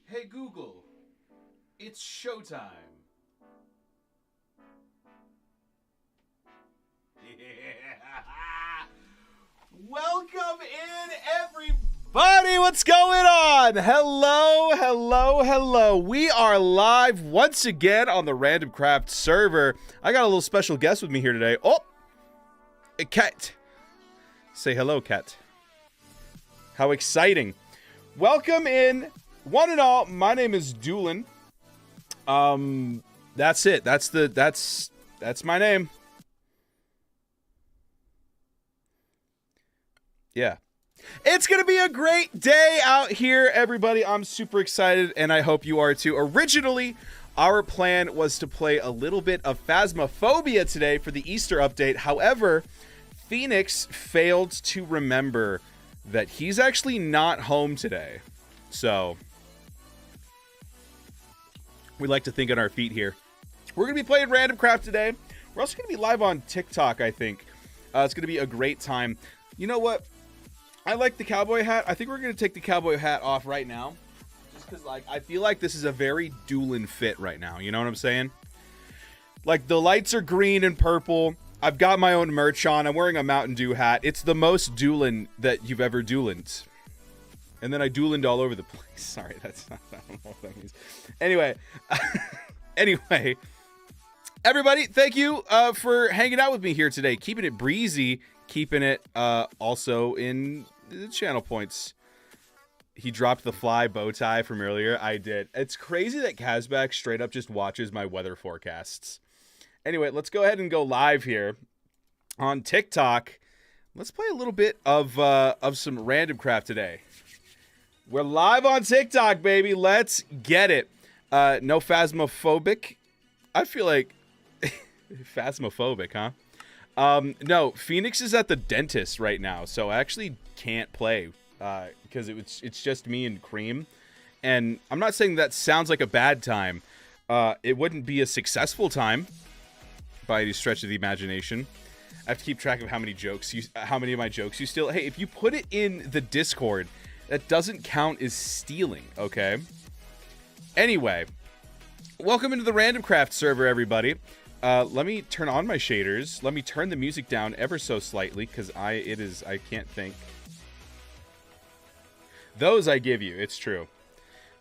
Hey Google, it's showtime. Yeah. Welcome in, everybody. What's going on? Hello. We are live once again on the Randomcraft server. I got a little special guest with me here today. Oh, a cat. Say hello, cat. How exciting. Welcome in. One and all, my name is Dewlan. That's it. That's my name. Yeah. It's gonna be a great day out here, everybody. I'm super excited, and I hope you are too. Originally, our plan was to play a little bit of Phasmophobia today for the Easter update. However, Phoenix failed to remember that he's actually not home today. So we like to think on our feet here. We're going to be playing Randomcraft today. We're also going to be live on TikTok, I think. It's going to be a great time. You know what? I like the cowboy hat. I think we're going to take the cowboy hat off right now. Just because, like, I feel like this is a very Dewlan fit right now. You know what I'm saying? Like, the lights are green and purple. I've got my own merch on. I'm wearing a Mountain Dew hat. It's the most Dewlan that you've ever Dewlaned. And then I Dewlaned all over the place. Sorry, that's not, I don't know what that means. Anyway, everybody, thank you for hanging out with me here today. Keeping it breezy, keeping it also in the channel points. He dropped the fly bow tie from earlier. I did. It's crazy that Kazbak straight up just watches my weather forecasts. Anyway, let's go ahead and go live here on TikTok. Let's play a little bit of some Randomcraft today. We're live on TikTok, baby. Let's get it. No phasmophobic. I feel like phasmophobic, huh? No, Phoenix is at the dentist right now, so I actually can't play because it's just me and Cream. And I'm not saying that sounds like a bad time. It wouldn't be a successful time by any stretch of the imagination. I have to keep track of how many of my jokes you steal. Hey, if you put it in the Discord, that doesn't count as stealing, okay? Anyway, welcome into the Randomcraft server, everybody. Let me turn on my shaders. Let me turn the music down ever so slightly, because I can't think. Those I give you, it's true.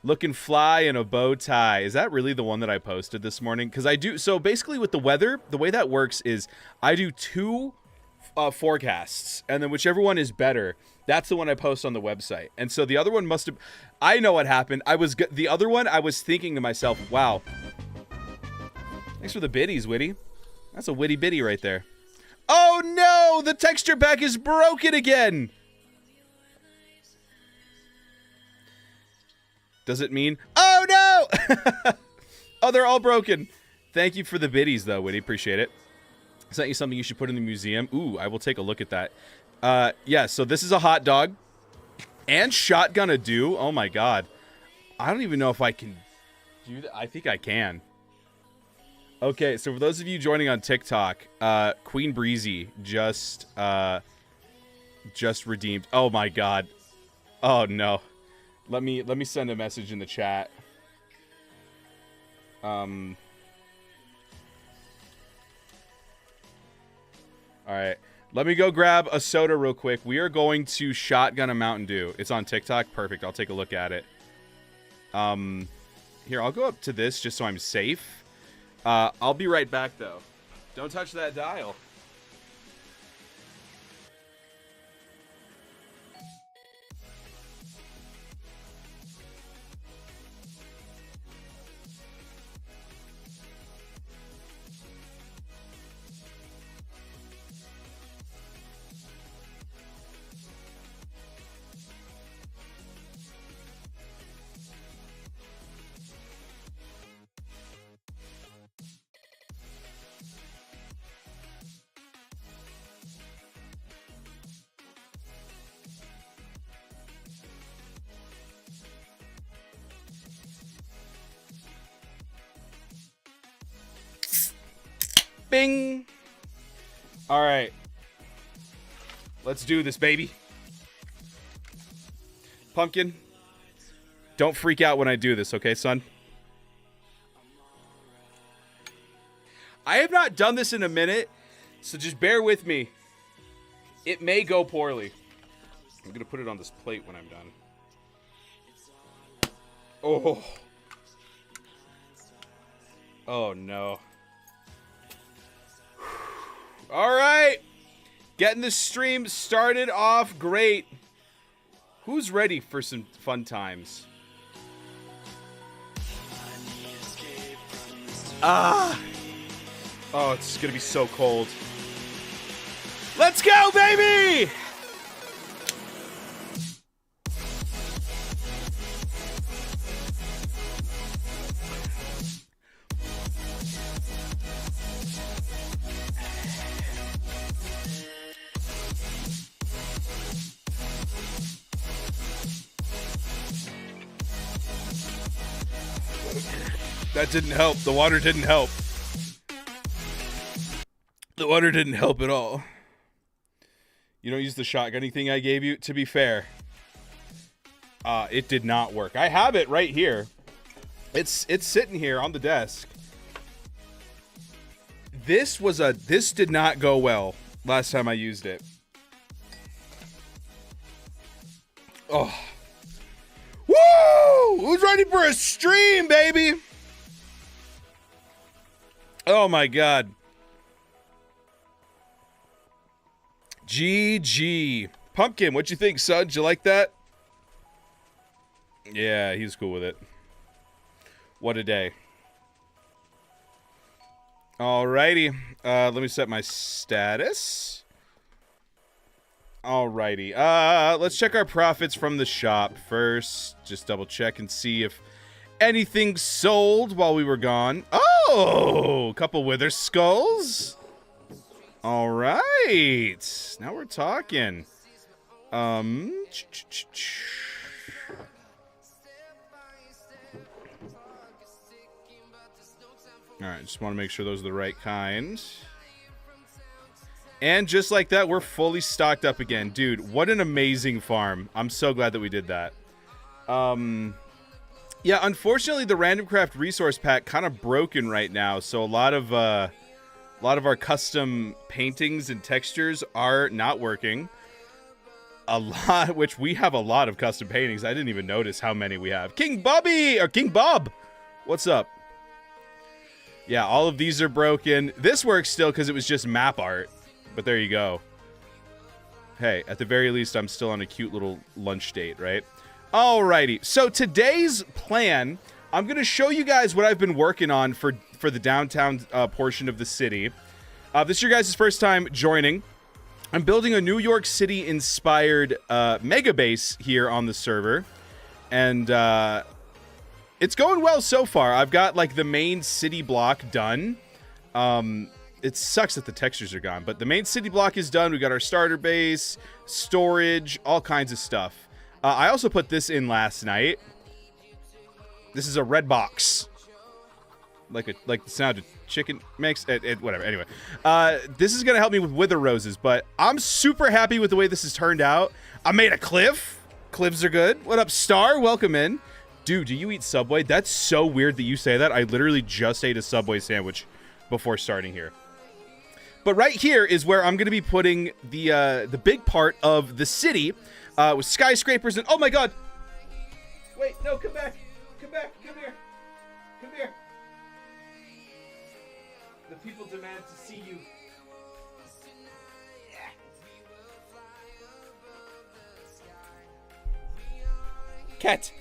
Looking fly in a bow tie. Is that really the one that I posted this morning? Because I do, so basically with the weather, the way that works is I do two forecasts, and then whichever one is better, that's the one I post on the website. And so the other one must have, I know what happened. The other one, I was thinking to myself, wow. Thanks for the biddies, Witty. That's a witty bitty right there. Oh no, the texture pack is broken again. Does it mean, oh no! Oh, they're all broken. Thank you for the biddies though, Witty, appreciate it. Is that something you should put in the museum? Ooh, I will take a look at that. Yeah, so this is a hot dog. And shotgun a do. Oh my god. I don't even know if I can do that. I think I can. Okay, so for those of you joining on TikTok, Queen Breezy just redeemed. Oh my god. Oh no. Let me send a message in the chat. All right. Let me go grab a soda real quick. We are going to shotgun a Mountain Dew. It's on TikTok. Perfect. I'll take a look at it. Here, I'll go up to this just so I'm safe. I'll be right back, though. Don't touch that dial. Bing! Alright. Let's do this, baby. Pumpkin, don't freak out when I do this, okay, son? I have not done this in a minute, so just bear with me. It may go poorly. I'm gonna put it on this plate when I'm done. Oh. Oh, no. All right, getting the stream started off great. Who's ready for some fun times? Ah! Oh, it's gonna be so cold. Let's go, baby! That didn't help. The water didn't help. The water didn't help at all. You don't use the shotgunning thing I gave you? To be fair, it did not work. I have it right here. It's sitting here on the desk. This did not go well last time I used it. Oh. Woo! Who's ready for a stream, baby? Oh my god. GG. Pumpkin, what'd you think, son? Did you like that? Yeah, he's cool with it. What a day. Alrighty. Let me set my status. Alrighty. Let's check our profits from the shop first. Just double check and see if anything sold while we were gone. Oh, a couple wither skulls. All right, now we're talking. All right, just want to make sure those are the right kind. And just like that, we're fully stocked up again. Dude, what an amazing farm. I'm so glad that we did that. Yeah, unfortunately, the Randomcraft resource pack kind of broken right now, so a lot of our custom paintings and textures are not working. Which we have a lot of custom paintings. I didn't even notice how many we have. King Bobby, or King Bob, what's up? Yeah, all of these are broken. This works still because it was just map art, but there you go. Hey, at the very least, I'm still on a cute little lunch date, right? Alrighty, so today's plan, I'm going to show you guys what I've been working on for the downtown portion of the city. This is your guys' first time joining. I'm building a New York City-inspired mega base here on the server. And it's going well so far. I've got, like, the main city block done. It sucks that the textures are gone, but the main city block is done. We got our starter base, storage, all kinds of stuff. I also put this in last night. This is a red box. like the sound of chicken makes. Whatever. Anyway, this is gonna help me with wither roses, but I'm super happy with the way this has turned out. I made a cliff. Cliffs are good. What up, Star? Welcome in. Dude, do you eat Subway? That's so weird that you say that. I literally just ate a Subway sandwich before starting here. But right here is where I'm going to be putting the big part of the city with skyscrapers and... Oh, my God. Wait, no, come back. Come back. Come here. Come here. The people demand to see you. Cat.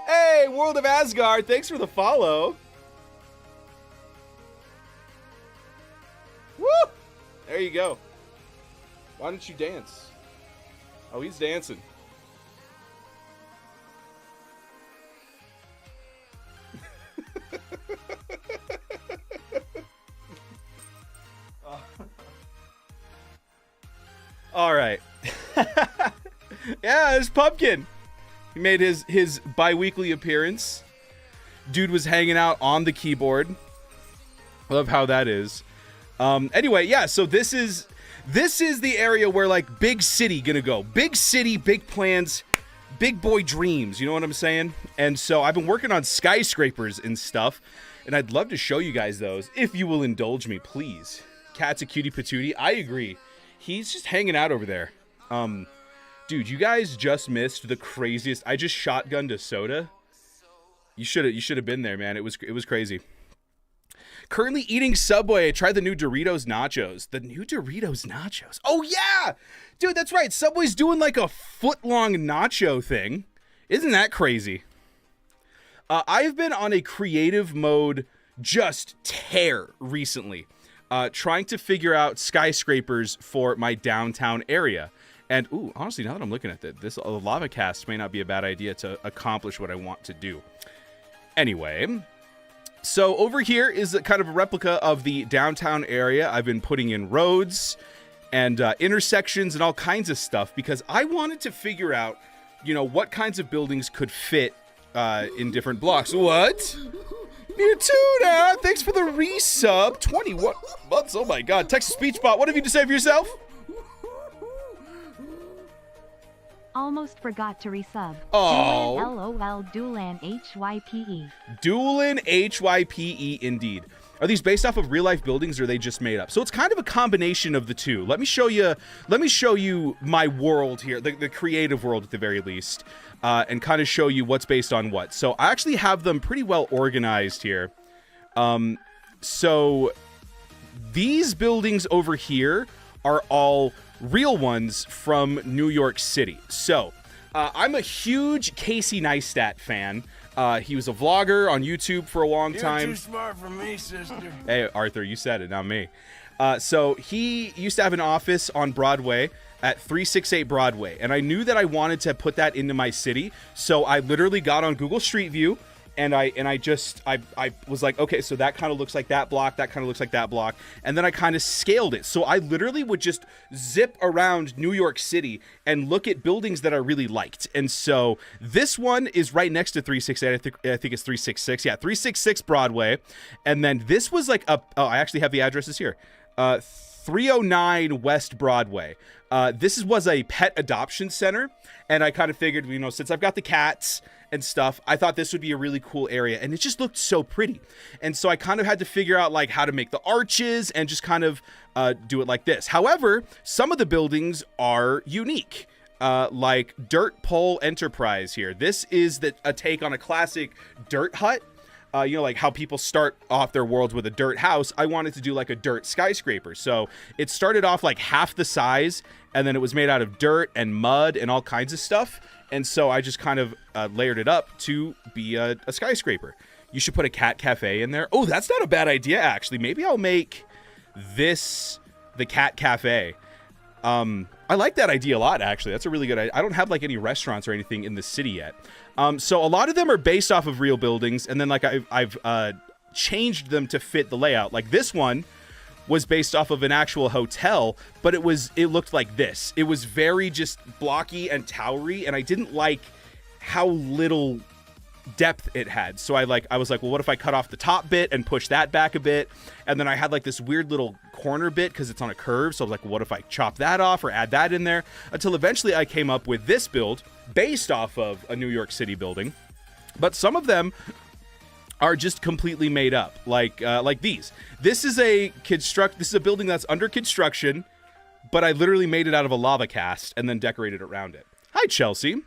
Hey, World of Asgard, thanks for the follow. Woo! There you go. Why don't you dance? Oh, he's dancing. All right. Yeah, it's Pumpkin. He made his bi-weekly appearance. Dude was hanging out on the keyboard. Love how that is. Anyway, yeah, so this is the area where, like, big city gonna go. Big city, big plans, big boy dreams, you know what I'm saying? And so I've been working on skyscrapers and stuff, and I'd love to show you guys those, if you will indulge me, please. Cat's a cutie patootie. I agree. He's just hanging out over there. Dude, you guys just missed the craziest. I just shotgunned a soda. You should have been there, man. It was crazy. Currently eating Subway. I tried the new Doritos nachos. The new Doritos nachos. Oh yeah, dude, that's right. Subway's doing like a foot-long nacho thing. Isn't that crazy? I've been on a creative mode just tear recently, trying to figure out skyscrapers for my downtown area. And, ooh, honestly, now that I'm looking at that, this lava cast may not be a bad idea to accomplish what I want to do. Anyway, so over here is kind of a replica of the downtown area. I've been putting in roads and intersections and all kinds of stuff because I wanted to figure out, you know, what kinds of buildings could fit in different blocks. What? Mewtuna, thanks for the resub. 21 months, oh my God. Text-to-speech bot, what have you to say for yourself? Almost forgot to resub. Oh. Dewlan, LOL, Dewlan, HYPE. Dewlan, HYPE, indeed. Are these based off of real-life buildings or are they just made up? So it's kind of a combination of the two. Let me show you my world here, the creative world at the very least, and kind of show you what's based on what. So I actually have them pretty well organized here. So these buildings over here are all real ones from New York City. So I'm a huge Casey Neistat fan. He was a vlogger on YouTube for a long time. You're too smart for me, sister. Hey, Arthur, you said it, not me. So he used to have an office on Broadway at 368 Broadway, and I knew that I wanted to put that into my city. So I literally got on Google Street View, and I was like, okay, so that kind of looks like that block, that kind of looks like that block, and then I kind of scaled it. So I literally would just zip around New York City and look at buildings that I really liked. And so this one is right next to 368. I think it's 366. Yeah, 366 Broadway. And then this was like I actually have the addresses here. 309 West Broadway. This was a pet adoption center, and I kind of figured, you know, since I've got the cats and stuff, I thought this would be a really cool area, and it just looked so pretty. And so I kind of had to figure out like how to make the arches and just kind of do it like this. However, some of the buildings are unique, like Dirt Pole Enterprise here. This is a take on a classic dirt hut. You know, like how people start off their worlds with a dirt house. I wanted to do like a dirt skyscraper. So it started off like half the size, and then it was made out of dirt and mud and all kinds of stuff. And so I just kind of layered it up to be a skyscraper. You should put a cat cafe in there. Oh, that's not a bad idea, actually. Maybe I'll make this the cat cafe. I like that idea a lot, actually. That's a really good idea. I don't have like any restaurants or anything in the city yet. So a lot of them are based off of real buildings, and then like I've changed them to fit the layout. Like this one was based off of an actual hotel, but it looked like this. It was very just blocky and towery, and I didn't like how little depth it had. So I was like, well, what if I cut off the top bit and push that back a bit? And then I had like this weird little corner bit because it's on a curve. So I was like, what if I chop that off or add that in there? Until eventually I came up with this build based off of a New York City building. But some of them are just completely made up, like these. This is a building that's under construction, but I literally made it out of a lava cast and then decorated around it. Hi, Chelsea.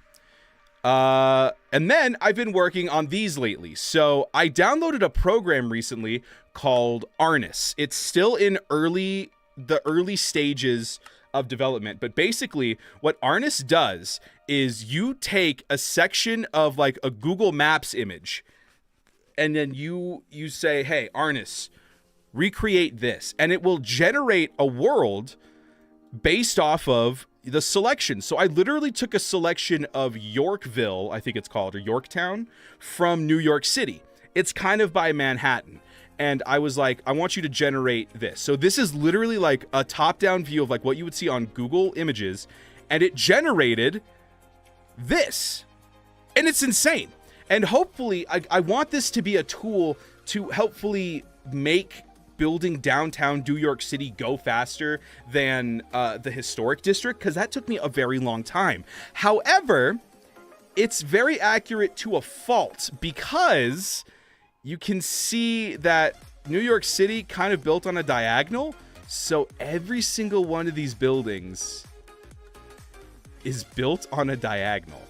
And then I've been working on these lately. So I downloaded a program recently called Arnis. It's still in the early stages of development, but basically what Arnis does is you take a section of like a Google Maps image, and then you say, hey, Arnis, recreate this, and it will generate a world based off of the selection. So I literally took a selection of Yorkville, I think it's called, or Yorktown, from New York City. It's kind of by Manhattan. And I was like, I want you to generate this. So this is literally like a top-down view of like what you would see on Google Images. And it generated this. And it's insane. And hopefully, I want this to be a tool to helpfully make building downtown New York City go faster than the historic district, because that took me a very long time. However, it's very accurate to a fault, because you can see that New York City kind of built on a diagonal. So every single one of these buildings is built on a diagonal,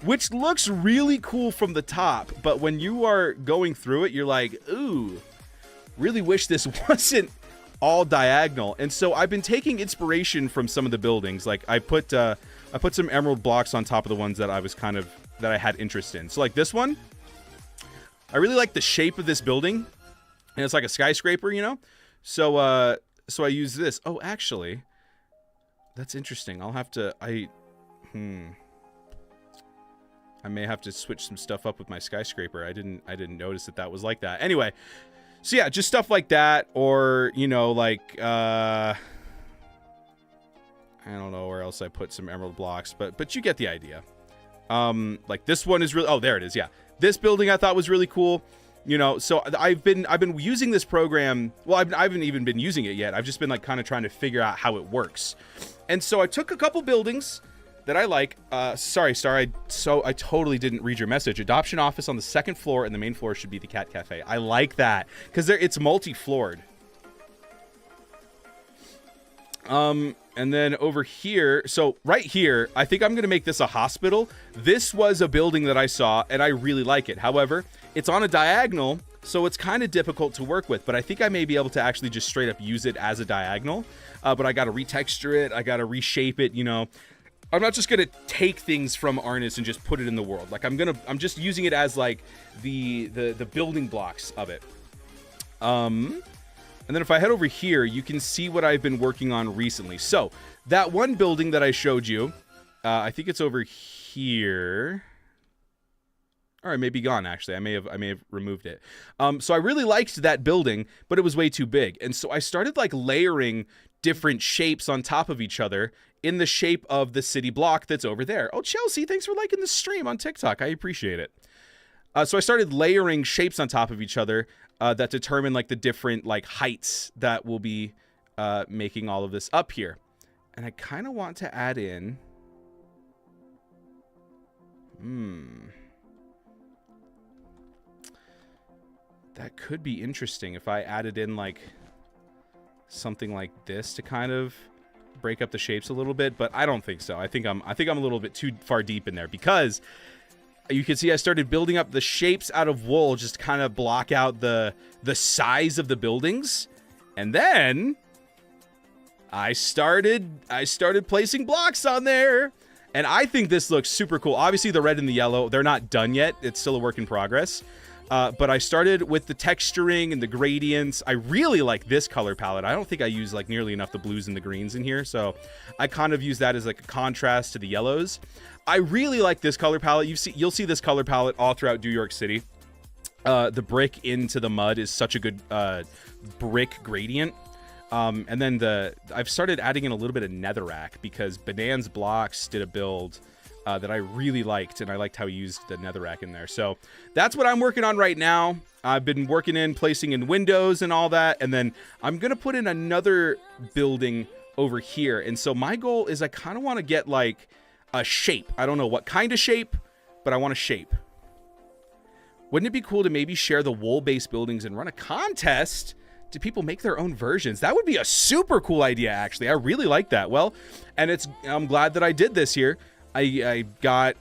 which looks really cool from the top. But when you are going through it, you're like, ooh, really wish this wasn't all diagonal. And so I've been taking inspiration from some of the buildings. Like I put some emerald blocks on top of the ones that I had interest in. So like this one, I really like the shape of this building, and it's like a skyscraper, you know? So I use this. Oh, actually, that's interesting. I'll have to, I may have to switch some stuff up with my skyscraper. I didn't notice that was like that. Anyway, so yeah, just stuff like that, or, you know, like, I don't know where else I put some emerald blocks, but you get the idea. Like this one is really, oh, there it is. Yeah. This building I thought was really cool, you know. So I've been using this program. Well, I haven't even been using it yet. I've just been like kind of trying to figure out how it works. And so I took a couple buildings that I like. Sorry, Star. I totally didn't read your message. Adoption office on the second floor, and the main floor should be the cat cafe. I like that because it's multi-floored. And then over here, so right here, I think I'm going to make this a hospital. This was a building that I saw, and I really like it. However, it's on a diagonal, so it's kind of difficult to work with. But I think I may be able to actually just straight up use it as a diagonal. But I got to retexture it. I got to reshape it, you know. I'm not just going to take things from Arnis and just put it in the world. Like I'm just using it as like the building blocks of it. And then if I head over here, you can see what I've been working on recently. So that one building that I showed you, I think it's over here. All right, maybe gone, actually. I may have removed it. So I really liked that building, but it was way too big. And so I started like layering different shapes on top of each other in the shape of the city block that's over there. Oh, Chelsea, thanks for liking the stream on TikTok. I appreciate it. So I started layering shapes on top of each other that determine like the different like heights that will be making all of this up here. And I kind of want to add in. That could be interesting if I added in like something like this to kind of break up the shapes a little bit, but I don't think so. I think I'm a little bit too far deep in there, because you can see I started building up the shapes out of wool just to kind of block out the size of the buildings. And then I started placing blocks on there. And I think this looks super cool. Obviously, the red and the yellow, they're not done yet. It's still a work in progress. But I started with the texturing and the gradients. I really like this color palette. I don't think I use like nearly enough the blues and the greens in here. So I kind of use that as like a contrast to the yellows. I really like this color palette. You'll see this color palette all throughout New York City. The brick into the mud is such a good brick gradient. And then I've started adding in a little bit of netherrack, because Bonanza Blocks did a build that I really liked, and I liked how he used the netherrack in there. So that's what I'm working on right now. I've been placing in windows and all that, and then I'm gonna put in another building over here. And so my goal is I kind of want to get like a shape. I don't know what kind of shape, but I want a shape. Wouldn't it be cool to maybe share the wool-based buildings and run a contest? Do people make their own versions? That would be a super cool idea, actually. I really like that. Well, and I'm glad that I did this here. I got,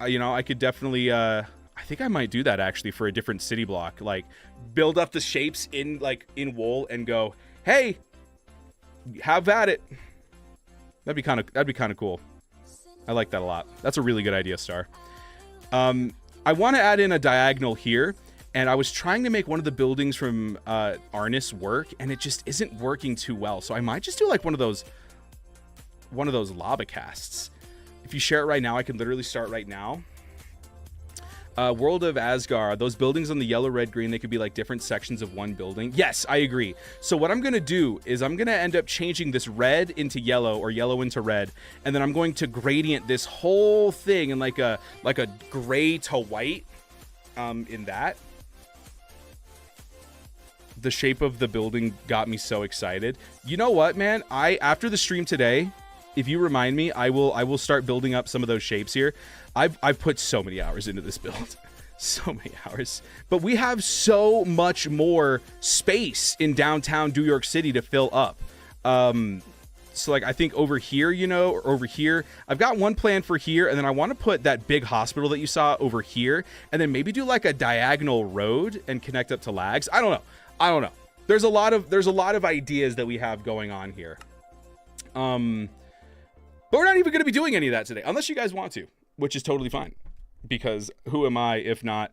you know, I could definitely, I think I might do that actually for a different city block. Like, build up the shapes in wool and go, hey, have at it. That'd be kind of cool. I like that a lot. That's a really good idea, Star. I want to add in a diagonal here. And I was trying to make one of the buildings from Arnis work, and it just isn't working too well. So I might just do like one of those lava casts. If you share it right now, I can literally start right now. World of Asgard, those buildings on the yellow, red, green, they could be like different sections of one building. Yes, I agree. So what I'm going to do is I'm going to end up changing this red into yellow or yellow into red. And then I'm going to gradient this whole thing in like a gray to white in that. The shape of the building got me so excited. You know what, man? After the stream today, if you remind me, I will start building up some of those shapes here. I've put so many hours into this build. So many hours. But we have so much more space in downtown New York City to fill up. So like I think over here, you know, or over here, I've got one plan for here, and then I want to put that big hospital that you saw over here, and then maybe do like a diagonal road and connect up to Lags. I don't know. There's a lot of ideas that we have going on here. But we're not even going to be doing any of that today, unless you guys want to, which is totally fine. Because who am I if not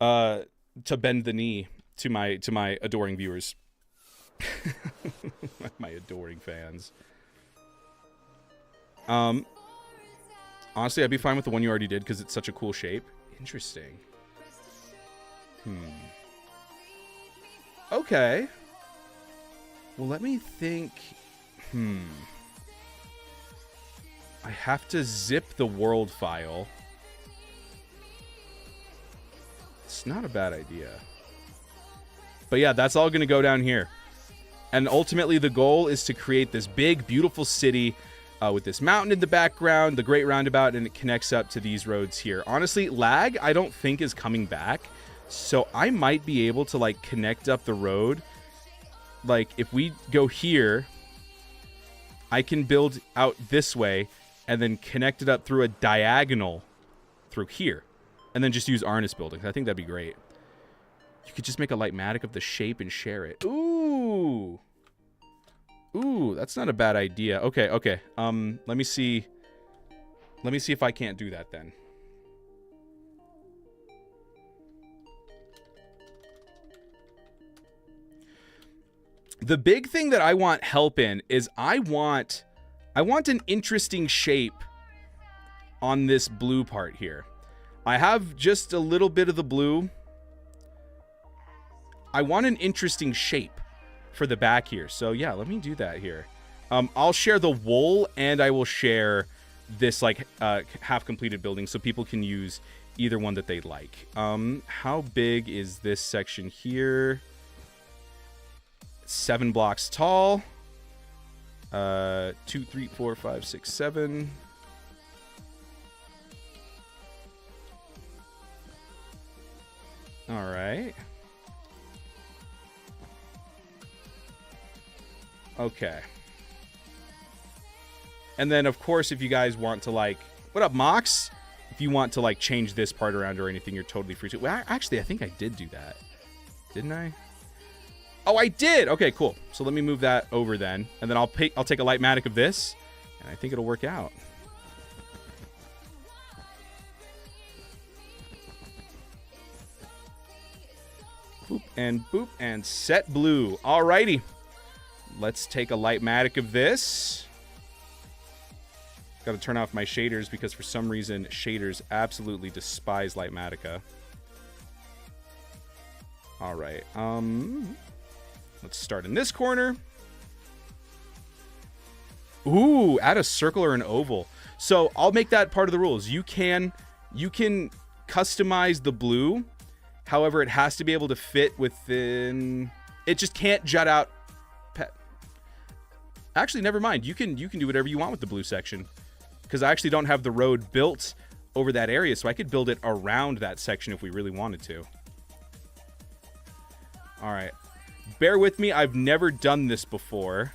to bend the knee to my adoring viewers, my adoring fans. Honestly, I'd be fine with the one you already did because it's such a cool shape. Interesting. Okay. Well, let me think. I have to zip the world file. It's not a bad idea. But yeah, that's all going to go down here. And ultimately, the goal is to create this big, beautiful city with this mountain in the background, the Great Roundabout, and it connects up to these roads here. Honestly, lag, I don't think is coming back. So I might be able to, like, connect up the road. Like, if we go here, I can build out this way and then connect it up through a diagonal through here. And then just use Arnis buildings. I think that'd be great. You could just make a Lightmatic of the shape and share it. Ooh. Ooh, that's not a bad idea. Okay. Let me see. Let me see if I can't do that then. The big thing that I want help in is I want an interesting shape on this blue part here. I have just a little bit of the blue. I want an interesting shape for the back here. So yeah, let me do that here. I'll share the wool and I will share this like half completed building so people can use either one that they like. How big is this section here? 7 blocks tall. 2, 3, 4, 5, 6, 7. All right. Okay. And then, of course, if you guys want to, like... What up, Mox? If you want to, like, change this part around or anything, you're totally free to. Well, actually, I think I did do that. Didn't I? Oh, I did! Okay, cool. So let me move that over then. And then I'll take a Lightmatic of this. And I think it'll work out. Boop, and set blue. Alrighty. Let's take a Lightmatic of this. Got to turn off my shaders because for some reason shaders absolutely despise Lightmatica. Alright. Let's start in this corner. Ooh, add a circle or an oval. So I'll make that part of the rules. You can customize the blue. However, it has to be able to fit within. It just can't jut out. Actually, never mind. You can do whatever you want with the blue section, because I actually don't have the road built over that area, so I could build it around that section if we really wanted to. All right. Bear with me. I've never done this before.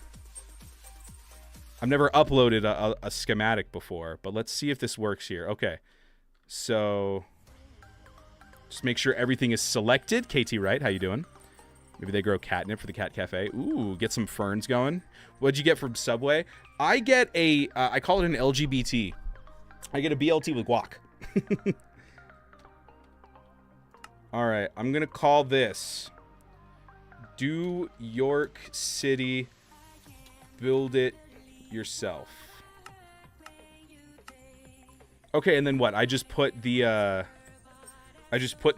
I've never uploaded a schematic before, but let's see if this works here. Okay. So just make sure everything is selected. KT Wright, how you doing? Maybe they grow catnip for the cat cafe. Ooh, get some ferns going. What'd you get from Subway? I get a, I call it an LGBT. I get a BLT with guac. All right, I'm going to call this Do York City Build It Yourself. Okay, and then what? I just put the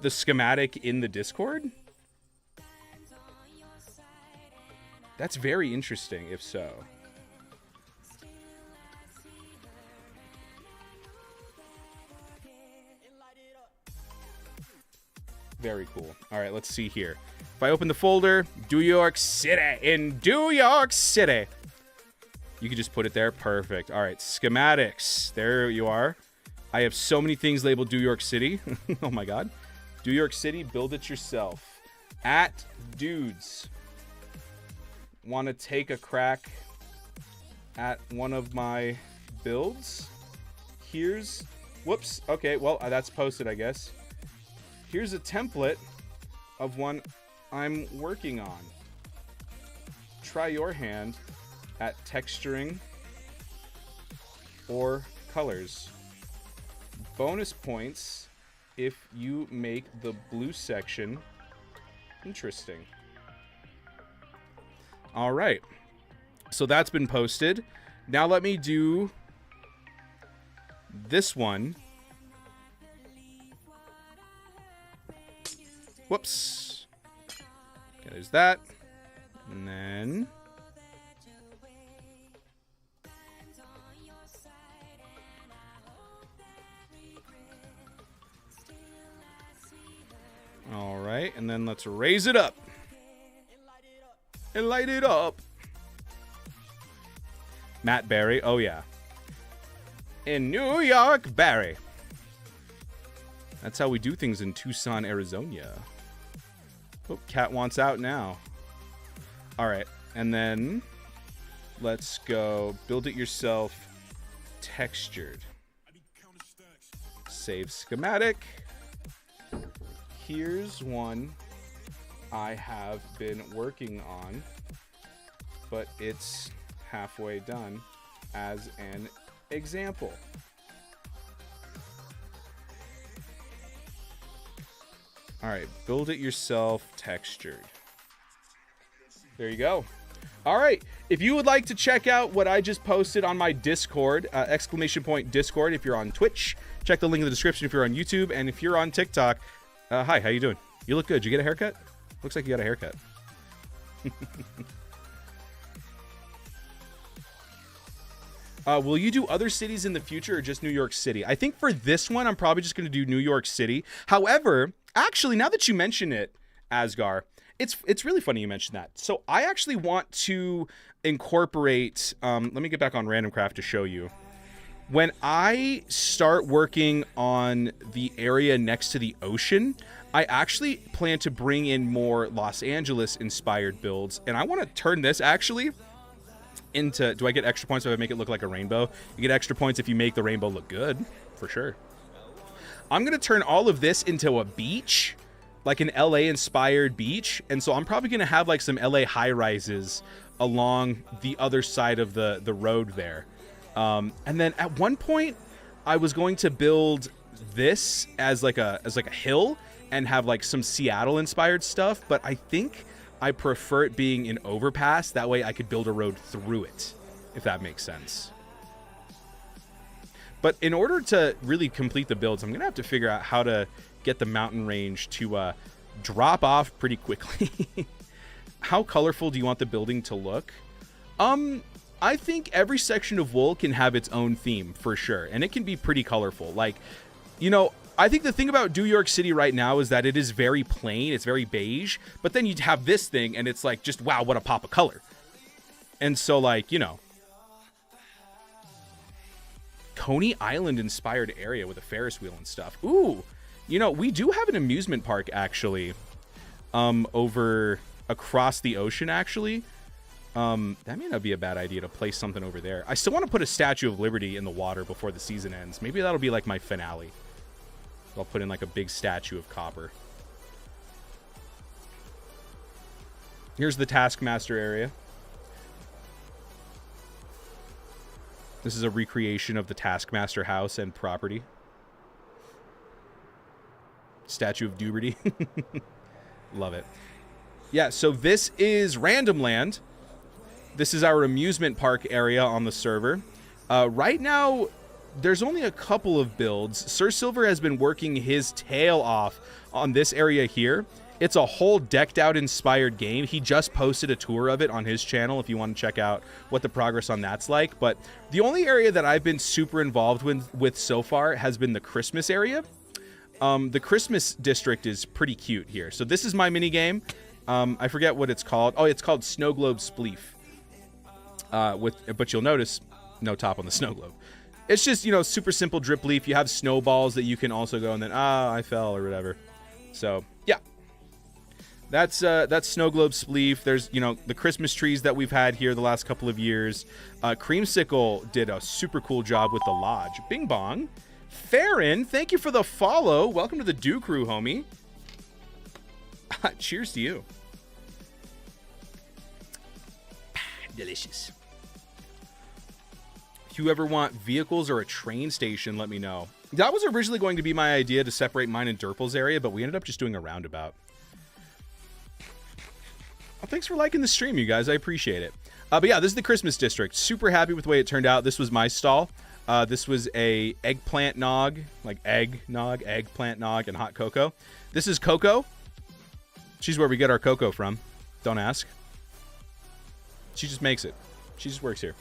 schematic in the Discord? That's very interesting, if so. Very cool. All right, let's see here. If I open the folder, New York City, in New York City. You can just put it there. Perfect. All right, schematics. There you are. I have so many things labeled New York City. Oh my God. New York City, build it yourself. At dudes. Want to take a crack at one of my builds? Here's, whoops. Okay, well, that's posted, I guess. Here's a template of one I'm working on. Try your hand at texturing or colors. Bonus points if you make the blue section interesting. All right. So that's been posted. Now let me do this one. Whoops. Okay, there's that. And then all right, and then let's raise it up. And light it up. Matt Barry. Oh, yeah. In New York, Barry. That's how we do things in Tucson, Arizona. Oh, Cat wants out now. All right. And then let's go build it yourself textured. Save schematic. Here's one I have been working on, but it's halfway done as an example. All right, build it yourself textured. There you go. All right, if you would like to check out what I just posted on my Discord, !Discord if you're on Twitch, check the link in the description if you're on YouTube, and if you're on TikTok, hi, how you doing? You look good. Did you get a haircut? Looks like you got a haircut. Will you do other cities in the future or just New York City? I think for this one, I'm probably just going to do New York City. However, actually, now that you mention it, Asgar, it's really funny you mentioned that. So I actually want to incorporate, let me get back on Randomcraft to show you. When I start working on the area next to the ocean, I actually plan to bring in more Los Angeles inspired builds. And I want to turn this actually into, do I get extra points if I make it look like a rainbow? You get extra points if you make the rainbow look good, for sure. I'm going to turn all of this into a beach, like an LA inspired beach. And so I'm probably going to have like some LA high rises along the other side of the road there. And then at one point I was going to build this as like a hill and have like some Seattle inspired stuff, but I think I prefer it being an overpass. That way I could build a road through it, if that makes sense. But in order to really complete the builds, I'm going to have to figure out how to get the mountain range to drop off pretty quickly. How colorful do you want the building to look? I think every section of wool can have its own theme for sure, and it can be pretty colorful. Like, you know, I think the thing about New York City right now is that it is very plain, it's very beige, but then you have this thing and it's like, just wow, what a pop of color. And so, like, you know, Coney Island inspired area with a Ferris wheel and stuff. Ooh, you know, we do have an amusement park actually, over across the ocean actually. That may not be a bad idea to place something over there. I still want to put a Statue of Liberty in the water before the season ends. Maybe that'll be like my finale. I'll put in like a big statue of copper. Here's the Taskmaster area. This is a recreation of the Taskmaster house and property. Statue of Duberty. Love it. Yeah, so this is Random Land. This is our amusement park area on the server. Right now, there's only a couple of builds. Sir Silver has been working his tail off on this area here. It's a whole decked out inspired game. He just posted a tour of it on his channel if you want to check out what the progress on that's like. But the only area that I've been super involved with so far has been the Christmas area. The Christmas district is pretty cute here. So this is my mini game. I forget what it's called. Oh, it's called Snow Globe Spleef. But you'll notice no top on the snow globe. It's just, you know, super simple drip leaf. You have snowballs that you can also go and then, I fell or whatever. So, yeah. That's Snow Globe Spleef. There's, you know, the Christmas trees that we've had here the last couple of years. Creamsicle did a super cool job with the lodge. Bing bong. Farron, thank you for the follow. Welcome to the Dew Crew, homie. Cheers to you. Delicious. If you ever want vehicles or a train station, let me know. That was originally going to be my idea to separate mine and Derple's area, but we ended up just doing a roundabout. Well, thanks for liking the stream, you guys. I appreciate it. But yeah, this is the Christmas district. Super happy with the way it turned out. This was my stall. This was a eggplant nog, like eggplant nog, and hot cocoa. This is Coco. She's where we get our cocoa from. Don't ask. She just makes it. She just works here.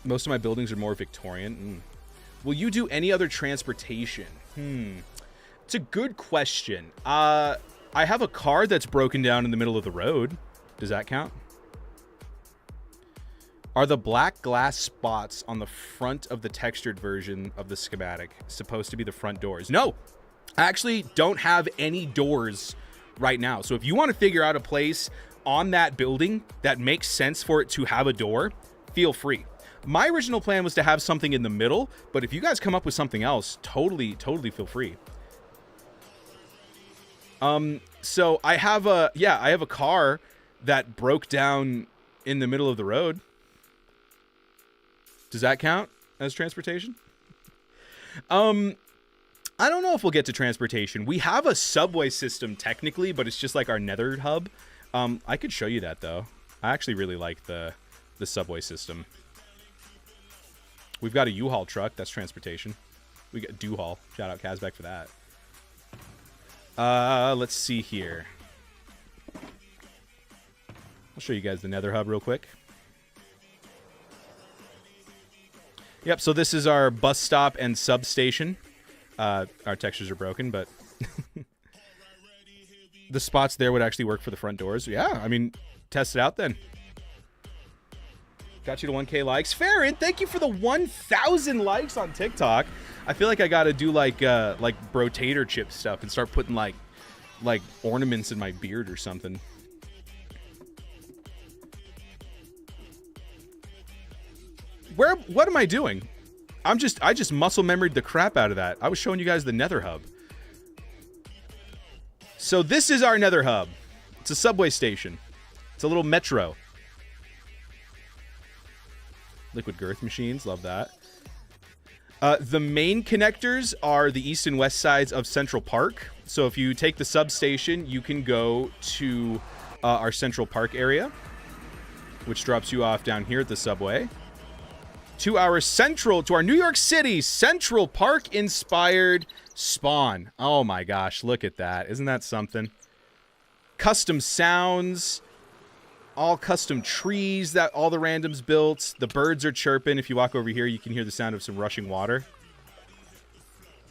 Most of my buildings are more Victorian. Will you do any other transportation? It's a good question. I have a car that's broken down in the middle of the road. Does that count? Are the black glass spots on the front of the textured version of the schematic supposed to be the front doors? No, I actually don't have any doors right now. So if you want to figure out a place on that building that makes sense for it to have a door, feel free. My original plan was to have something in the middle, but if you guys come up with something else, totally feel free. So I have a car that broke down in the middle of the road. Does that count as transportation? I don't know if we'll get to transportation. We have a subway system technically, but it's just like our nether hub. I could show you that though. I actually really like the subway system. We've got a U-Haul truck. That's transportation. We got Dew-Haul. Shout out Kazbek for that. Let's see here. I'll show you guys the nether hub real quick. Yep, so this is our bus stop and substation. Our textures are broken, but the spots there would actually work for the front doors. Yeah, I mean, test it out then. Got you to 1K likes. Farron, thank you for the 1,000 likes on TikTok. I feel like I gotta do like brotator chip stuff and start putting like ornaments in my beard or something. What am I doing? I just muscle memoried the crap out of that. I was showing you guys the nether hub. So this is our nether hub. It's a subway station. It's a little metro. Liquid girth machines, love that. The main connectors are the east and west sides of Central Park. So if you take the substation, you can go to our Central Park area, which drops you off down here at the subway. To our New York City Central Park inspired spawn. Oh my gosh, look at that. Isn't that something? Custom sounds. all custom trees that all the randoms built. The birds are chirping. If you walk over here, you can hear the sound of some rushing water.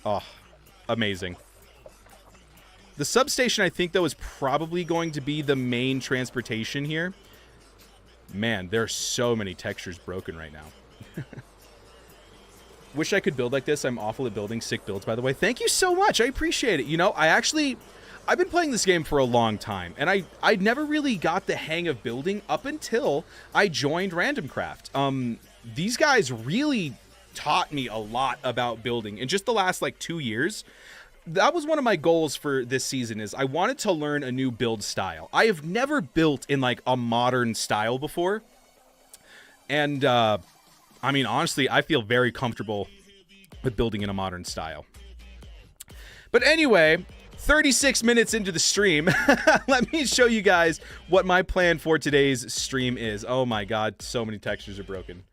Oh, amazing. The substation, I think, though, is probably going to be the main transportation here. Man, there are so many textures broken right now. Wish I could build like this. I'm awful at building sick builds, by the way. Thank you so much. I appreciate it. You know, I've been playing this game for a long time, and I never really got the hang of building up until I joined Randomcraft. These guys really taught me a lot about building in just the last, like, 2 years. That was one of my goals for this season, is I wanted to learn a new build style. I have never built in, like, a modern style before. And, I mean, honestly, I feel very comfortable with building in a modern style. But anyway, 36 minutes into the stream, let me show you guys what my plan for today's stream is. Oh my god, so many textures are broken.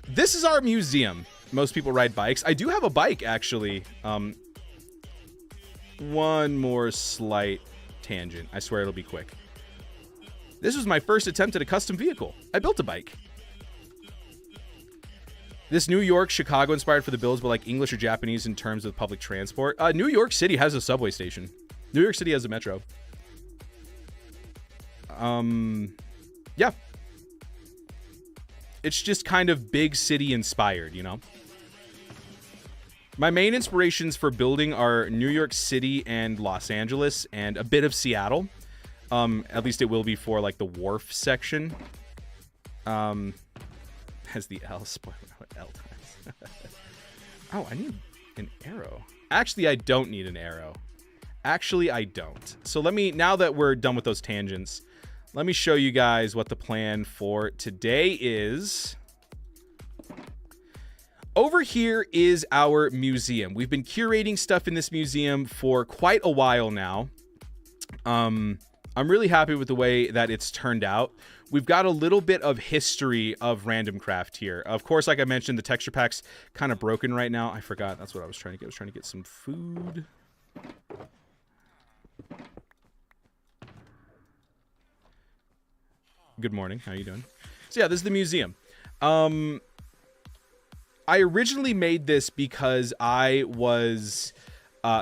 This is our museum. Most people ride bikes. I do have a bike, actually. One more slight tangent. I swear it'll be quick. This was my first attempt at a custom vehicle. I built a bike. This New York, Chicago inspired for the builds, but like English or Japanese in terms of public transport. New York City has a subway station. New York City has a metro. Yeah. It's just kind of big city inspired, you know? My main inspirations for building are New York City and Los Angeles and a bit of Seattle. At least it will be for like the wharf section. Has the L spoiler what L times. Oh, I need an arrow. Actually, I don't need an arrow. Actually, I don't. So let me, now that we're done with those tangents, let me show you guys what the plan for today is. Over here is our museum. We've been curating stuff in this museum for quite a while now. I'm really happy with the way that it's turned out. We've got a little bit of history of Randomcraft here. Of course, like I mentioned, the texture pack's kind of broken right now. I forgot. That's what I was trying to get. I was trying to get some food. Good morning. How you doing? So yeah, this is the museum. I originally made this because I was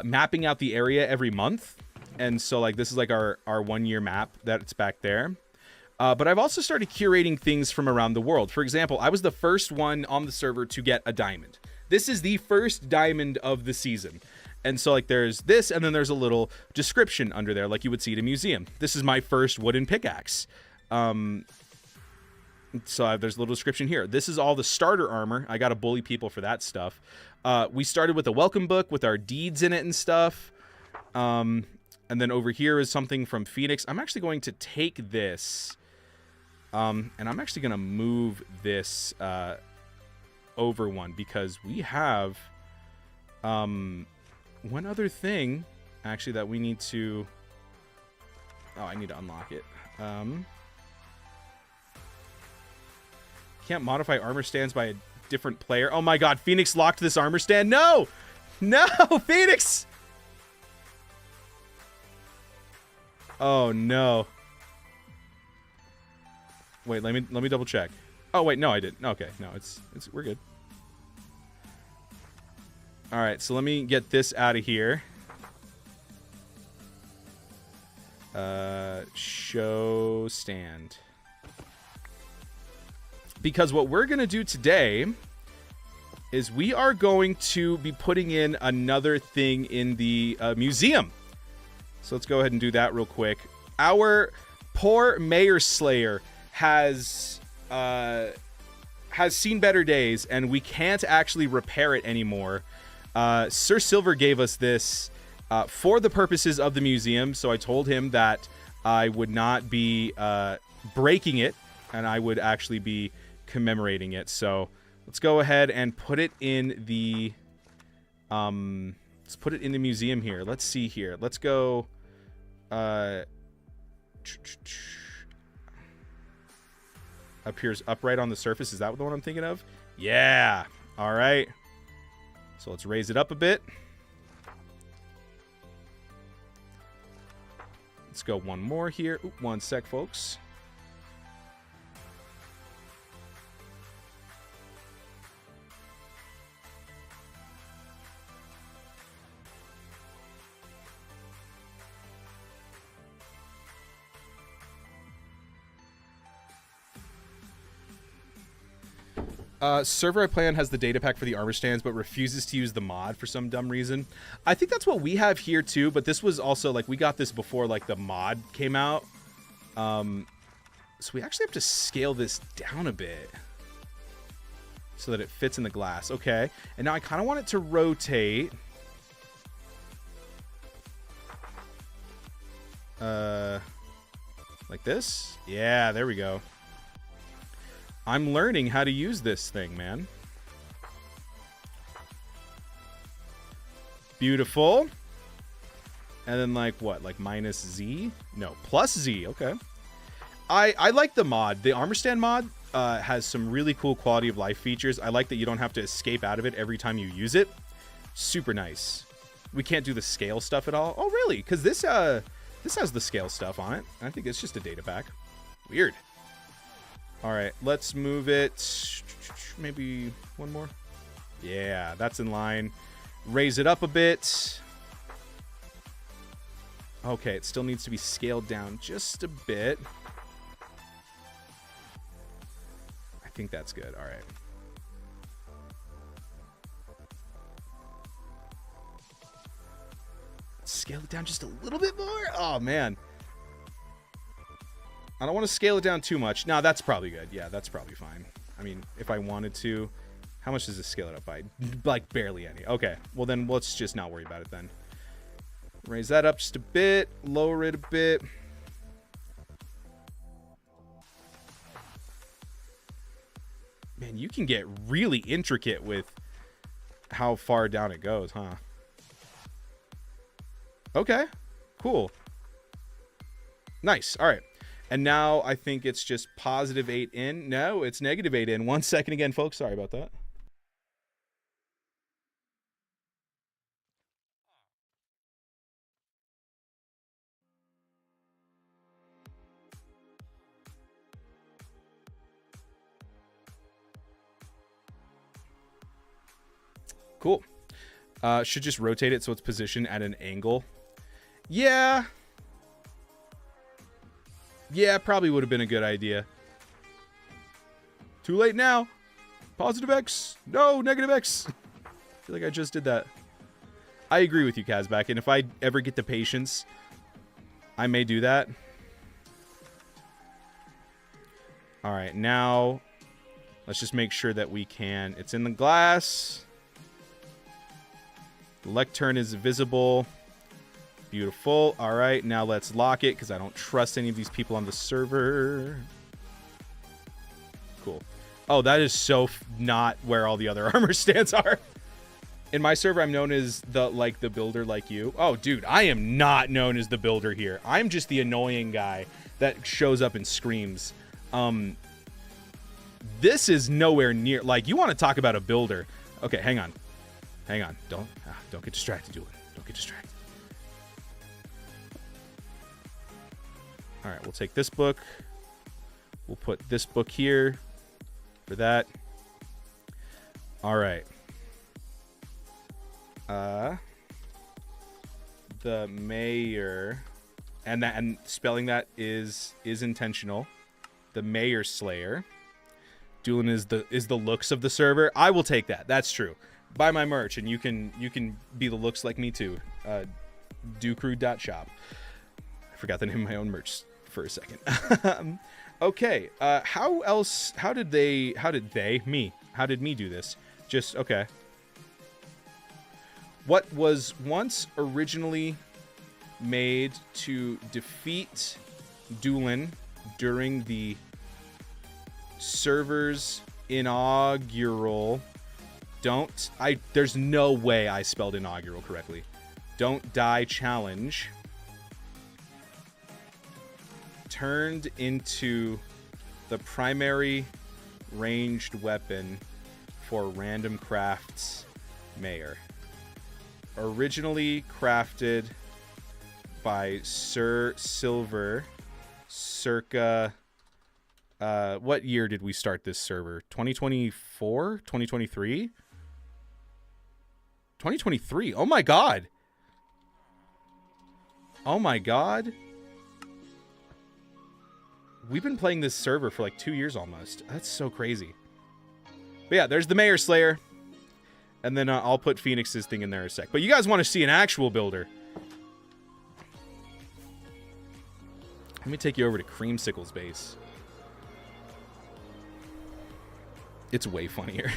mapping out the area every month. And so like this is like our 1 year map that's back there. But I've also started curating things from around the world. For example, I was the first one on the server to get a diamond. This is the first diamond of the season. And so like there's this, and then there's a little description under there like you would see at a museum. This is my first wooden pickaxe. So there's a little description here. This is all the starter armor. I got to bully people for that stuff. We started with a welcome book with our deeds in it and stuff. And then over here is something from Phoenix. I'm actually going to take this. And I'm actually going to move this over one because we have one other thing actually that we need to... Oh, I need to unlock it. Can't modify armor stands by a different player. Oh my god, Phoenix locked this armor stand. No! No, Phoenix! Oh no. Wait, let me double check. Oh wait, no, I didn't. Okay, no, it's we're good. All right, so let me get this out of here. Show stand. Because what we're going to do today is we are going to be putting in another thing in the museum. So let's go ahead and do that real quick. Our poor Mayor Slayer has seen better days, and we can't actually repair it anymore. Sir Silver gave us this for the purposes of the museum, so I told him that I would not be breaking it, and I would actually be commemorating it. So let's go ahead and put it in the museum here. Let's see here. Let's go appears upright on the surface. Is that the one I'm thinking of? Yeah. All right. So let's raise it up a bit. Let's go one more here. Oop, one sec, folks. Server I play on has the data pack for the armor stands, but refuses to use the mod for some dumb reason. I think that's what we have here too, but this was also, like, we got this before, like, the mod came out. So we actually have to scale this down a bit so that it fits in the glass. Okay, and now I kind of want it to rotate. Like this? Yeah, there we go. I'm learning how to use this thing, man. Beautiful. And then, like, what? Like, minus Z? No, plus Z. Okay. I like the mod. The armor stand mod has some really cool quality of life features. I like that you don't have to escape out of it every time you use it. Super nice. We can't do the scale stuff at all. Oh, really? Because this has the scale stuff on it. I think it's just a data pack. Weird. All right, let's move it. Maybe one more. Yeah, that's in line. Raise it up a bit. Okay, it still needs to be scaled down just a bit. I think that's good. All right. Scale it down just a little bit more. Oh, man. I don't want to scale it down too much. No, that's probably good. Yeah, that's probably fine. I mean, if I wanted to. How much does this scale it up by? Like, barely any. Okay, well then let's just not worry about it then. Raise that up just a bit. Lower it a bit. Man, you can get really intricate with how far down it goes, huh? Okay, cool. Nice, all right. And now I think it's just positive 8 in. No, it's negative 8 in. 1 second again, folks. Sorry about that. Cool. Should just rotate it so it's positioned at an angle. Yeah. Yeah, probably would have been a good idea. Too late now. Positive X. No, negative X. I feel like I just did that. I agree with you, Kazbak, and if I ever get the patience, I may do that. All right, now let's just make sure that we can. It's in the glass. The lectern is visible. Beautiful. All right, now let's lock it because I don't trust any of these people on the server. Cool. Oh, that is so not where all the other armor stands are. In my server, I'm known as the builder like you. Oh, dude, I am not known as the builder here. I'm just the annoying guy that shows up and screams. This is nowhere near. Like, you want to talk about a builder? Okay, hang on. Hang on. Don't get distracted, Dewlan. Don't get distracted. All right, we'll take this book. We'll put this book here for that. All right. The mayor, and spelling that is intentional. The mayor slayer. Dewlan is the looks of the server. I will take that. That's true. Buy my merch, and you can be the looks like me too. Dewcrew.shop. I forgot the name of my own merch for a second. Okay. How did me do this? Just okay. What was once originally made to defeat Dewlan during the server's inaugural. There's no way I spelled inaugural correctly. Don't die challenge. Turned into the primary ranged weapon for Randomcraft's mayor. Originally crafted by Sir Silver circa what year did we start this server? 2024? 2023? 2023. Oh my god. Oh my god. We've been playing this server for like 2 years almost. That's so crazy. But yeah, there's the Mayor Slayer. And then I'll put Phoenix's thing in there in a sec. But you guys want to see an actual builder. Let me take you over to Creamsicle's base. It's way funnier.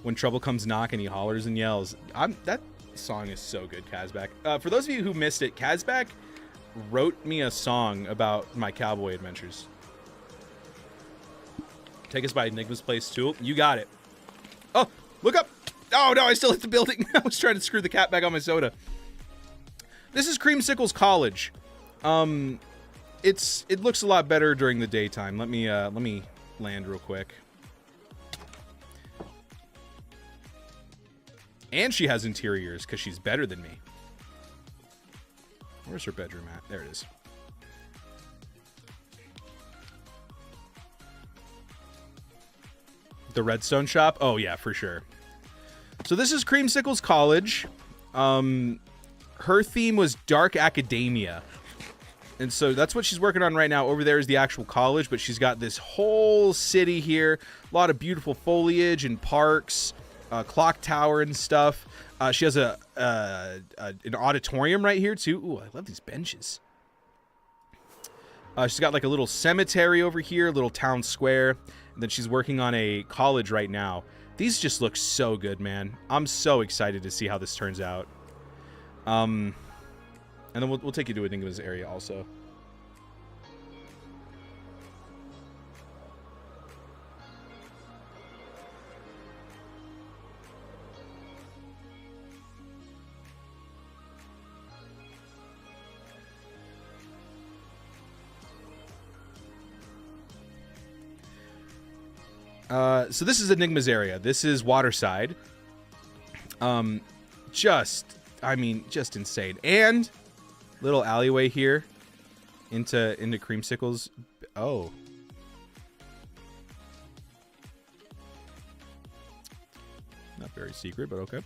When trouble comes knocking, he hollers and yells. That song is so good, Kazbak. For those of you who missed it, Kazbak wrote me a song about my cowboy adventures. Take us by Enigma's place, too. You got it. Oh, look up. Oh, no, I still hit the building. I was trying to screw the cap back on my soda. This is Creamsicle's college. It looks a lot better during the daytime. Let me land real quick. And she has interiors because she's better than me. Where's her bedroom at? There it is. The Redstone shop? Oh, yeah, for sure. So this is Creamsicle's college. Her theme was dark academia. And so that's what she's working on right now. Over there is the actual college, but she's got this whole city here. A lot of beautiful foliage and parks, clock tower and stuff. She has an auditorium right here, too. Ooh, I love these benches. She's got like a little cemetery over here, a little town square. And then she's working on a college right now. These just look so good, man. I'm so excited to see how this turns out. And then we'll take you to Enigma's area also. So this is Enigma's area. This is Waterside. Just insane. And little alleyway here into Creamsicle's. Oh. Not very secret, but okay.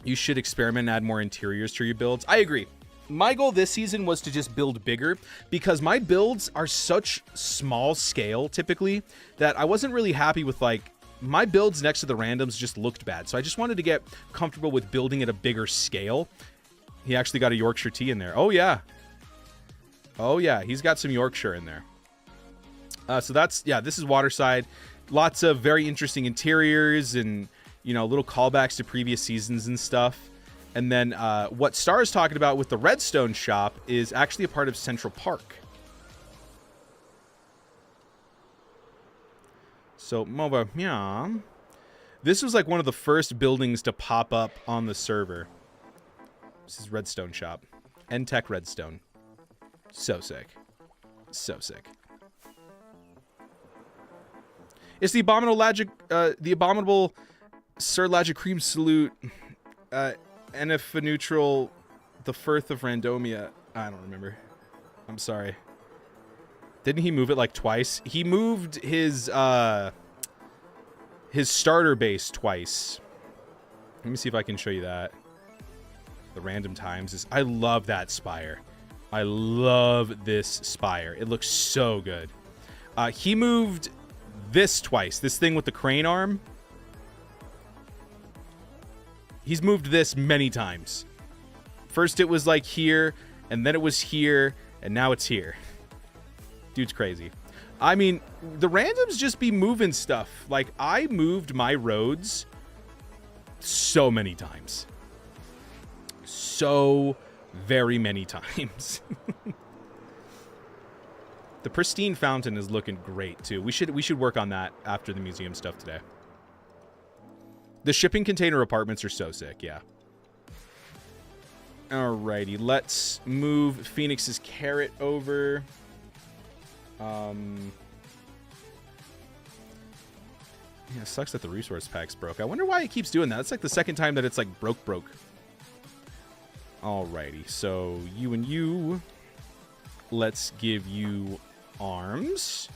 You should experiment and add more interiors to your builds. I agree. My goal this season was to just build bigger because my builds are such small scale typically that I wasn't really happy with, like, my builds next to the randoms just looked bad. So I just wanted to get comfortable with building at a bigger scale. He actually got a Yorkshire tea in there. Oh, yeah. Oh, yeah. He's got some Yorkshire in there. So that's, yeah, this is Waterside. Lots of very interesting interiors and, you know, little callbacks to previous seasons and stuff. And then what Star is talking about with the Redstone shop is actually a part of Central Park. So, MOBA, yeah. This was like one of the first buildings to pop up on the server. This is Redstone shop. N-Tech Redstone. So sick. So sick. It's the abominable Sir Lagic Cream Salute. NF Neutral, the Firth of Randomia. I don't remember. I'm sorry. Didn't he move it like twice? He moved his starter base twice. Let me see if I can show you that. The random times is. I love that spire. I love this spire. It looks so good. He moved this twice. This thing with the crane arm. He's moved this many times. First it was like here, and then it was here, and now it's here. Dude's crazy. I mean, the randoms just be moving stuff. Like, I moved my roads so many times. So very many times. The pristine fountain is looking great, too. We should work on that after the museum stuff today. The shipping container apartments are so sick, yeah. Alrighty, let's move Phoenix's carrot over. Yeah, it sucks that the resource pack's broke. I wonder why it keeps doing that. It's like the second time that it's like broke. Alrighty, so you and you. Let's give you arms.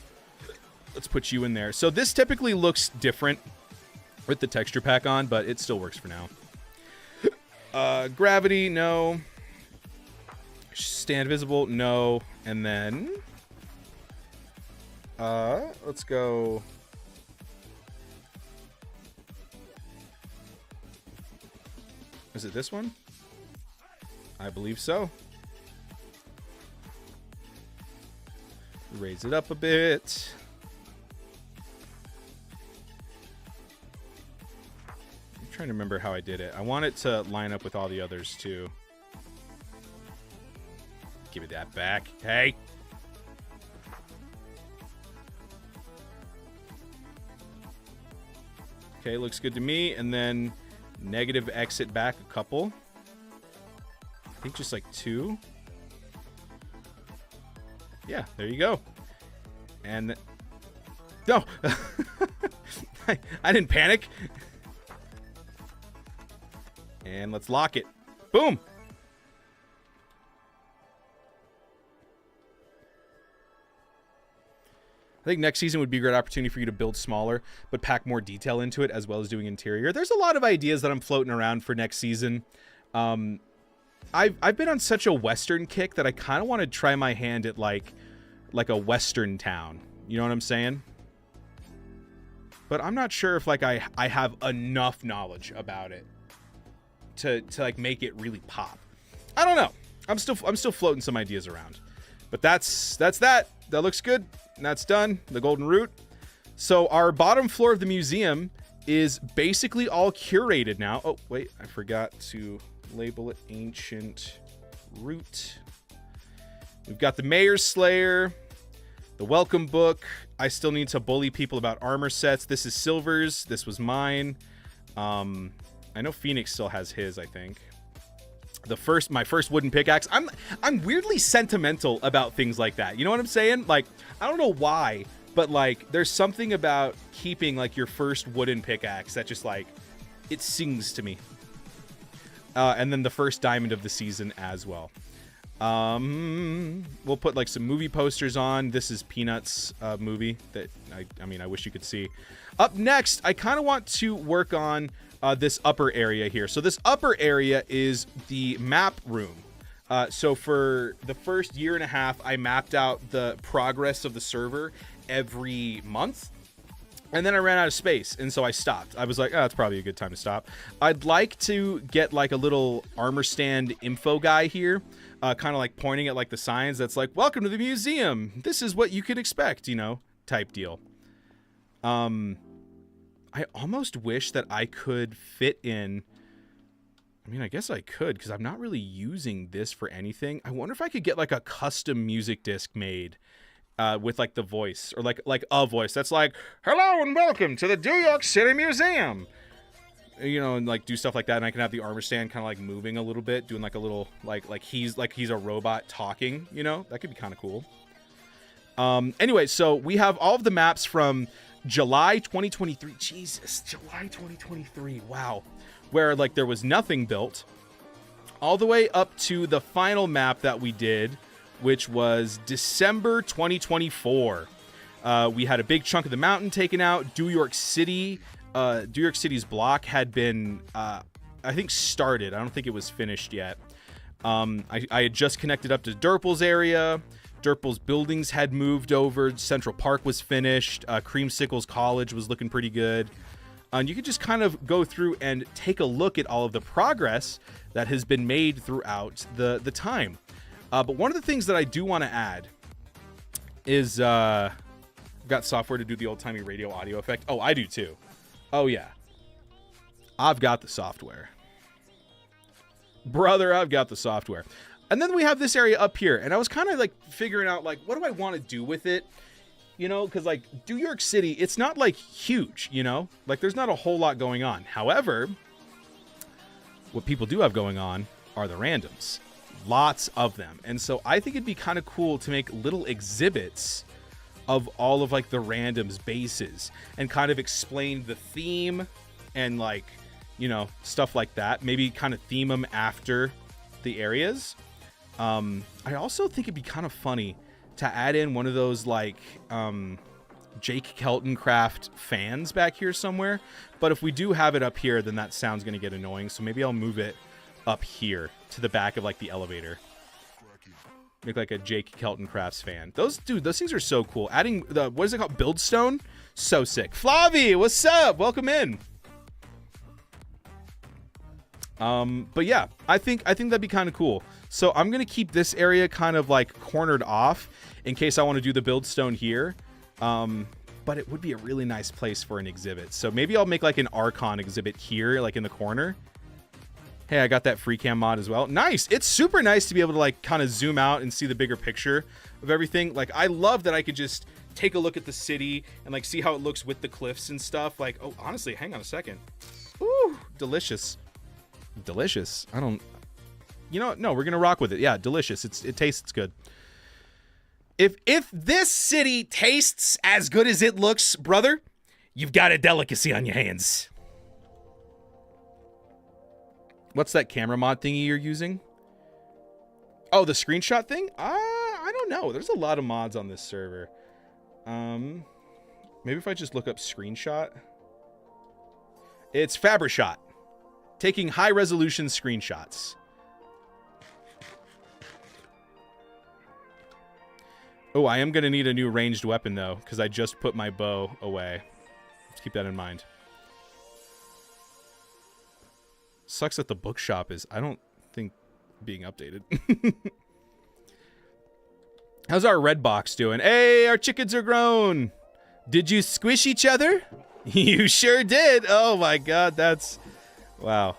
Let's put you in there. So this typically looks different with the texture pack on, but it still works for now. Gravity, no. stand visible? No. And then let's go. Is it this one? I believe so. Raise it up a bit. I'm trying to remember how I did it. I want it to line up with all the others too. Give it that back. Hey. Okay, looks good to me. And then negative exit back a couple. I think just like 2. Yeah, there you go. And no, I didn't panic. And let's lock it. Boom. I think next season would be a great opportunity for you to build smaller, but pack more detail into it, as well as doing interior. There's a lot of ideas that I'm floating around for next season. I've been on such a Western kick that I kind of want to try my hand at like a Western town. You know what I'm saying? But I'm not sure if like I have enough knowledge about it to like make it really pop. I don't know. I'm still floating some ideas around. But that's that. That looks good. And that's done. The golden root. So our bottom floor of the museum is basically all curated now. Oh, wait, I forgot to label it ancient root. We've got the Mayor's Slayer, the welcome book. I still need to bully people about armor sets. This is Silver's. This was mine. I know Phoenix still has his, I think. My first wooden pickaxe. I'm weirdly sentimental about things like that. You know what I'm saying? Like, I don't know why, but like there's something about keeping like your first wooden pickaxe that just like it sings to me. And then the first diamond of the season as well. We'll put like some movie posters on. This is Peanuts movie that I mean I wish you could see. Up next, I kind of want to work on this upper area here. So this upper area is the map room. So for the first year and a half, I mapped out the progress of the server every month. And then I ran out of space, and so I stopped. I was like, oh, it's probably a good time to stop. I'd like to get like a little armor stand info guy here, kind of like pointing at like the signs that's like, welcome to the museum. This is what you can expect, you know, type deal. I almost wish that I could fit in. I mean, I guess I could, because I'm not really using this for anything. I wonder if I could get like a custom music disc made. With like the voice or like a voice that's like, hello and welcome to the New York City Museum, you know, and like do stuff like that. And I can have the armor stand kind of like moving a little bit, doing like a little like he's a robot talking, you know, that could be kind of cool. Anyway, so we have all of the maps from July 2023. Jesus, July 2023. Wow. Where like there was nothing built, all the way up to the final map that we did, which was December 2024. We had a big chunk of the mountain taken out. New York City's block had been, I think, started. I don't think it was finished yet. I had just connected up to Derpel's area. Derpel's buildings had moved over. Central Park was finished. Creamsicles College was looking pretty good. And you could just kind of go through and take a look at all of the progress that has been made throughout the time. But one of the things that I do want to add is I've got software to do the old-timey radio audio effect. Oh, I do too. Oh, yeah. I've got the software. Brother, I've got the software. And then we have this area up here. And I was kind of like figuring out, like, what do I want to do with it? You know, because like New York City, it's not like huge, you know? Like there's not a whole lot going on. However, what people do have going on are the randoms. Lots of them. And so I think it'd be kind of cool to make little exhibits of all of like the randoms bases and kind of explain the theme and like, you know, stuff like that. Maybe kind of theme them after the areas. I also think it'd be kind of funny to add in one of those like Jake Keltoncraft fans back here somewhere. But if we do have it up here, then that sound's going to get annoying. So maybe I'll move it up here to the back of like the elevator. Make like a Jake Kelton Crafts fan. Those things are so cool. Adding the, what is it called? Buildstone? So sick. Flavi, what's up? Welcome in. But yeah, I think that'd be kind of cool. So I'm going to keep this area kind of like cornered off in case I want to do the Buildstone here. But it would be a really nice place for an exhibit. So maybe I'll make like an Archon exhibit here, like in the corner. Hey, I got that free cam mod as well. Nice. It's super nice to be able to like kind of zoom out and see the bigger picture of everything. Like I love that I could just take a look at the city and like see how it looks with the cliffs and stuff. Like, oh, honestly, hang on a second. Ooh, delicious. Delicious. I don't, you know, no, we're going to rock with it. Yeah, delicious. It tastes good. If this city tastes as good as it looks, brother, you've got a delicacy on your hands. What's that camera mod thingy you're using? Oh, the screenshot thing? I don't know. There's a lot of mods on this server. Maybe if I just look up screenshot. It's Fabrishot. Taking high resolution screenshots. Oh, I am going to need a new ranged weapon, though, because I just put my bow away. Let's keep that in mind. Sucks that the bookshop is, I don't think, being updated. How's our red box doing? Hey, our chickens are grown. Did you squish each other? You sure did. Oh, my God. That's... Wow.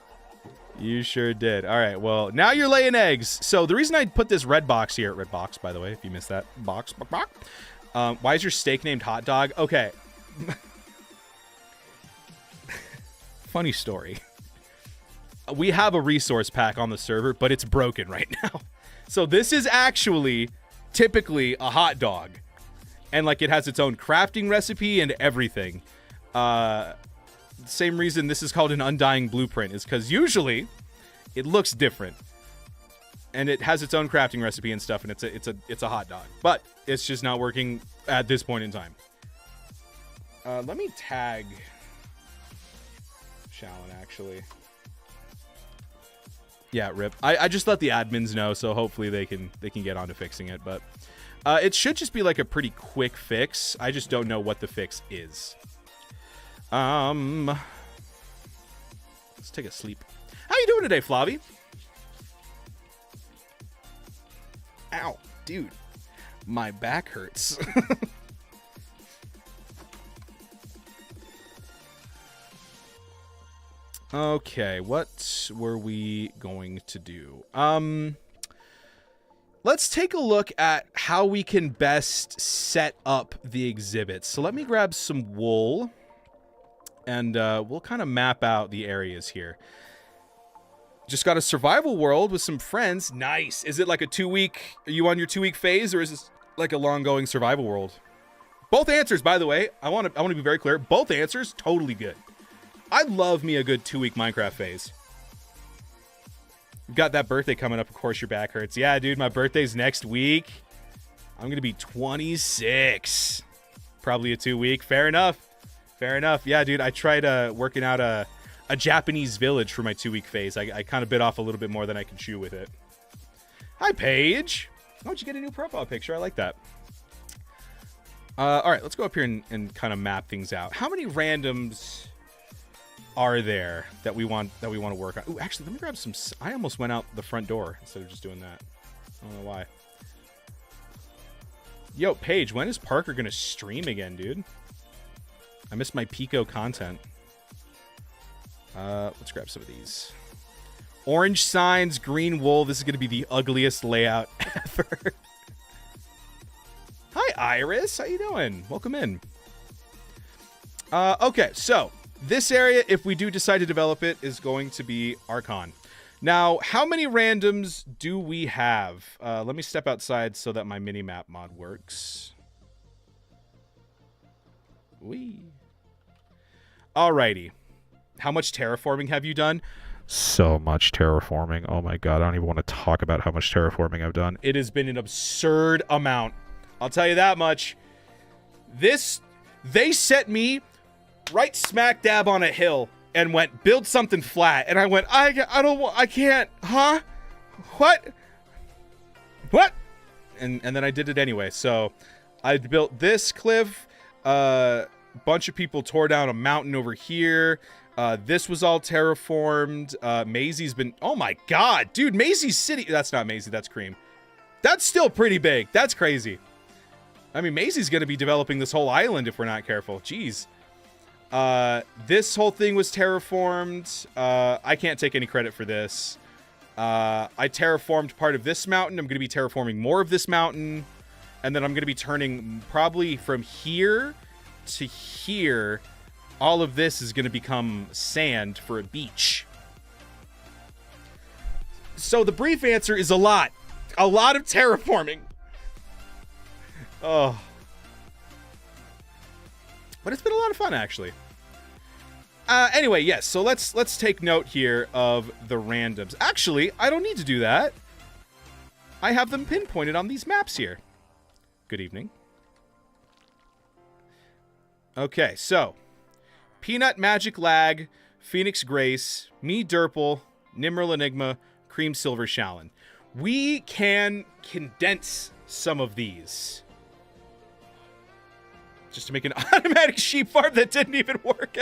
You sure did. All right, well, now you're laying eggs. So the reason I put this red box here, red box, by the way, if you missed that, box. Why is your steak named Hot Dog? Okay. Funny story. We have a resource pack on the server, but it's broken right now. So this is actually typically a hot dog. And like it has its own crafting recipe and everything. Same reason this is called an undying blueprint is because usually it looks different and it has its own crafting recipe and stuff, and it's a hot dog, but it's just not working at this point in time. Let me tag Shallon actually. Yeah, rip. I just let the admins know, so hopefully they can get on to fixing it, but it should just be like a pretty quick fix. I just don't know what the fix is. Let's take a sleep. How you doing today, Flavi? Ow, dude. My back hurts. Okay, what were we going to do? Let's take a look at how we can best set up the exhibit. So let me grab some wool. And we'll kind of map out the areas here. Just got a survival world with some friends. Nice. Is it like a 2-week? Are you on your 2-week phase, or is this like a long-going survival world? Both answers, by the way. I want to be very clear. Both answers, totally good. I love me a good 2-week Minecraft phase. You've got that birthday coming up. Of course, your back hurts. Yeah, dude, my birthday's next week. I'm gonna be 26. Probably a 2-week. Fair enough. Fair enough. Yeah, dude, I tried working out a Japanese village for my 2-week phase. I kind of bit off a little bit more than I could chew with it. Hi, Paige. Why don't you get a new profile picture? I like that. All right, let's go up here and kind of map things out. How many randoms are there that we want to work on? Ooh, actually, let me grab some. I almost went out the front door instead of just doing that. I don't know why. Yo, Paige, when is Parker gonna stream again, dude? I missed my Pico content. Let's grab some of these. Orange signs, green wool. This is going to be the ugliest layout ever. Hi, Iris. How you doing? Welcome in. Okay, so this area, if we do decide to develop it, is going to be Archon. Now, how many randoms do we have? Let me step outside so that my mini-map mod works. Whee. Alrighty. How much terraforming have you done? So much terraforming. Oh my god, I don't even want to talk about how much terraforming I've done. It has been an absurd amount. I'll tell you that much. They set me right smack dab on a hill and went, build something flat. And I went, I can't, huh? What? and then I did it anyway. So I built this cliff. Bunch of people tore down a mountain over here. This was all terraformed. Maisie's been... Oh my god, dude, Maisie's city... That's not Maisie, that's Cream. That's still pretty big. That's crazy. I mean, Maisie's going to be developing this whole island if we're not careful. Jeez. This whole thing was terraformed. I can't take any credit for this. I terraformed part of this mountain. I'm going to be terraforming more of this mountain. And then I'm going to be turning probably from here to here. All of this is going to become sand for a beach. So the brief answer is a lot. A lot of terraforming. Oh. But it's been a lot of fun, actually. Anyway, yes, so let's take note here of the randoms. Actually, I don't need to do that. I have them pinpointed on these maps here. Good evening. Okay, so Peanut, Magic Lag, Phoenix Grace, me Derple, Nimril Enigma, Cream Silver Shallon. We can condense some of these. Just to make an automatic sheep farm that didn't even work.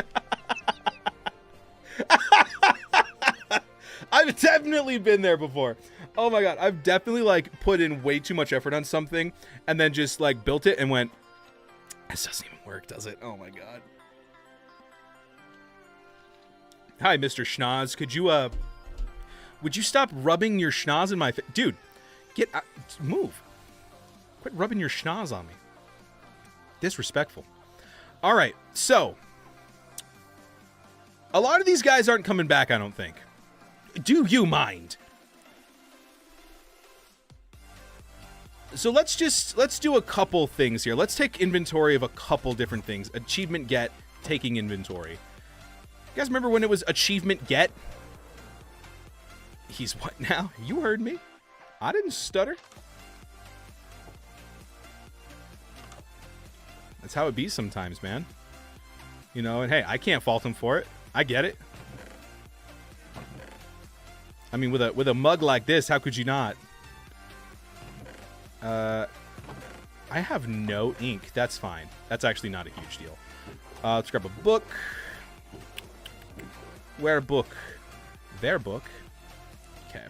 I've definitely been there before. Oh my god, I've definitely like put in way too much effort on something and then just like built it and went, this doesn't even work, does it? Oh my god. Hi, Mr. Schnoz. Could you would you stop rubbing your schnoz in my face? Dude, get out, move. Quit rubbing your schnoz on me. Disrespectful. All right, so a lot of these guys aren't coming back, I don't think. Do you mind? So let's do a couple things here. Let's take inventory of a couple different things. Achievement get, taking inventory. You guys remember when it was achievement get? He's what now? You heard me. I didn't stutter. That's how it be sometimes, man. You know, and hey, I can't fault him for it. I get it. I mean, with a mug like this, how could you not? I have no ink. That's fine. That's actually not a huge deal. Let's grab a book. Where book? Their book. Okay.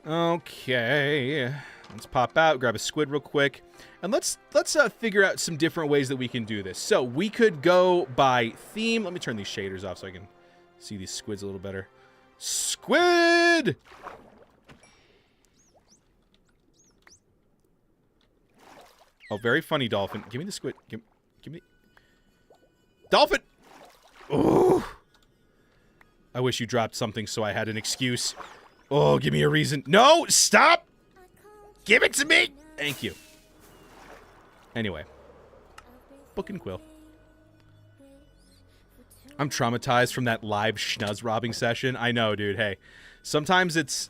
Okay. Let's pop out, grab a squid real quick, and let's figure out some different ways that we can do this. So we could go by theme. Let me turn these shaders off so I can see these squids a little better. Squid! Oh, very funny, dolphin. Give me the squid. Give me... Dolphin! Ooh! I wish you dropped something so I had an excuse. Oh, give me a reason. No! Stop! Give it to me! Thank you. Anyway. Book and quill. I'm traumatized from that live schnuzz robbing session. I know, dude. Hey. Sometimes it's...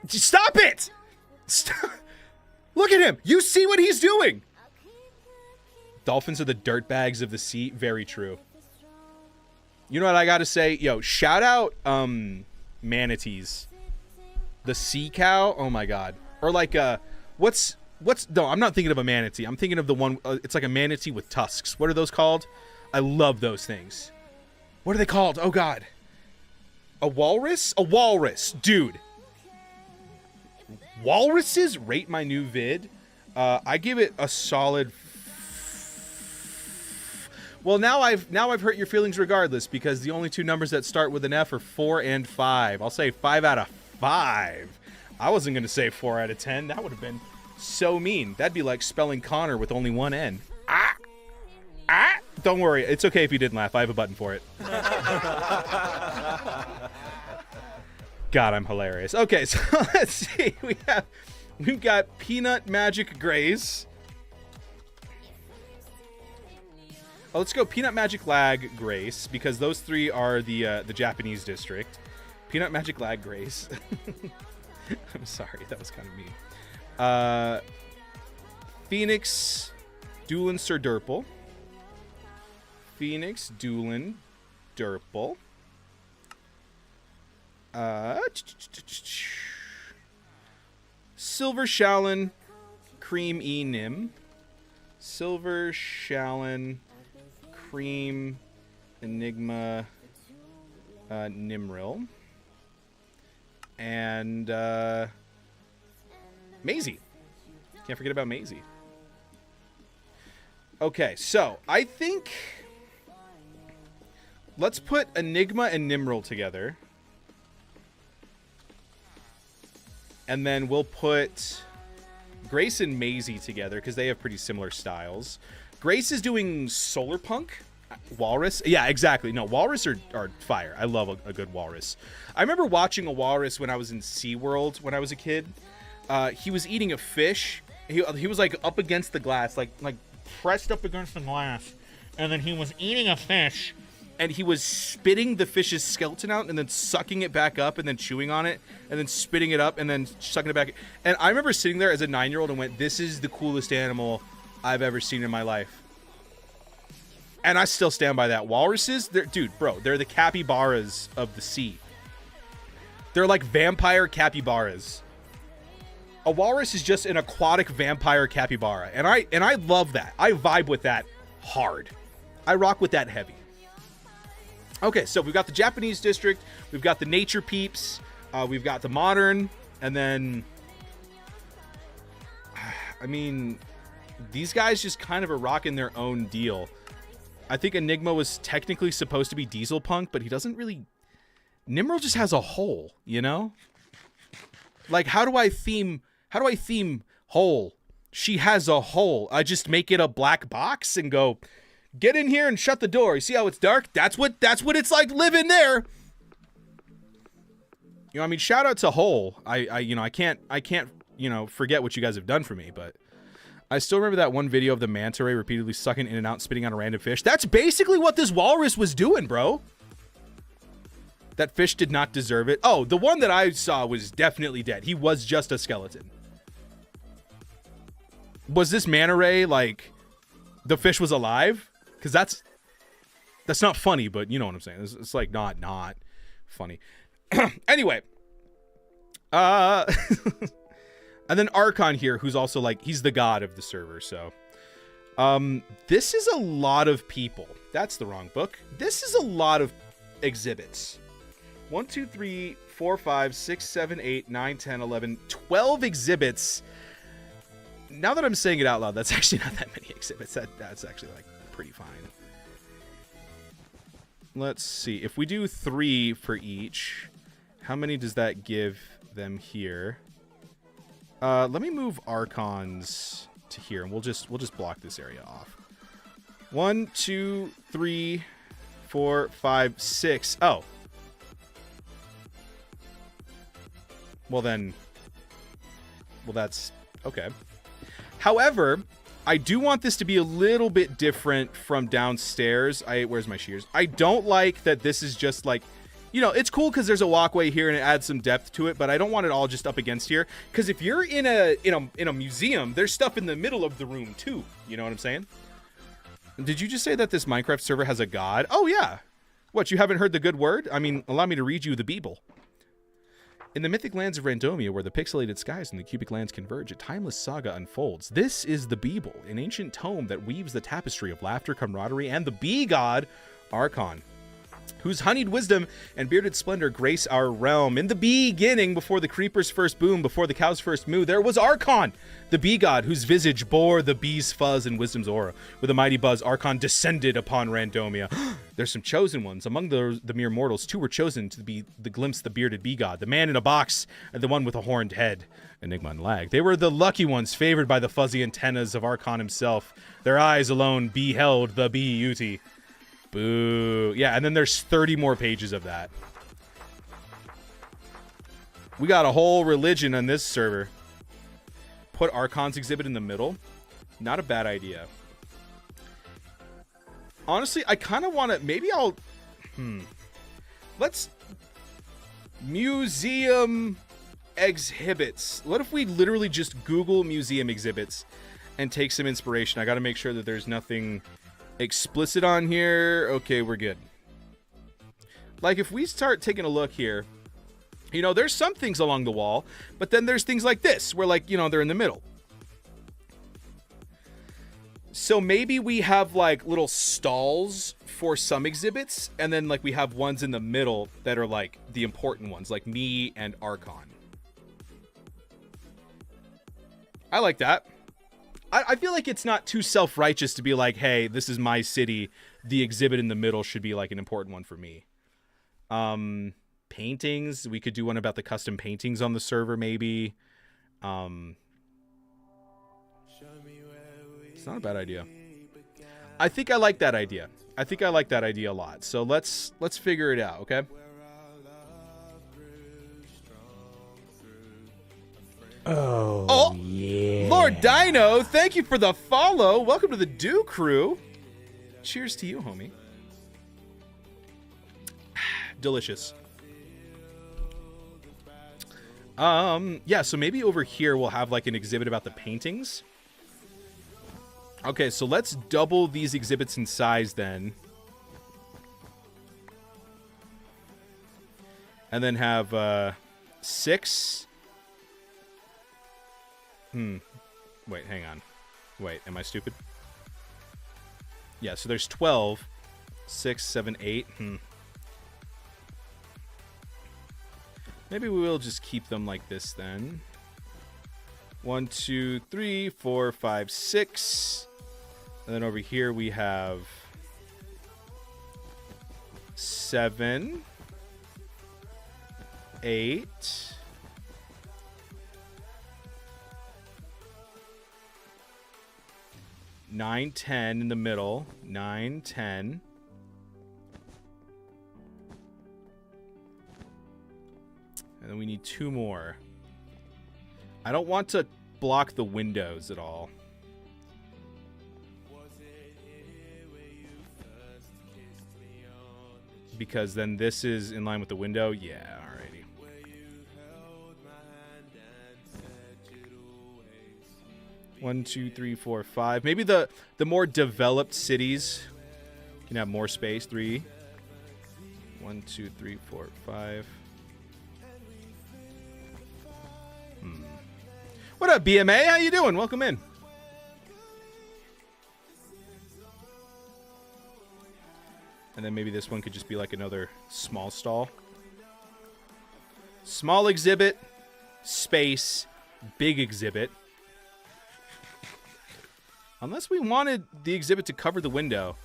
Stop it! Stop! Look at him! You see what he's doing! Dolphins are the dirtbags of the sea. Very true. You know what I gotta say? Yo, shout out, manatees. The sea cow? Oh my god. Or like, what's... No, I'm not thinking of a manatee. I'm thinking of the one... it's like a manatee with tusks. What are those called? I love those things. What are they called? Oh god. A walrus? A walrus. Dude. Walruses rate my new vid. I give it a solid... Well, now I've hurt your feelings regardless, because the only two numbers that start with an F are 4 and 5. I'll say 5 out of 5. I wasn't going to say 4 out of 10. That would have been so mean. That'd be like spelling Connor with only one N. Ah! Ah! Don't worry. It's okay if you didn't laugh. I have a button for it. God, I'm hilarious. Okay, so let's see. We've got Peanut, Magic, Grace. Oh, let's go Peanut, Magic, Lag, Grace, because those three are the Japanese district. Peanut, Magic, Lag, Grace. I'm sorry, that was kind of mean. Phoenix, Dewlan, Sir Derple. Phoenix, Dewlan, Derple. Silver Shallon, Cream E Nim. Silver Shallon, Cream Enigma Nimril. And Maisie. Can't forget about Maisie. Okay, so I think let's put Enigma and Nimril together. And then we'll put Grace and Maisie together because they have pretty similar styles. Grace is doing Solar Punk. Walrus? Yeah, exactly. No, Walrus are fire. I love a good Walrus. I remember watching a Walrus when I was in SeaWorld when I was a kid. He was eating a fish. He was like up against the glass, like pressed up against the glass. And then he was eating a fish. And he was spitting the fish's skeleton out and then sucking it back up and then chewing on it and then spitting it up and then sucking it back. And I remember sitting there as a 9-year-old and went, this is the coolest animal I've ever seen in my life. And I still stand by that. Walruses, they're the capybaras of the sea. They're like vampire capybaras. A walrus is just an aquatic vampire capybara. And I love that. I vibe with that hard. I rock with that heavy. Okay, so we've got the Japanese district, we've got the nature peeps, we've got the modern, and then, I mean, these guys just kind of are rocking their own deal. I think Enigma was technically supposed to be diesel punk, but he doesn't really. Nimril just has a hole, you know? Like, how do I theme hole? She has a hole. I just make it a black box and go, get in here and shut the door. You see how it's dark? That's what it's like living there. You know, I mean, shout out to Hole. I can't, forget what you guys have done for me, but I still remember that one video of the manta ray repeatedly sucking in and out and spitting on a random fish. That's basically what this walrus was doing, bro. That fish did not deserve it. Oh, the one that I saw was definitely dead. He was just a skeleton. Was this manta ray like the fish was alive? Because that's not funny, but you know what I'm saying. It's like not funny. Anyway. And then Archon here, who's also like, he's the god of the server, so. This is a lot of people. That's the wrong book. This is a lot of exhibits. 1, 2, 3, 4, 5, 6, 7, 8, 9, 10, 11, 12 exhibits. Now that I'm saying it out loud, that's actually not that many exhibits. That's actually like pretty fine. Let's see. If we do 3 for each, how many does that give them here? Let me move Archons to here, and we'll just block this area off. 1, 2, 3, 4, 5, 6. Oh. Well, that's okay. However, I do want this to be a little bit different from downstairs. Where's my shears? I don't like that this is just like, you know, it's cool because there's a walkway here and it adds some depth to it, but I don't want it all just up against here. Because if you're in a museum, there's stuff in the middle of the room too. You know what I'm saying? Did you just say that this Minecraft server has a god? Oh yeah. What, you haven't heard the good word? I mean, allow me to read you the Bible. In the mythic lands of Randomia, where the pixelated skies and the cubic lands converge, a timeless saga unfolds. This is the Bible, an ancient tome that weaves the tapestry of laughter, camaraderie, and the bee god, Archon, whose honeyed wisdom and bearded splendor grace our realm. In the beginning, before the creeper's first boom, before the cow's first moo, there was Archon, the bee god, whose visage bore the bee's fuzz and wisdom's aura. With a mighty buzz, Archon descended upon Randomia. There's some chosen ones. Among the mere mortals, 2 were chosen to be the glimpse the bearded bee god, the man in a box, and the one with a horned head, Enigma and Lag. They were the lucky ones, favored by the fuzzy antennas of Archon himself. Their eyes alone beheld the beauty. Boo. Yeah, and then there's 30 more pages of that. We got a whole religion on this server. Put Archon's exhibit in the middle. Not a bad idea. Honestly, I kind of want to... Maybe I'll... Let's... Museum exhibits. What if we literally just Google museum exhibits and take some inspiration? I got to make sure that there's nothing explicit on here. Okay, we're good. Like, if we start taking a look here, You know, there's some things along the wall, but then there's things like this where, like, you know, they're in the middle. So maybe we have like little stalls for some exhibits, and then like we have ones in the middle that are like the important ones, like me and Archon. I like that. I feel like it's not too self-righteous to be like, hey, this is my city. The exhibit in the middle should be like an important one for me. Paintings. We could do one about the custom paintings on the server, maybe. It's not a bad idea. I think I like that idea. I think I like that idea a lot. So let's figure it out, okay? Oh, yeah. Lord Dino, thank you for the follow. Welcome to the Dew Crew. Cheers to you, homie. Delicious. Yeah, so maybe over here we'll have like an exhibit about the paintings. Okay, so let's double these exhibits in size then. And then have 6. Wait, hang on. Wait, am I stupid? Yeah, so there's 12. 6, 7, 8. Maybe we will just keep them like this then. 1, 2, 3, 4, 5, 6. And then over here we have 7, 8, 9, 10 in the middle. 9, 10. And then we need 2 more. I don't want to block the windows at all. Because then this is in line with the window. Yeah, alrighty. 1, 2, 3, 4, 5. Maybe the more developed cities can have more space. 3. 1, 2, 3, 4, 5. What up, BMA? How you doing? Welcome in. And then maybe this one could just be like another small stall. Small exhibit, space, big exhibit. Unless we wanted the exhibit to cover the window.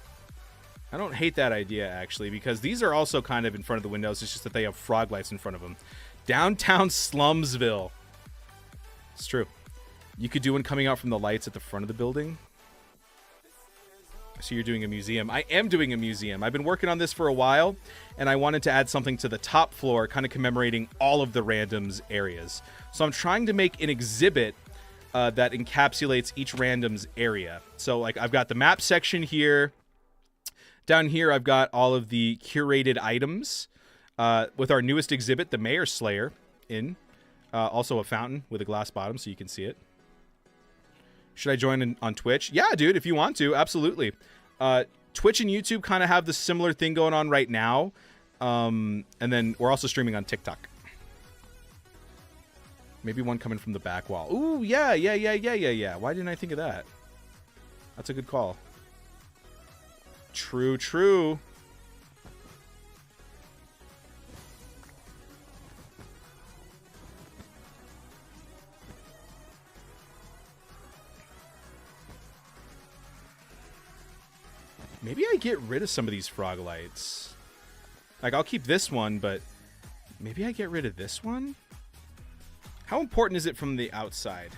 I don't hate that idea, actually, because these are also kind of in front of the windows. It's just that they have frog lights in front of them. Downtown Slumsville. It's true. You could do one coming out from the lights at the front of the building. So you're doing a museum. I am doing a museum. I've been working on this for a while, and I wanted to add something to the top floor, kind of commemorating all of the randoms areas. So I'm trying to make an exhibit that encapsulates each randoms area. So like I've got the map section here. Down here I've got all of the curated items with our newest exhibit, the Mayor Slayer, in. Also a fountain with a glass bottom so you can see it. Should I join on Twitch? Yeah, dude, if you want to, absolutely. Twitch and YouTube kind of have the similar thing going on right now. And then we're also streaming on TikTok. Maybe one coming from the back wall. Ooh, yeah. Why didn't I think of that? That's a good call. True. Maybe I get rid of some of these frog lights. Like, I'll keep this one, but maybe I get rid of this one? How important is it from the outside?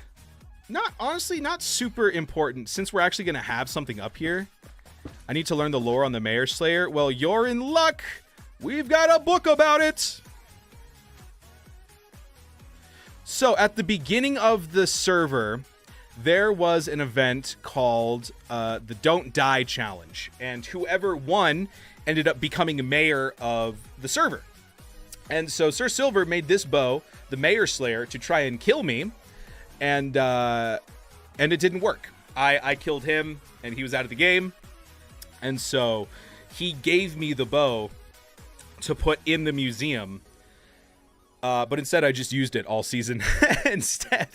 Honestly, not super important, since we're actually going to have something up here. I need to learn the lore on the Mayor Slayer. Well, you're in luck. We've got a book about it. So, at the beginning of the server, there was an event called the Don't Die Challenge. And whoever won ended up becoming mayor of the server. And so Sir Silver made this bow, the Mayor Slayer, to try and kill me. And it didn't work. I killed him, and he was out of the game. And so he gave me the bow to put in the museum. But instead, I just used it all season instead.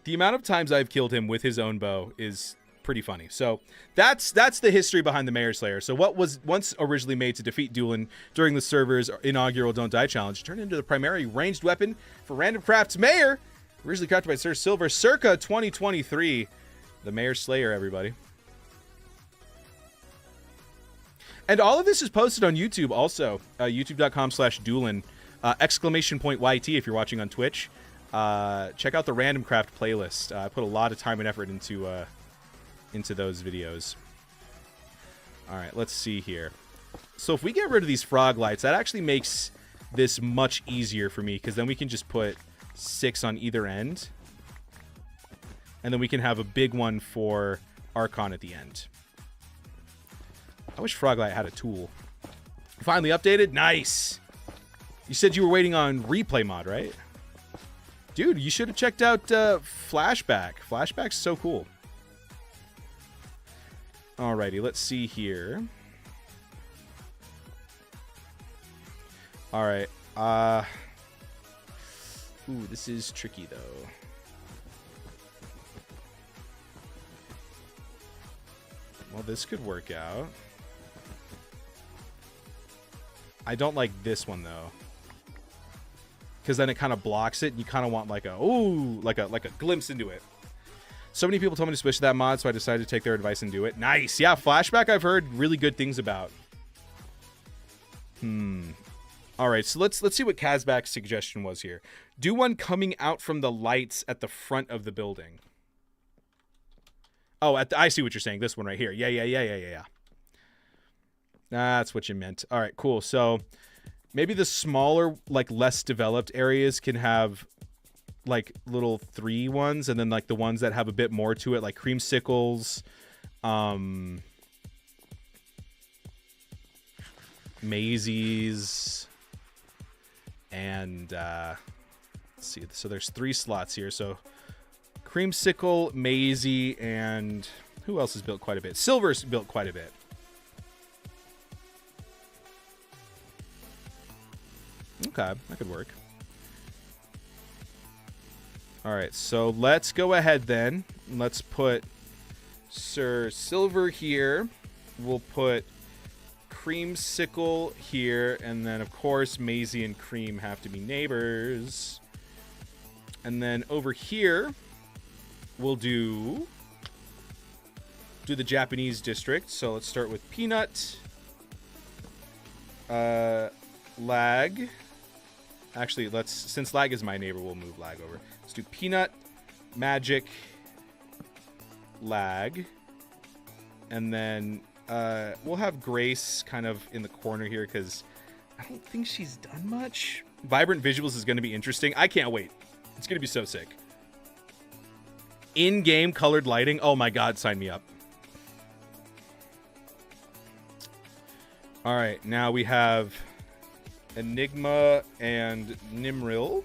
The amount of times I've killed him with his own bow is pretty funny. So that's the history behind the Mayor Slayer. So what was once originally made to defeat Dewlan during the server's inaugural Don't Die challenge turned into the primary ranged weapon for Randomcraft's Mayor, originally crafted by Sir Silver circa 2023. The Mayor Slayer, everybody. And all of this is posted on YouTube also, youtube.com/Dewlan, !YT if you're watching on Twitch. Check out the Randomcraft playlist. I put a lot of time and effort into those videos. All right, let's see here. So if we get rid of these frog lights, that actually makes this much easier for me, because then we can just put 6 on either end. And then we can have a big one for Archon at the end. I wish Froglight had a tool. Finally updated? Nice! You said you were waiting on replay mod, right? Dude, you should have checked out Flashback. Flashback's so cool. Alrighty, let's see here. Alright. Ooh, this is tricky, though. Well, this could work out. I don't like this one, though. Because then it kind of blocks it, and you kind of want like a, ooh, like a glimpse into it. So many people told me to switch to that mod, so I decided to take their advice and do it. Nice. Yeah, Flashback I've heard really good things about. All right, so let's see what Kazbak's suggestion was here. Do one coming out from the lights at the front of the building. Oh, I see what you're saying. This one right here. Yeah. That's what you meant. All right, cool. So maybe the smaller, like less developed areas can have like little 3 ones, and then like the ones that have a bit more to it, like creamsicles, Maisies, and let's see. So there's 3 slots here. So creamsicle, Maisie, and who else is built quite a bit? Silver's built quite a bit. Okay, that could work. All right, so let's go ahead then. Let's put Sir Silver here. We'll put Creamsicle here, and then of course Maisie and Cream have to be neighbors. And then over here, we'll do the Japanese district. So let's start with Peanut, Lag. Actually, since Lag is my neighbor, we'll move Lag over. Let's do Peanut, Magic, Lag. And then we'll have Grace kind of in the corner here, because I don't think she's done much. Vibrant Visuals is going to be interesting. I can't wait. It's going to be so sick. In-game colored lighting. Oh my god, sign me up. All right, now we have Enigma and Nimril.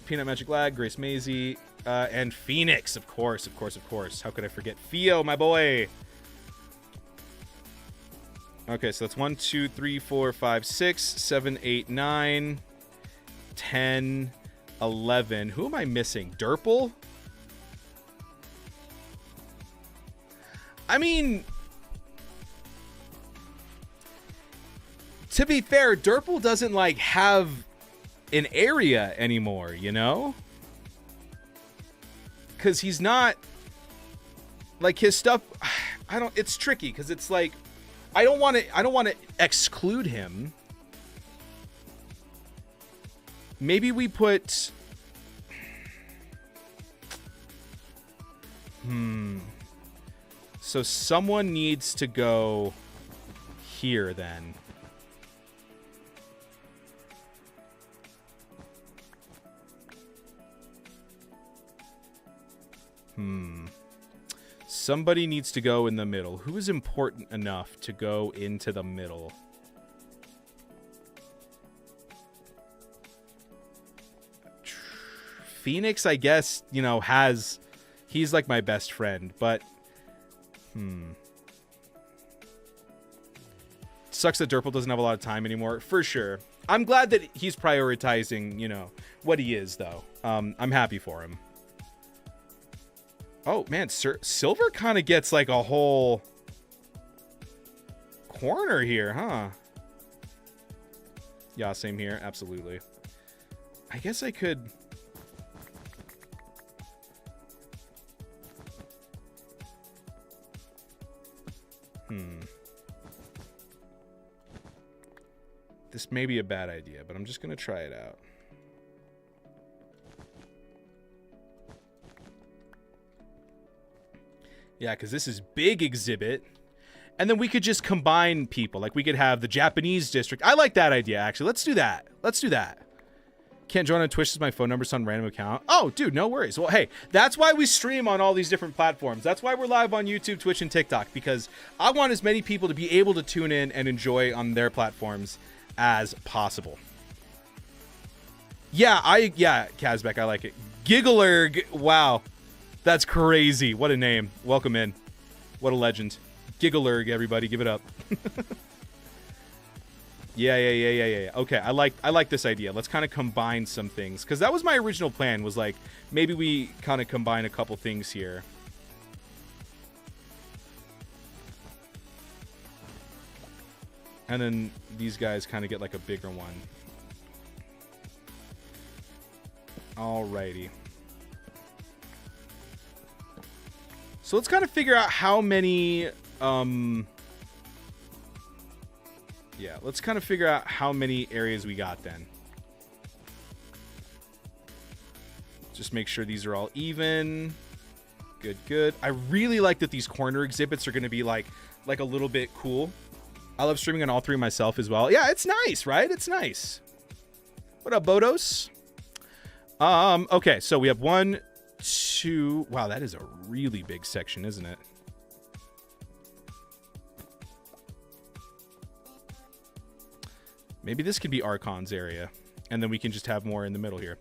Peanut, Magic, Lag, Grace, Maisie, and Phoenix, of course. How could I forget Theo, my boy? Okay, so that's 1, 2, 3, 4, 5, 6, 7, 8, 9, 10, 11. Who am I missing? Durple? I mean, to be fair, Durple doesn't like have an area anymore, you know? Because he's not like his stuff. It's tricky because it's like I don't want to exclude him. Maybe we put so someone needs to go here then. Somebody needs to go in the middle. Who is important enough to go into the middle? Phoenix, I guess, you know, he's like my best friend, but Sucks that Durple doesn't have a lot of time anymore, for sure. I'm glad that he's prioritizing, you know, what he is, though. I'm happy for him. Oh, man, Silver kind of gets, like, a whole corner here, huh? Yeah, same here. Absolutely. I guess I could... This may be a bad idea, but I'm just going to try it out. Yeah, because this is big exhibit. And then we could just combine people. Like, we could have the Japanese district. I like that idea, actually. Let's do that. Let's do that. Can't join on Twitch. This is my phone number. It's on random account. Oh, dude, no worries. Well, hey, that's why we stream on all these different platforms. That's why we're live on YouTube, Twitch, and TikTok. Because I want as many people to be able to tune in and enjoy on their platforms as possible. Yeah, Kazbek, I like it. Gigglerg, wow. That's crazy. What a name. Welcome in. What a legend. Gigglerg, everybody, give it up. Yeah. Okay, I like this idea. Let's kind of combine some things, because that was my original plan, was like, maybe we kind of combine a couple things here. And then these guys kind of get like a bigger one. Alrighty. So let's kind of figure out how many... Yeah, let's kind of figure out how many areas we got then. Just make sure these are all even. Good. I really like that these corner exhibits are going to be like a little bit cool. I love streaming on all three myself as well. Yeah, it's nice, right? It's nice. What up, Bodos? Okay, so we have 1, 2... Wow, that is a really big section, isn't it? Maybe this could be Archon's area, and then we can just have more in the middle here.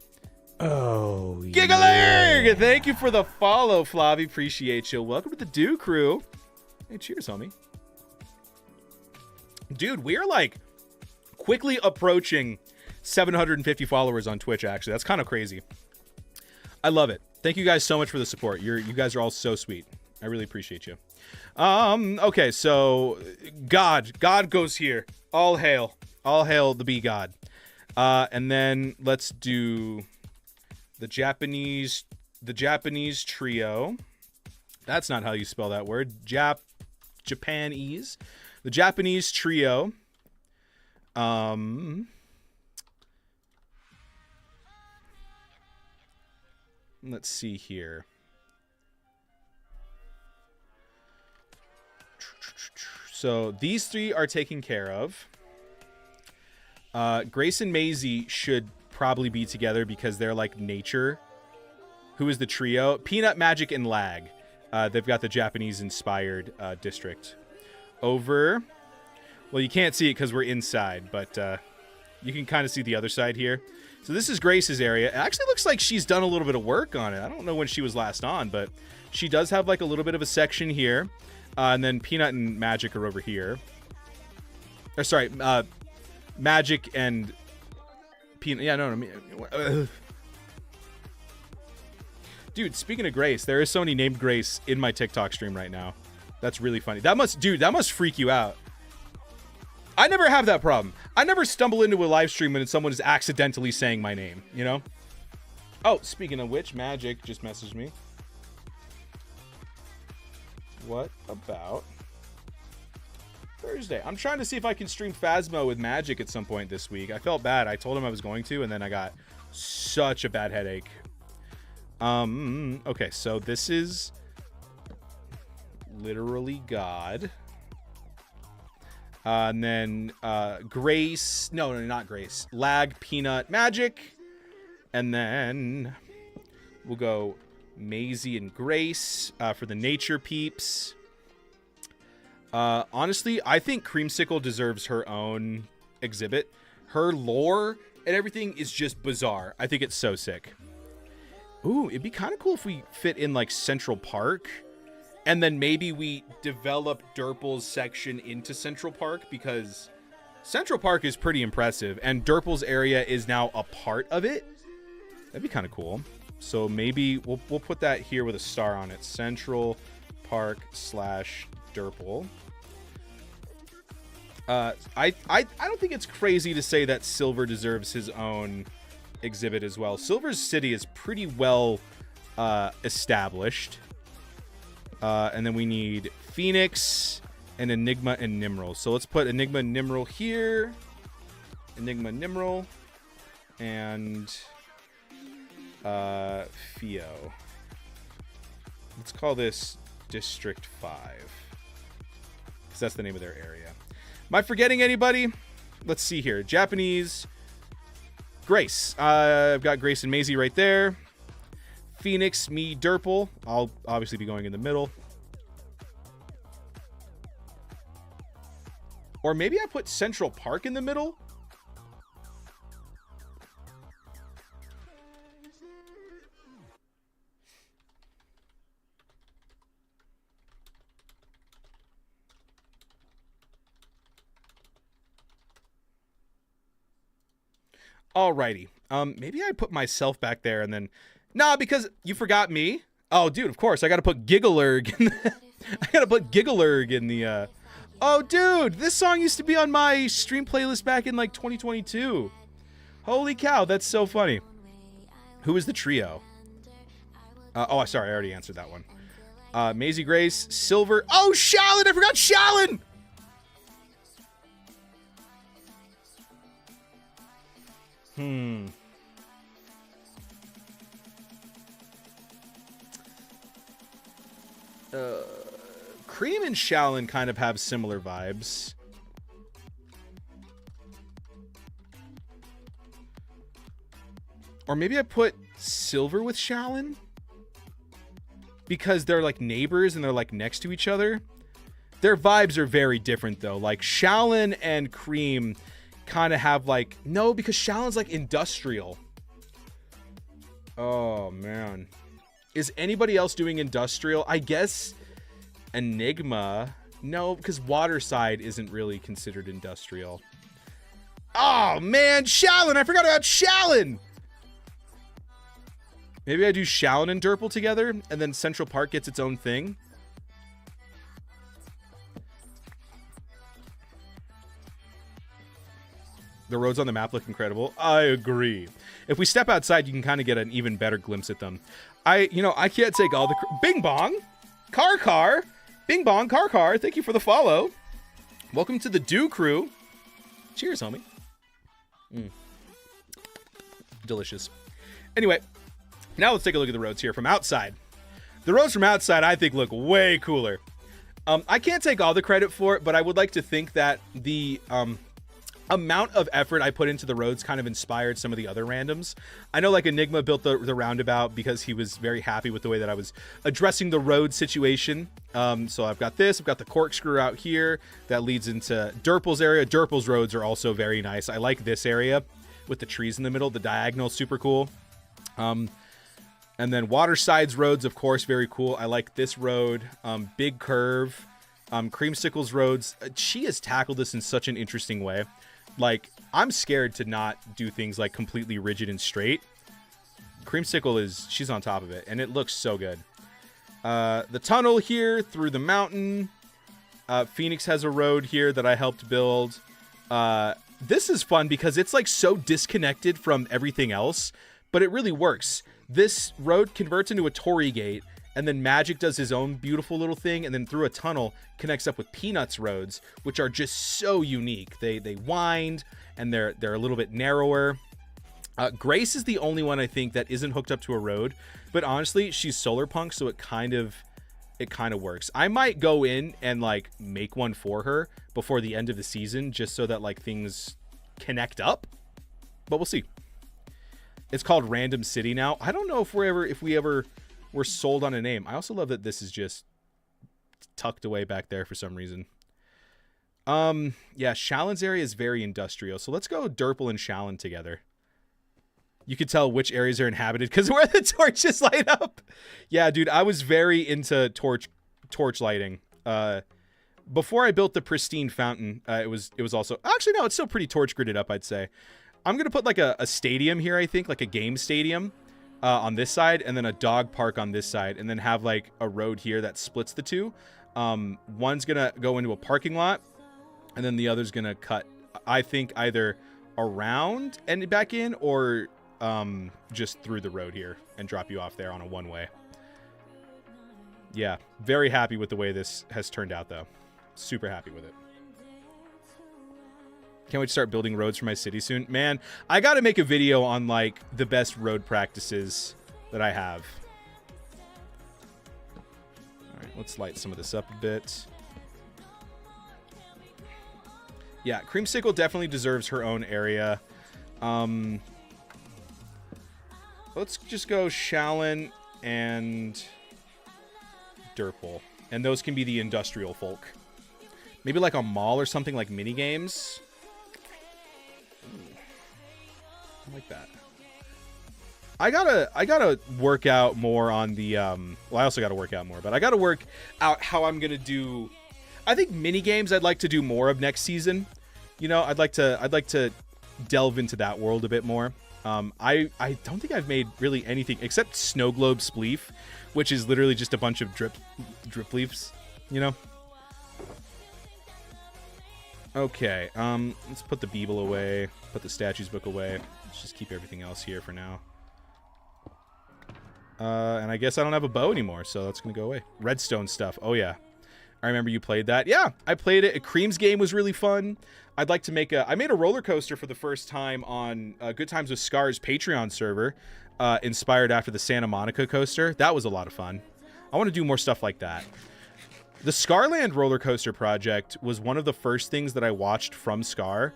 Oh, Gigglerg! yeah. Thank you for the follow, Flavi. Appreciate you. Welcome to the Do Crew. Hey, cheers, homie. Dude, we are like quickly approaching 750 followers on Twitch, actually. That's kind of crazy. I love it. Thank you guys so much for the support. You guys are all so sweet. I really appreciate you. Okay, so God goes here. All hail the bee god. And then let's do the Japanese trio. That's not how you spell that word. Japanese. The Japanese trio. Let's see here. So these three are taken care of. Grace and Maisie should probably be together because they're like nature. Who is the trio? Peanut, Magic, and Lag. They've got the Japanese-inspired district. Over. Well, you can't see it because we're inside, but you can kind of see the other side here. So this is Grace's area. It actually looks like she's done a little bit of work on it. I don't know when she was last on, but she does have like a little bit of a section here. And then Peanut and Magic are over here. Or sorry, Magic and Peanut. Yeah, no. Dude, speaking of Grace, there is somebody named Grace in my TikTok stream right now. That's really funny. That must freak you out. I never have that problem. I never stumble into a live stream and someone is accidentally saying my name, you know? Oh, speaking of which, Magic just messaged me. What about Thursday? I'm trying to see if I can stream Phasmo with Magic at some point this week. I felt bad. I told him I was going to, and then I got such a bad headache. Okay, so this is literally God. And then Grace. No, not Grace. Lag, Peanut, Magic. And then we'll go Maisie and Grace for the nature peeps. Honestly, I think Creamsicle deserves her own exhibit. Her lore and everything is just bizarre. I think it's so sick. Ooh, it'd be kind of cool if we fit in like Central Park And then maybe we develop Derpel's section into Central Park, because Central Park is pretty impressive, and Derpel's area is now a part of it. That'd be kind of cool. So maybe we'll put that here with a star on it. Central Park / Derpel. I don't think it's crazy to say that Silver deserves his own exhibit as well. Silver's city is pretty well established. And then we need Phoenix and Enigma and Nimrel. So let's put Enigma and Nimrel here. Enigma, Nimrel, and Fio. Let's call this District 5, because that's the name of their area. Am I forgetting anybody? Let's see here. Japanese. Grace. I've got Grace and Maisie right there. Phoenix, me, Derpel. I'll obviously be going in the middle. Or maybe I put Central Park in the middle. Alrighty. Maybe I put myself back there and then... Nah, because you forgot me. Oh, dude, of course. I gotta put Gigalurg in the... I gotta put Gigalurg in the... Oh, dude, this song used to be on my stream playlist back in, like, 2022. Holy cow, that's so funny. Who is the trio? Oh, sorry, I already answered that one. Maisie, Grace, Silver... Oh, Shallon! I forgot Shallon! Cream and Shallon kind of have similar vibes. Or maybe I put Silver with Shallon, because they're like neighbors and they're like next to each other. Their vibes are very different though. Like Shallon and Cream kind of have like... No, because Shallon's like industrial. Oh, man. Is anybody else doing industrial? I guess Enigma. No, because Waterside isn't really considered industrial. Oh, man. Shallon. I forgot about Shallon. Maybe I do Shallon and Derpel together, and then Central Park gets its own thing. The roads on the map look incredible. I agree. If we step outside, you can kind of get an even better glimpse at them. I can't take all the... Bing Bong! Car! Bing Bong, Car. Thank you for the follow. Welcome to the Dew Crew. Cheers, homie. Delicious. Anyway, now let's take a look at the roads here from outside. The roads from outside, I think, look way cooler. I can't take all the credit for it, but I would like to think that the... amount of effort I put into the roads kind of inspired some of the other randoms. I know like Enigma built the roundabout because he was very happy with the way that I was addressing the road situation. So I've got this, I've got the corkscrew out here that leads into Derpel's area. Derpel's roads are also very nice. I like this area with the trees in the middle, the diagonal, super cool. And then Waterside's roads, of course, very cool. I like this road, big curve. Creamsicle's roads, she has tackled this in such an interesting way. Like, I'm scared to not do things like completely rigid and straight. Creamsicle she's on top of it, and it looks so good. The tunnel here through the mountain. Phoenix has a road here that I helped build. This is fun because it's like so disconnected from everything else, but it really works. This road converts into a Torii gate, and then Magic does his own beautiful little thing, and then through a tunnel connects up with Peanuts roads, which are just so unique. They wind, and they're a little bit narrower. Grace is the only one I think that isn't hooked up to a road, but honestly, she's solar punk, so it kind of works. I might go in and like make one for her before the end of the season, just so that like things connect up. But we'll see. It's called Random City now. I don't know if we ever were sold on a name. I also love that this is just tucked away back there for some reason. Yeah, Shallon's area is very industrial. So let's go Derpel and Shallon together. You could tell which areas are inhabited because where the torches light up. Yeah, dude, I was very into torch torch lighting. Before I built the pristine fountain, it was also, actually no, it's still pretty torch gridded up, I'd say. I'm gonna put like a stadium here, I think, like a game stadium on this side, and then a dog park on this side, and then have like a road here that splits the two. One's gonna go into a parking lot, and then the other's gonna cut, I think, either around and back in, or just through the road here and drop you off there on a one-way. Yeah, very happy with the way this has turned out, though. Super happy with it. Can't wait to start building roads for my city soon. Man, I got to make a video on, like, the best road practices that I have. All right, let's light some of this up a bit. Yeah, Creamsicle definitely deserves her own area. Let's just go Shallon and Durple. And those can be the industrial folk. Maybe like a mall or something, like mini games. I like that. I gotta work out more on the well, I also gotta work out more, but I gotta work out how I'm gonna do. I think mini games I'd like to do more of next season. You know, I'd like to delve into that world a bit more. I don't think I've made really anything except Snow Globe Spleef, which is literally just a bunch of drip leaves, you know. Okay, let's put the Beeble away, put the statues book away. Let's just keep everything else here for now. And I guess I don't have a bow anymore, so that's gonna go away. Redstone stuff. Oh yeah, I remember you played that. Yeah, I played it. Cream's game was really fun. I'd like to make a. I made a roller coaster for the first time on Good Times with Scar's Patreon server, inspired after the Santa Monica coaster. That was a lot of fun. I want to do more stuff like that. The Scarland roller coaster project was one of the first things that I watched from Scar,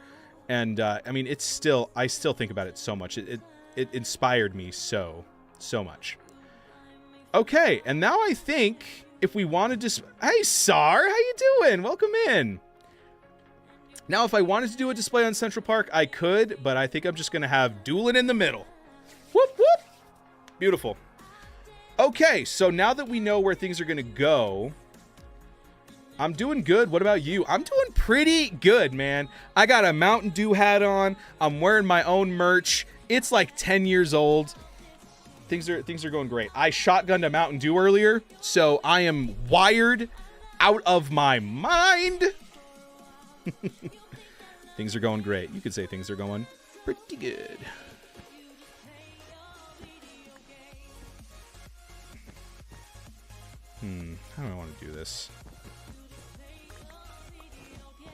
and I mean, it's still. I still think about it so much. It inspired me so much. Okay, and now I think if we wanted to... Hey, Sar, how you doing? Welcome in. Now, if I wanted to do a display on Central Park, I could, but I think I'm just going to have Dewlan in the middle. Whoop, whoop. Beautiful. Okay, so now that we know where things are going to go, I'm doing good. What about you? I'm doing pretty good, man. I got a Mountain Dew hat on. I'm wearing my own merch. It's like 10 years old. Things are going great. I shotgunned a Mountain Dew earlier, so I am wired out of my mind. Things are going great. You could say things are going pretty good. How do I want to do this? I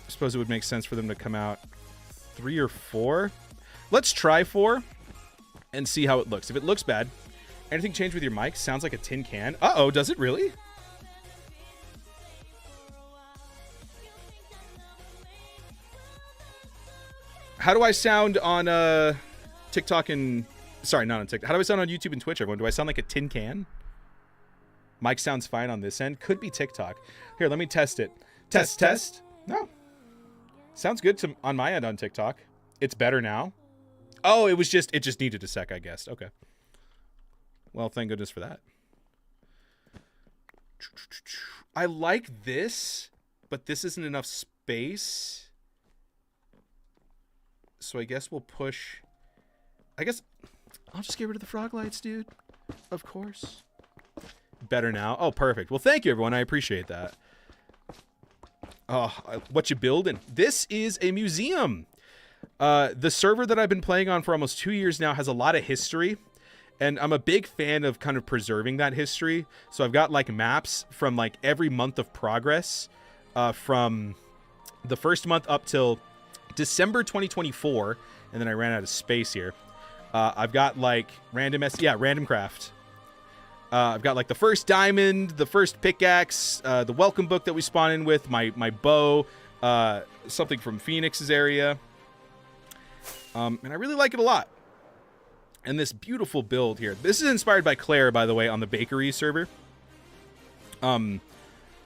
suppose it would make sense for them to come out 3 or 4. Let's try 4. And see how it looks. If it looks bad, anything change with your mic? Sounds like a tin can. Uh-oh, does it really? How do I sound on TikTok and... Sorry, not on TikTok. How do I sound on YouTube and Twitch, everyone? Do I sound like a tin can? Mic sounds fine on this end. Could be TikTok. Here, let me test it. Test. No. Sounds good on my end on TikTok. It's better now. Oh, it just needed a sec, I guess. Okay. Well, thank goodness for that. I like this, but this isn't enough space. So I guess we'll push... I guess I'll just get rid of the frog lights, dude. Of course. Better now. Oh, perfect. Well, thank you, everyone. I appreciate that. Oh, what you building? This is a museum. The server that I've been playing on for almost 2 years now has a lot of history, and I'm a big fan of kind of preserving that history. So I've got like maps from like every month of progress, from the first month up till December 2024, and then I ran out of space here. I've got like Randomcraft. I've got like the first diamond, the first pickaxe, the welcome book that we spawn in with, my bow, something from Phoenix's area. And I really like it a lot. And this beautiful build here. This is inspired by Claire, by the way, on the bakery server.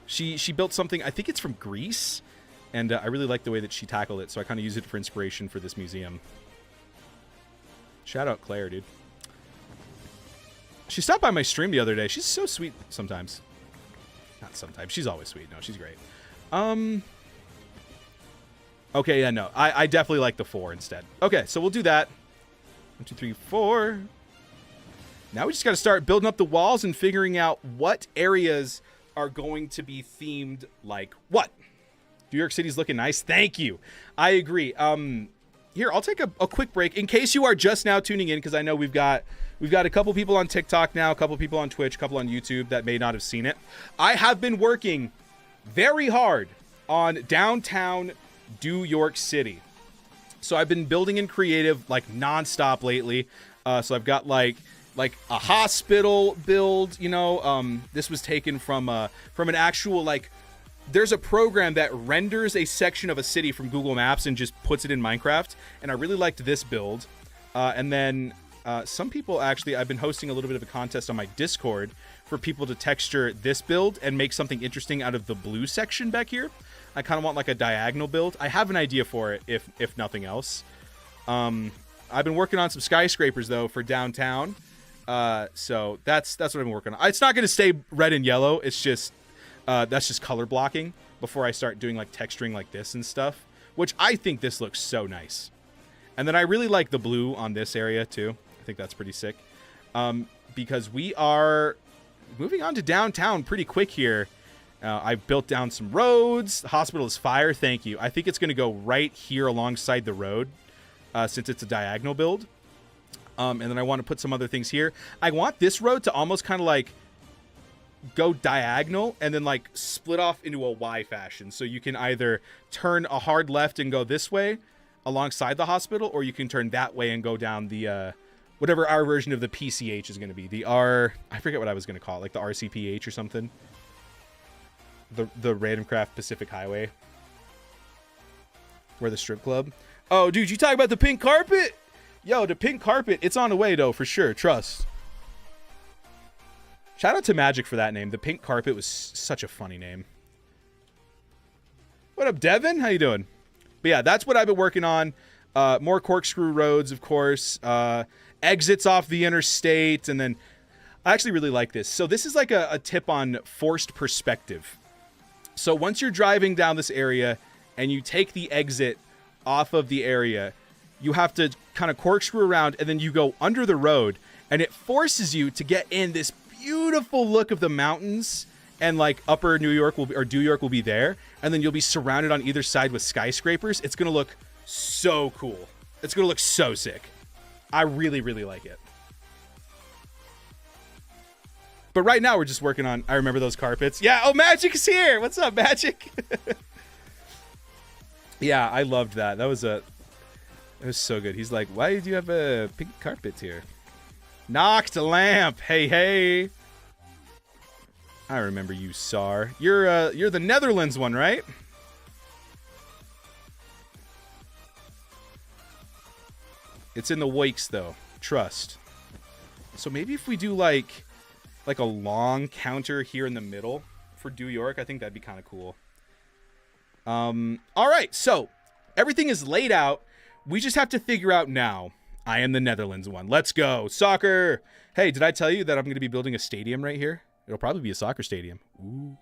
She built something, I think it's from Greece. And I really like the way that she tackled it. So I kind of use it for inspiration for this museum. Shout out Claire, dude. She stopped by my stream the other day. She's so sweet sometimes. Not sometimes. She's always sweet. No, she's great. Okay, yeah, no. I definitely like the 4 instead. Okay, so we'll do that. 1, 2, 3, 4. Now we just got to start building up the walls and figuring out what areas are going to be themed like what. New York City's looking nice. Thank you. I agree. Here, I'll take a quick break in case you are just now tuning in, because I know we've got a couple people on TikTok now, a couple people on Twitch, a couple on YouTube that may not have seen it. I have been working very hard on downtown New York City. So I've been building in creative like nonstop lately. So I've got like a hospital build, you know. This was taken from an actual like. There's a program that renders a section of a city from Google Maps and just puts it in Minecraft. And I really liked this build. And then some people actually, I've been hosting a little bit of a contest on my Discord for people to texture this build and make something interesting out of the blue section back here. I kind of want like a diagonal build. I have an idea for it, if nothing else. I've been working on some skyscrapers though for downtown. So that's what I've been working on. It's not going to stay red and yellow. It's just that's just color blocking before I start doing like texturing like this and stuff, which I think this looks so nice. And then I really like the blue on this area too. I think that's pretty sick. Because we are moving on to downtown pretty quick here. I've built down some roads. The hospital is fire. Thank you. I think it's going to go right here alongside the road since it's a diagonal build. And then I want to put some other things here. I want this road to almost kind of like go diagonal and then like split off into a Y fashion. So you can either turn a hard left and go this way alongside the hospital, or you can turn that way and go down the whatever our version of the PCH is going to be. The I forget what I was going to call it, like the RCPH or something. The Randomcraft Pacific Highway. Where the strip club. Oh, dude, you talk about the pink carpet? Yo, the pink carpet, it's on the way though, for sure. Trust. Shout out to Magic for that name. The pink carpet was such a funny name. What up, Devin? How you doing? But yeah, that's what I've been working on. More corkscrew roads, of course. Exits off the interstate. And then I actually really like this. So this is like a tip on forced perspective. So once you're driving down this area and you take the exit off of the area, you have to kind of corkscrew around and then you go under the road, and it forces you to get in this beautiful look of the mountains, and like upper New York will be there, and then you'll be surrounded on either side with skyscrapers. It's gonna look so cool. It's gonna look so sick. I really, really like it. But right now we're just working on, I remember those carpets. Yeah, oh, Magic is here. What's up, Magic? Yeah, I loved that. It was so good. He's like, why do you have a pink carpet here? Knocked lamp. Hey. I remember you, Sar. You're the Netherlands one, right? It's in the Wakes though. Trust. So maybe if we do like a long counter here in the middle for New York, I think that'd be kind of cool. All right, so everything is laid out. We just have to figure out now. I am the Netherlands one. Let's go. Soccer. Hey, did I tell you that I'm going to be building a stadium right here? It'll probably be a soccer stadium. Ooh.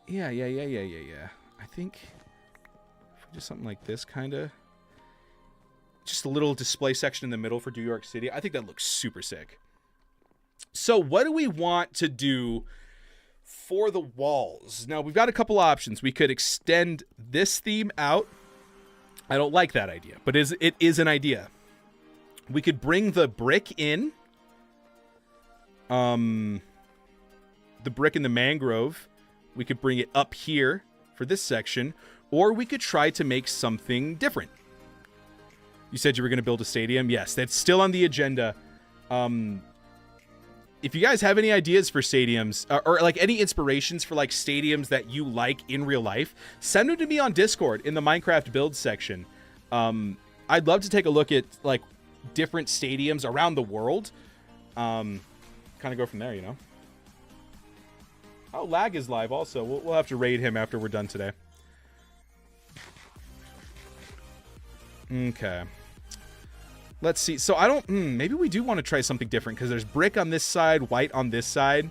Yeah. I think if we do something like this, kind of. Just a little display section in the middle for New York City. I think that looks super sick. So what do we want to do for the walls? Now, we've got a couple options. We could extend this theme out. I don't like that idea, but it is an idea. We could bring the brick in. The brick in the mangrove. We could bring it up here for this section. Or we could try to make something different. You said you were going to build a stadium? Yes, that's still on the agenda. If you guys have any ideas for stadiums or like any inspirations for like stadiums that you like in real life, send them to me on Discord in the Minecraft build section. I'd love to take a look at like different stadiums around the world. Kind of go from there, you know. Oh, Lag is live also. We'll have to raid him after we're done today. Okay. Let's see. So I don't, maybe we do want to try something different because there's brick on this side, white on this side.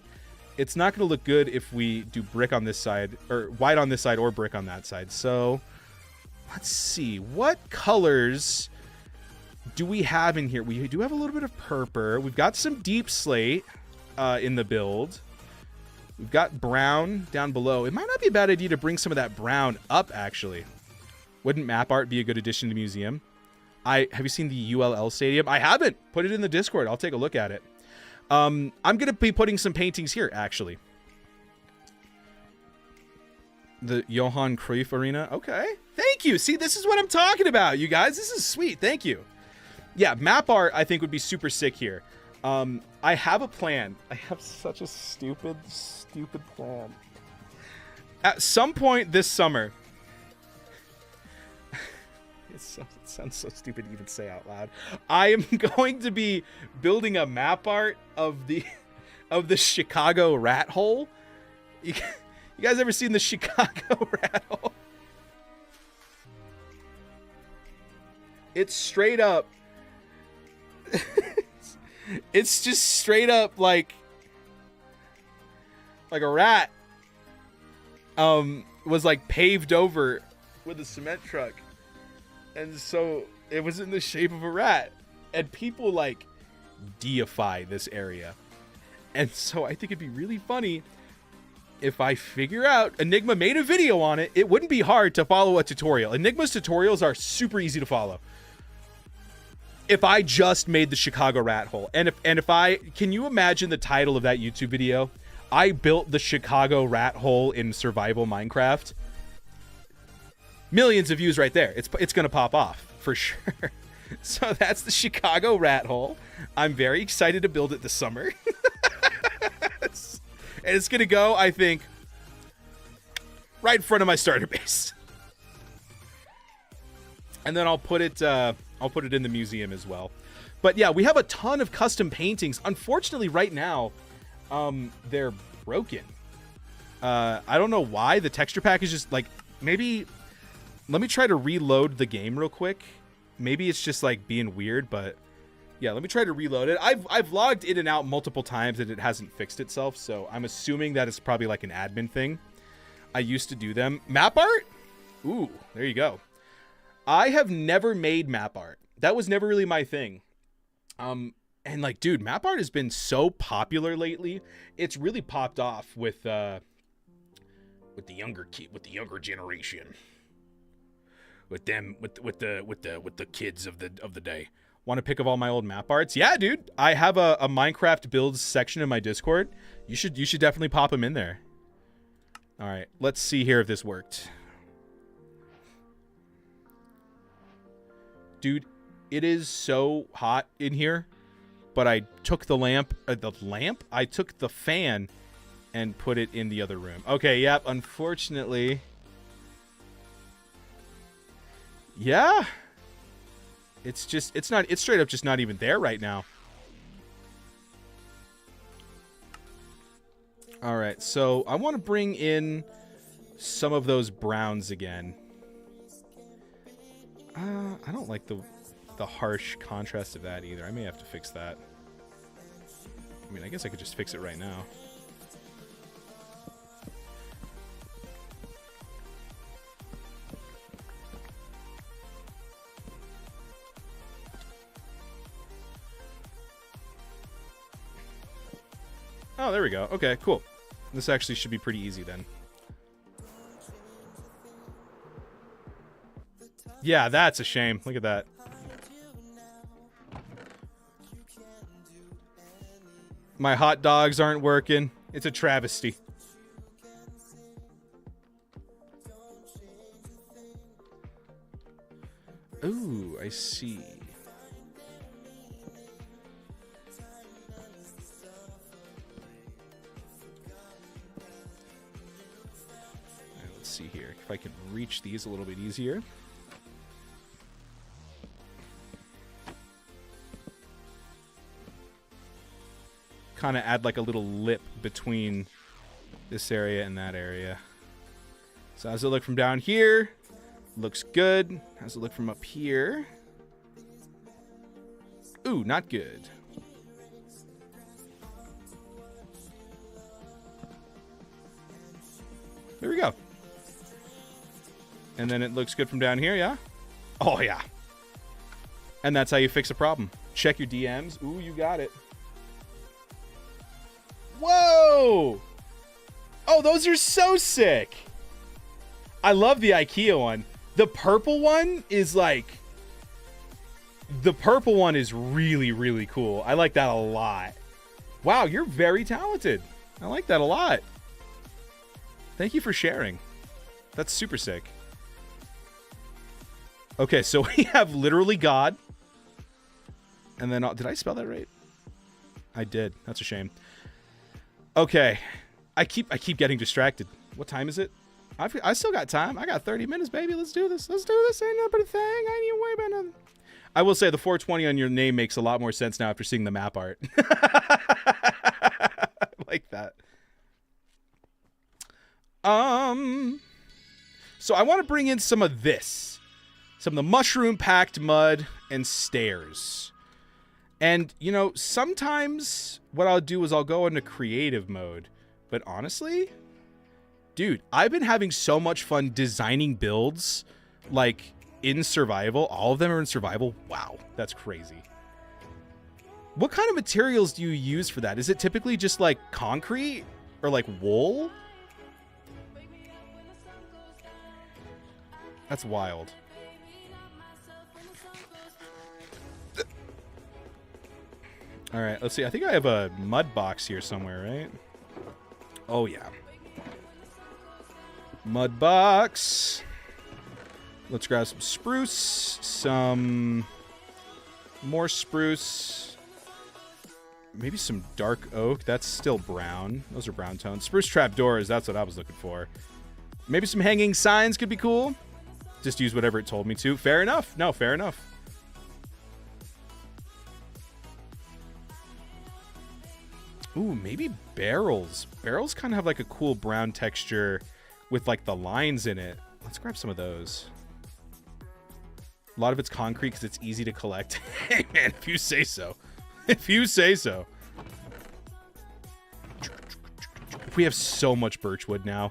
It's not going to look good if we do brick on this side, or white on this side, or brick on that side. So let's see. What colors do we have in here? We do have a little bit of purple. We've got some deep slate in the build. We've got brown down below. It might not be a bad idea to bring some of that brown up, actually. Wouldn't map art be a good addition to the museum? Have you seen the ULL Stadium? I haven't. Put it in the Discord. I'll take a look at it. I'm going to be putting some paintings here, actually. The Johan Cruyff Arena. Okay. Thank you. See, this is what I'm talking about, you guys. This is sweet. Thank you. Yeah, map art, I think, would be super sick here. I have a plan. I have such a stupid plan. At some point this summer... It sounds so stupid to even say out loud. I am going to be building a map art of the Chicago rat hole. You guys ever seen the Chicago rat hole? It's straight up. It's just straight up like a rat. Was like paved over with a cement truck. And so it was in the shape of a rat. And people like deify this area. And so I think it'd be really funny if I figure out, Enigma made a video on it. It wouldn't be hard to follow a tutorial. Enigma's tutorials are super easy to follow. If I just made the Chicago rat hole, and if I, can you imagine the title of that YouTube video? I built the Chicago rat hole in survival Minecraft. Millions of views right there. It's going to pop off for sure. So that's the Chicago rat hole. I'm very excited to build it this summer. And it's going to go, I think, right in front of my starter base. And then I'll put it in the museum as well. But yeah, we have a ton of custom paintings. Unfortunately, right now, they're broken. I don't know why. The texture pack is just like, maybe... Let me try to reload the game real quick. Maybe it's just like being weird, but yeah, let me try to reload it. I've logged in and out multiple times and it hasn't fixed itself, so I'm assuming that it's probably like an admin thing. I used to do them. Map art? Ooh, there you go. I have never made map art. That was never really my thing. And like, dude, map art has been so popular lately. It's really popped off with the younger generation. With the kids of the day. Want a pic of all my old map arts? Yeah, dude. I have a Minecraft builds section in my Discord. You should definitely pop them in there. All right, let's see here if this worked. Dude, it is so hot in here, but I took the lamp. I took the fan and put it in the other room. Okay, yep. Unfortunately. Yeah, it's straight up just not even there right now. All right, so I want to bring in some of those browns again. I don't like the harsh contrast of that either. I may have to fix that. I mean, I guess I could just fix it right now. Oh, there we go. Okay, cool. This actually should be pretty easy then. Yeah, that's a shame. Look at that. My hot dogs aren't working. It's a travesty. Ooh, I see. See here if I can reach these a little bit easier. Kind of add like a little lip between this area and that area. So how's it look from down here? Looks good. How's it look from up here? Ooh, not good. There we go. And then it looks good from down here, yeah? Oh, yeah. And that's how you fix a problem. Check your DMs. Ooh, you got it. Whoa! Oh, those are so sick. I love the IKEA one. The purple one is like... The purple one is really, really cool. I like that a lot. Wow, you're very talented. I like that a lot. Thank you for sharing. That's super sick. Okay, so we have literally God. And then... did I spell that right? I did. That's a shame. Okay. I keep getting distracted. What time is it? I still got time. I got 30 minutes, baby. Let's do this. Let's do this. Ain't nothing but a thing. I ain't even worry about nothing. I will say the 420 on your name makes a lot more sense now after seeing the map art. I like that. So I want to bring in some of this. Some of the mushroom-packed mud and stairs. And, you know, sometimes what I'll do is I'll go into creative mode. But honestly, dude, I've been having so much fun designing builds, like, in survival. All of them are in survival. Wow, that's crazy. What kind of materials do you use for that? Is it typically just, like, concrete? Or, like, wool? That's wild. All right, let's see. I think I have a mud box here somewhere, right? Oh, yeah. Mud box. Let's grab some spruce, some more spruce, maybe some dark oak. That's still brown. Those are brown tones. Spruce trapdoors, that's what I was looking for. Maybe some hanging signs could be cool. Just use whatever it told me to. Fair enough. No, fair enough. Ooh, maybe barrels. Barrels kind of have like a cool brown texture with like the lines in it. Let's grab some of those. A lot of it's concrete because it's easy to collect. Hey, man, if you say so. If you say so. We have so much birchwood now.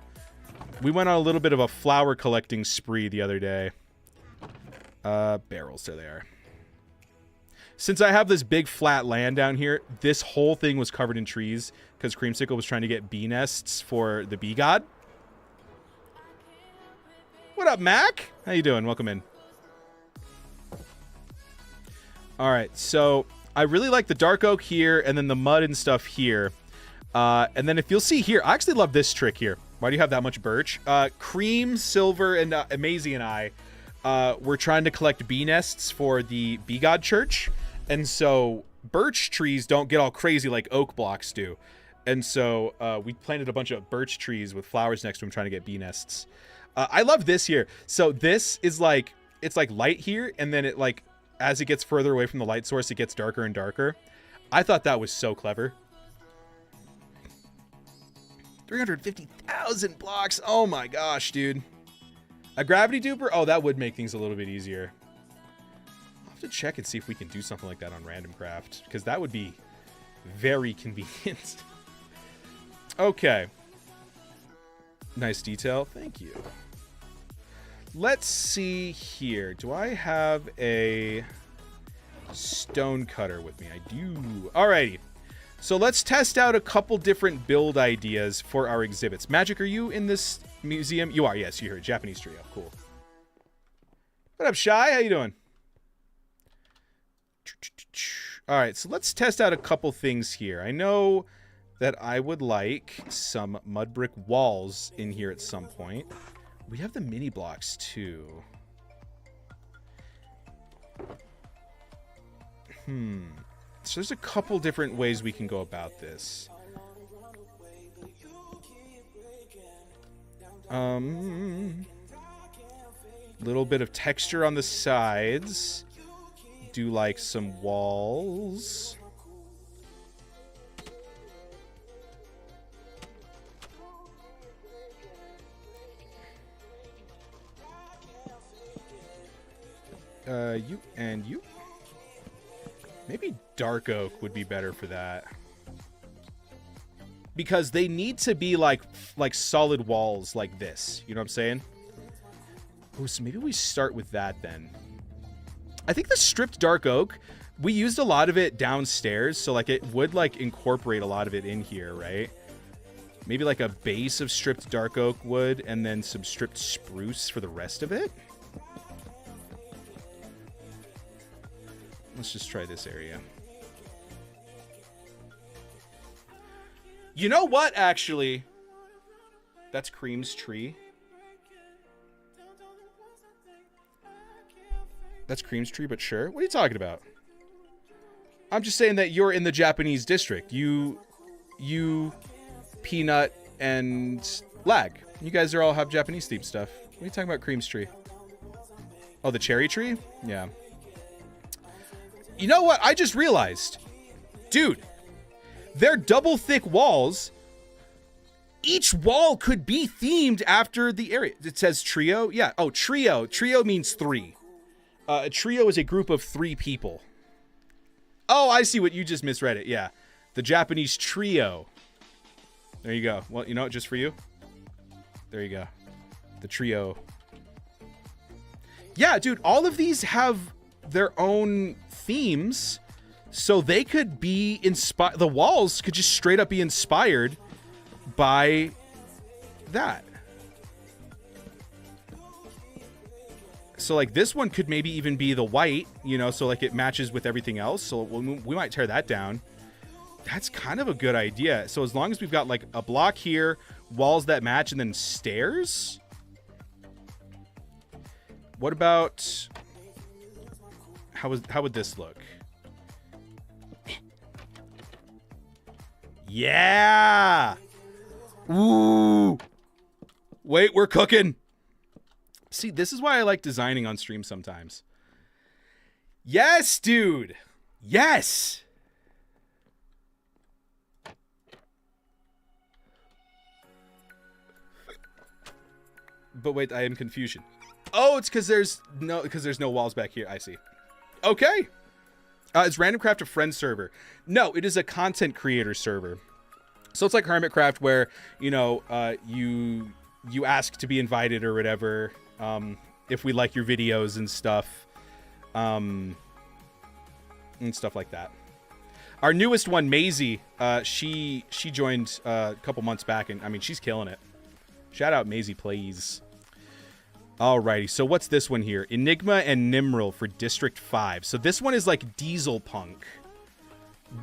We went on a little bit of a flower collecting spree the other day. Barrels, there they are. Since I have this big flat land down here, this whole thing was covered in trees because Creamsicle was trying to get bee nests for the bee god. What up, Mac? How you doing? Welcome in. All right, so I really like the dark oak here and then the mud and stuff here. And then if you'll see here, I actually love this trick here. Why do you have that much birch? Cream, Silver, and Maisie and I were trying to collect bee nests for the bee god church. And so birch trees don't get all crazy like oak blocks do. And so we planted a bunch of birch trees with flowers next to them trying to get bee nests. I love this here. So this is like, it's like light here. And then it like, as it gets further away from the light source, it gets darker and darker. I thought that was so clever. 350,000 blocks. Oh my gosh, dude. A gravity duper? Oh, that would make things a little bit easier. I'll have to check and see if we can do something like that on Randomcraft, because that would be very convenient. Okay. Nice detail. Thank you. Let's see here. Do I have a stone cutter with me? I do. Alrighty. So let's test out a couple different build ideas for our exhibits. Magic, are you in this museum? You are, yes, you're here. Japanese trio. Cool. What up, Shy? How you doing? All right, so let's test out a couple things here. I know that I would like some mud brick walls in here at some point. We have the mini blocks, too. So there's a couple different ways we can go about this. Little bit of texture on the sides. Do like some walls. You and you. Maybe dark oak would be better for that. Because they need to be like solid walls like this. You know what I'm saying? Ooh, so maybe we start with that then. I think the stripped dark oak, we used a lot of it downstairs, so like it would like incorporate a lot of it in here, right? Maybe like a base of stripped dark oak wood and then some stripped spruce for the rest of it. Let's just try this area. You know what, actually? That's Cream's tree. That's Cream's tree, but sure. What are you talking about? I'm just saying that you're in the Japanese district. You, Peanut, and Lag. You guys are all have Japanese themed stuff. What are you talking about, Cream's tree? Oh, the cherry tree? Yeah. You know what? I just realized. Dude, they're double thick walls. Each wall could be themed after the area. It says trio. Yeah. Oh, trio. Trio means 3. A trio is a group of 3 people. Oh, I see what you just misread it. Yeah. The Japanese trio. There you go. Well, you know what? Just for you. There you go. The trio. Yeah, dude. All of these have their own themes. So they could be inspired. The walls could just straight up be inspired by that. So like this one could maybe even be the white, you know, so like it matches with everything else. So we might tear that down. That's kind of a good idea. So as long as we've got like a block here, walls that match, and then stairs. What about how would this look? Yeah. Ooh. Wait, we're cooking. See, this is why I like designing on stream sometimes. Yes, dude. Yes. But wait, I am confusion. Oh, it's because there's no walls back here. I see. Okay. Is Randomcraft a friend server? No, it is a content creator server. So it's like Hermitcraft where, you know, you ask to be invited or whatever, if we like your videos and stuff, and stuff like that. Our newest one, Maisie, she joined a couple months back, and I mean, she's killing it. Shout out Maisie, please. Alrighty, so what's this one here? Enigma and Nimril for District 5. So this one is like Diesel Punk.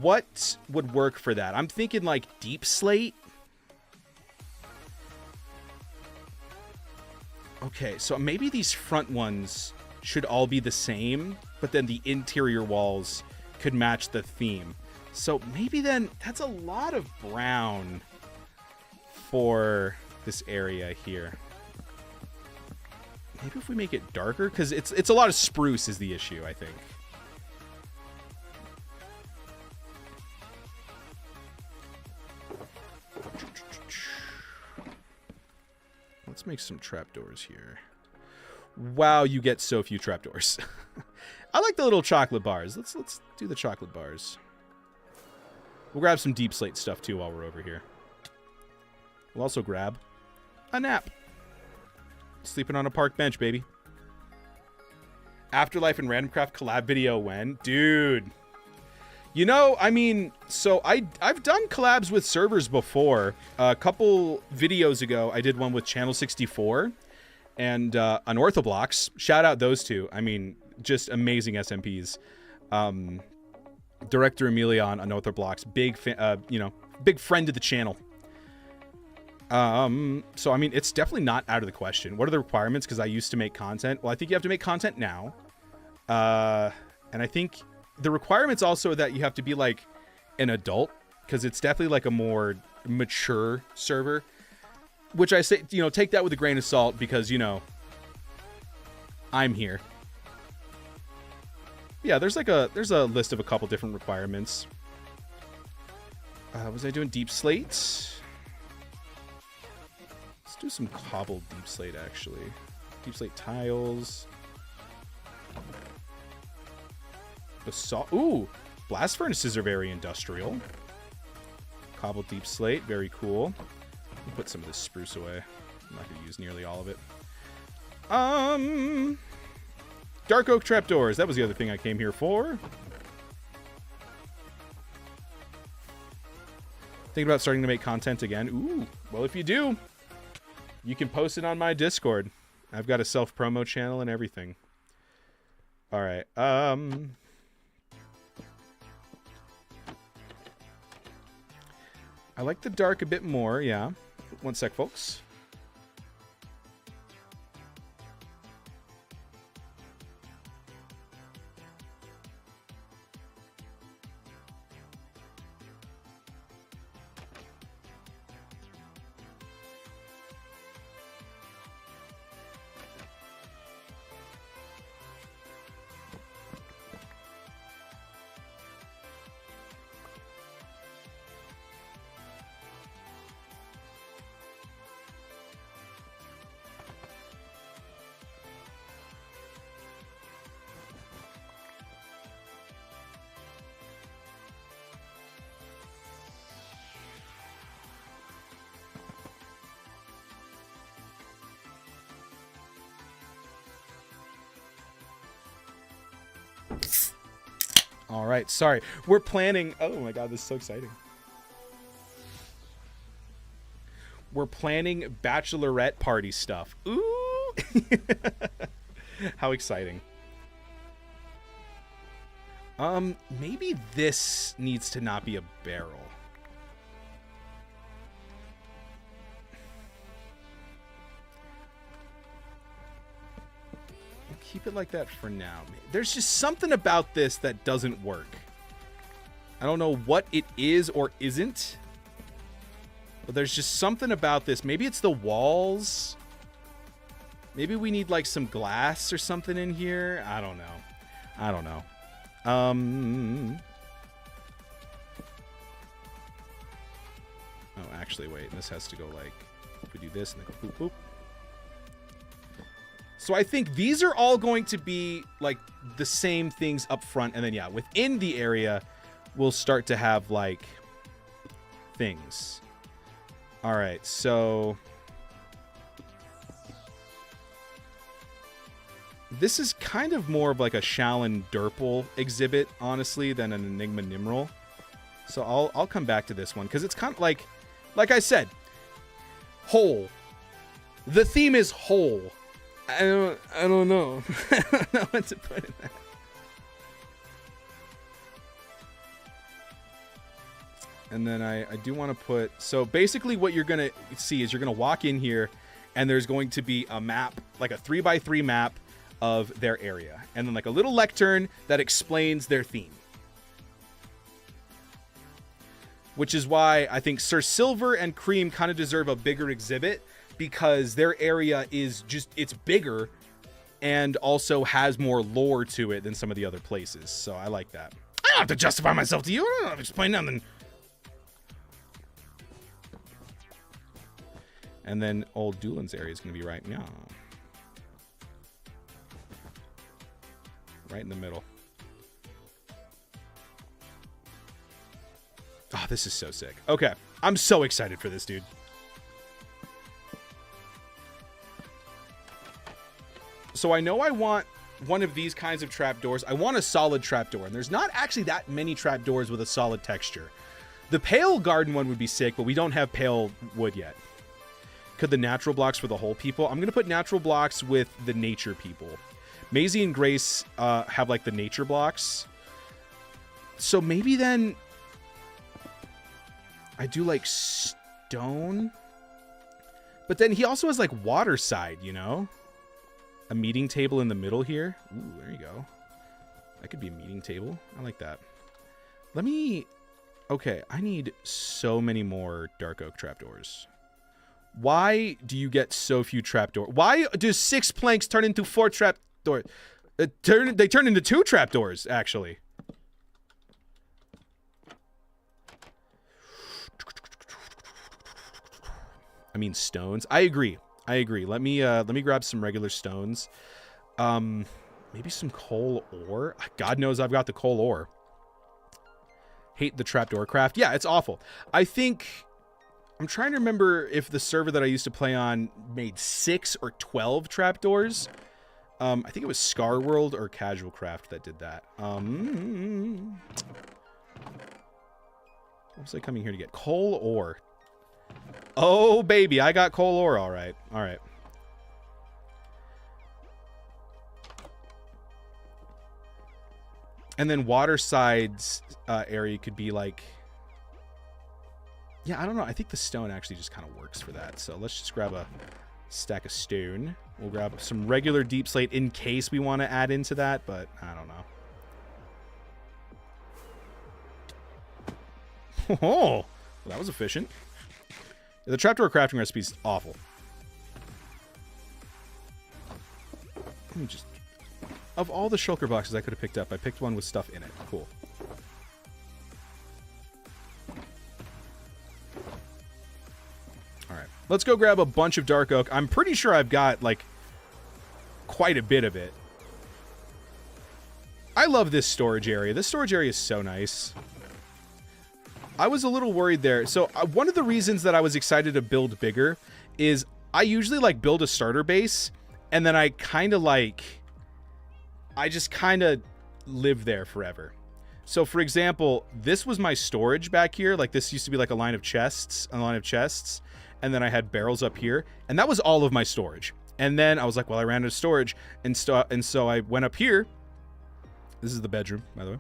What would work for that? I'm thinking like Deep Slate. Okay, so maybe these front ones should all be the same, but then the interior walls could match the theme. So maybe then that's a lot of brown for this area here. Maybe if we make it darker, because it's a lot of spruce is the issue, I think. Let's make some trapdoors here. Wow, you get so few trapdoors. I like the little chocolate bars. Let's do the chocolate bars. We'll grab some Deep Slate stuff too while we're over here. We'll also grab a nap. Sleeping on a park bench, baby. Afterlife and Randomcraft collab video when? Dude. You know, I mean, so I've done collabs with servers before. A couple videos ago, I did one with Channel 64 and Unorthoblocks. Shout out those two. I mean, just amazing SMPs. Director Amelia on Unorthoblocks, big friend of the channel. So I mean, it's definitely not out of the question. What are the requirements? Because I used to make content. Well, I think you have to make content now. And I think the requirements also that you have to be like an adult, because it's definitely like a more mature server, which I say, you know, take that with a grain of salt because, you know, I'm here. Yeah, there's a list of a couple different requirements. Was I doing Deep Slate? Let's do some cobbled Deep Slate, actually. Deep Slate tiles. Ooh, Blast furnaces are very industrial. Cobbled deep slate, very cool. I'll put some of this spruce away. I'm not going to use nearly all of it. Dark oak trapdoors. That was the other thing I came here for. Thinking about starting to make content again. Ooh, well, if you do, you can post it on my Discord. I've got a self-promo channel and everything. All right. I like the dark a bit more, yeah. One sec, folks. All right, sorry. We're planning... Oh my god, this is so exciting. We're planning bachelorette party stuff. Ooh! How exciting. Maybe this needs to not be a barrel. Keep it like that for now. There's just something about this that doesn't work. I don't know what it is or isn't, but there's just something about this. Maybe it's the walls. Maybe we need like some glass or something in here. I don't know. I don't know. Oh, actually, wait. This has to go like, if we do this and then go boop, boop. So I think these are all going to be like the same things up front. And then, yeah, within the area, we'll start to have like things. All right. So this is kind of more of like a Shallan Durple exhibit, honestly, than an Enigma Nimrel. So I'll come back to this one because it's kind of like I said, whole. The theme is whole. I don't know. I don't know what to put in that. And then I do want to put... So basically what you're going to see is you're going to walk in here and there's going to be a map, like a 3x3 map of their area. And then like a little lectern that explains their theme. Which is why I think Sir Silver and Cream kind of deserve a bigger exhibit. Because their area is just, it's bigger and also has more lore to it than some of the other places. So I like that. I don't have to justify myself to you. I don't have to explain nothing. And then old Dewlan's area is going to be right now. Right in the middle. Oh, this is so sick. Okay. I'm so excited for this, dude. So I know I want one of these kinds of trapdoors. I want a solid trapdoor, and there's not actually that many trapdoors with a solid texture. The pale garden one would be sick, but we don't have pale wood yet. Could the natural blocks for the whole people? I'm going to put natural blocks with the nature people. Maisie and Grace have like the nature blocks. So maybe then I do like stone. But then he also has like water side, you know? A meeting table in the middle here. Ooh, there you go. That could be a meeting table. I like that. Let me... Okay, I need so many more dark oak trapdoors. Why do you get so few trapdoors? Why do 6 planks turn into 4 trapdoors? They turn into 2 trapdoors, actually. I mean stones. I agree. Let me grab some regular stones. Maybe some coal ore. God knows I've got the coal ore. hate the trapdoor craft. Yeah, it's awful. I think I'm trying to remember if the server that I used to play on made 6 or 12 trapdoors. I think it was Scar World or Casual Craft that did that. What was I coming here to get? Coal ore. Oh, baby, I got coal ore. All right. All right. And then Waterside's area could be like... Yeah, I don't know. I think the stone actually just kind of works for that. So let's just grab a stack of stone. We'll grab some regular deep slate in case we want to add into that, but I don't know. Oh, well, that was efficient. The trapdoor crafting recipe is awful. Let me just... Of all the shulker boxes I could have picked up, I picked one with stuff in it. Cool. Alright. Let's go grab a bunch of dark oak. I'm pretty sure I've got, like, quite a bit of it. I love this storage area. This storage area is so nice. I was a little worried there. So one of the reasons that I was excited to build bigger is I usually like build a starter base and then I kind of like, I just kind of live there forever. So for example, this was my storage back here. Like this used to be like a line of chests. And then I had barrels up here and that was all of my storage. And then I was like, well, I ran out of storage. And so I went up here. This is the bedroom, by the way.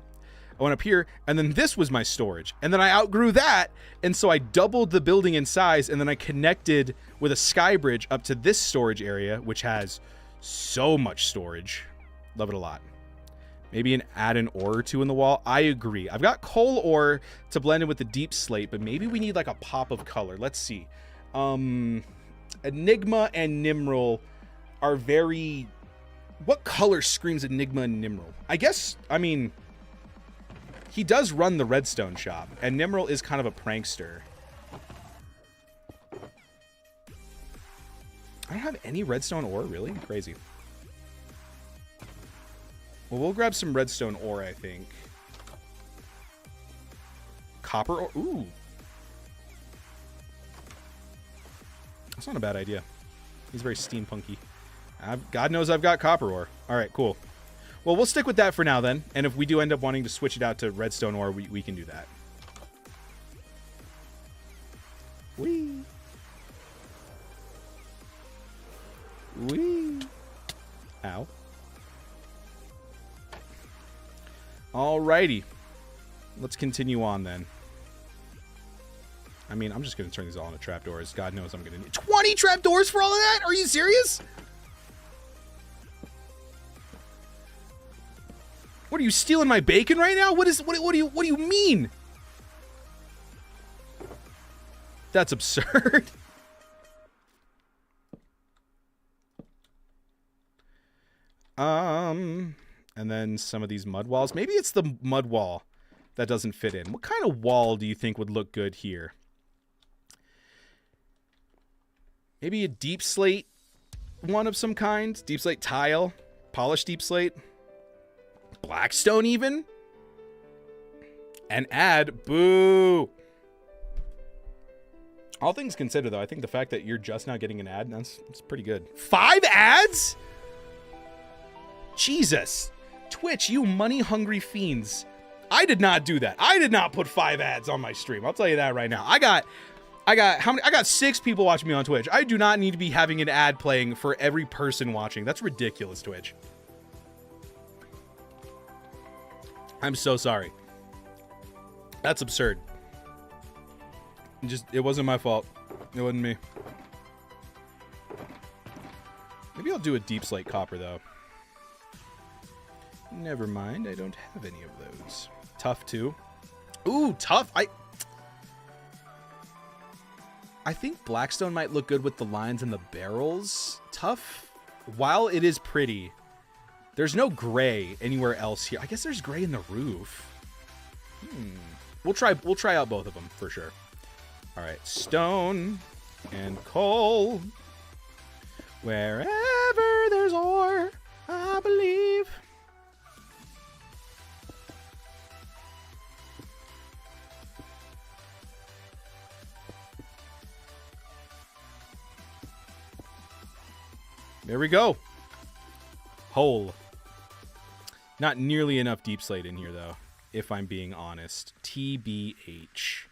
I went up here, and then this was my storage. And then I outgrew that, and so I doubled the building in size, and then I connected with a sky bridge up to this storage area, which has so much storage. Love it a lot. Maybe add an ore or two in the wall. I agree. I've got coal ore to blend in with the deep slate, but maybe we need like a pop of color. Let's see. Enigma and Nimril are very... What color screams Enigma and Nimril? I mean... He does run the redstone shop, and Nimril is kind of a prankster. I don't have any redstone ore, really? Crazy. Well, we'll grab some redstone ore, I think. Copper ore? Ooh. That's not a bad idea. He's very steampunky. God knows I've got copper ore. All right, cool. Well, we'll stick with that for now then. And if we do end up wanting to switch it out to redstone ore, we can do that. Whee! Whee! Ow. Alrighty. Let's continue on then. I mean, I'm just going to turn these all into trapdoors. God knows I'm going to need 20 trapdoors for all of that? Are you serious? What are you stealing my bacon right now? What do you mean? That's absurd. And then some of these mud walls. Maybe it's the mud wall that doesn't fit in. What kind of wall do you think would look good here? Maybe a deep slate one of some kind? Deep slate tile? Polished deep slate? Blackstone even? And add. Boo! All things considered, though, I think the fact that you're just now getting an ad, that's pretty good. 5 ads? Jesus. Twitch, you money-hungry fiends. I did not do that. I did not put 5 ads on my stream. I'll tell you that right now. I got how many? I got 6 people watching me on Twitch. I do not need to be having an ad playing for every person watching. That's ridiculous, Twitch. I'm so sorry. That's absurd. It wasn't my fault. It wasn't me. Maybe I'll do a deep slate copper, though. Never mind. I don't have any of those. Tough, too. Ooh, tough. I think Blackstone might look good with the lines and the barrels. Tough, while it is pretty, there's no gray anywhere else here. I guess there's gray in the roof. We'll try out both of them for sure. All right, stone and coal. Wherever there's ore, I believe. There we go. Hole. Not nearly enough deep slate in here, though, if I'm being honest. TBH.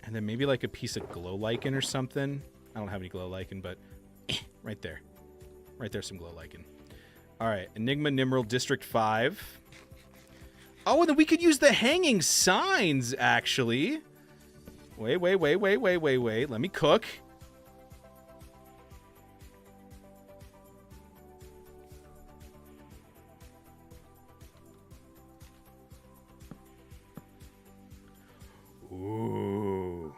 And then maybe like a piece of glow lichen or something. I don't have any glow lichen, but right there. Right there, some glow lichen. All right, Enigma Nimril District 5. Oh, and then we could use the hanging signs, actually. Wait. Let me cook. Ooh.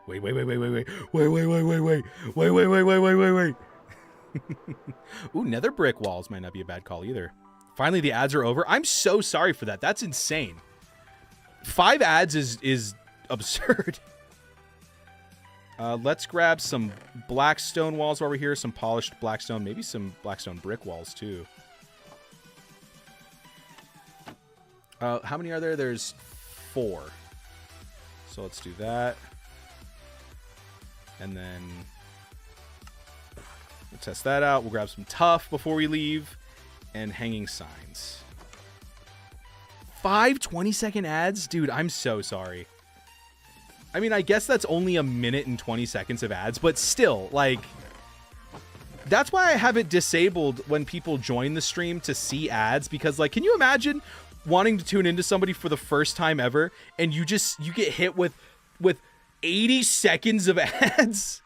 Wait. Ooh, nether brick walls might not be a bad call either. Finally, the ads are over. I'm so sorry for that. That's insane. 5 ads is absurd. Let's grab some blackstone walls while we're here. Some polished blackstone. Maybe some blackstone brick walls, too. How many are there? There's 4. So let's do that. And then we'll test that out. We'll grab some tuff before we leave. And hanging signs. 5 20-second ads? Dude, I'm so sorry. I mean, I guess that's only a minute and 20 seconds of ads, but still, like, that's why I have it disabled when people join the stream to see ads, because, like, can you imagine wanting to tune into somebody for the first time ever and you get hit with 80 seconds of ads?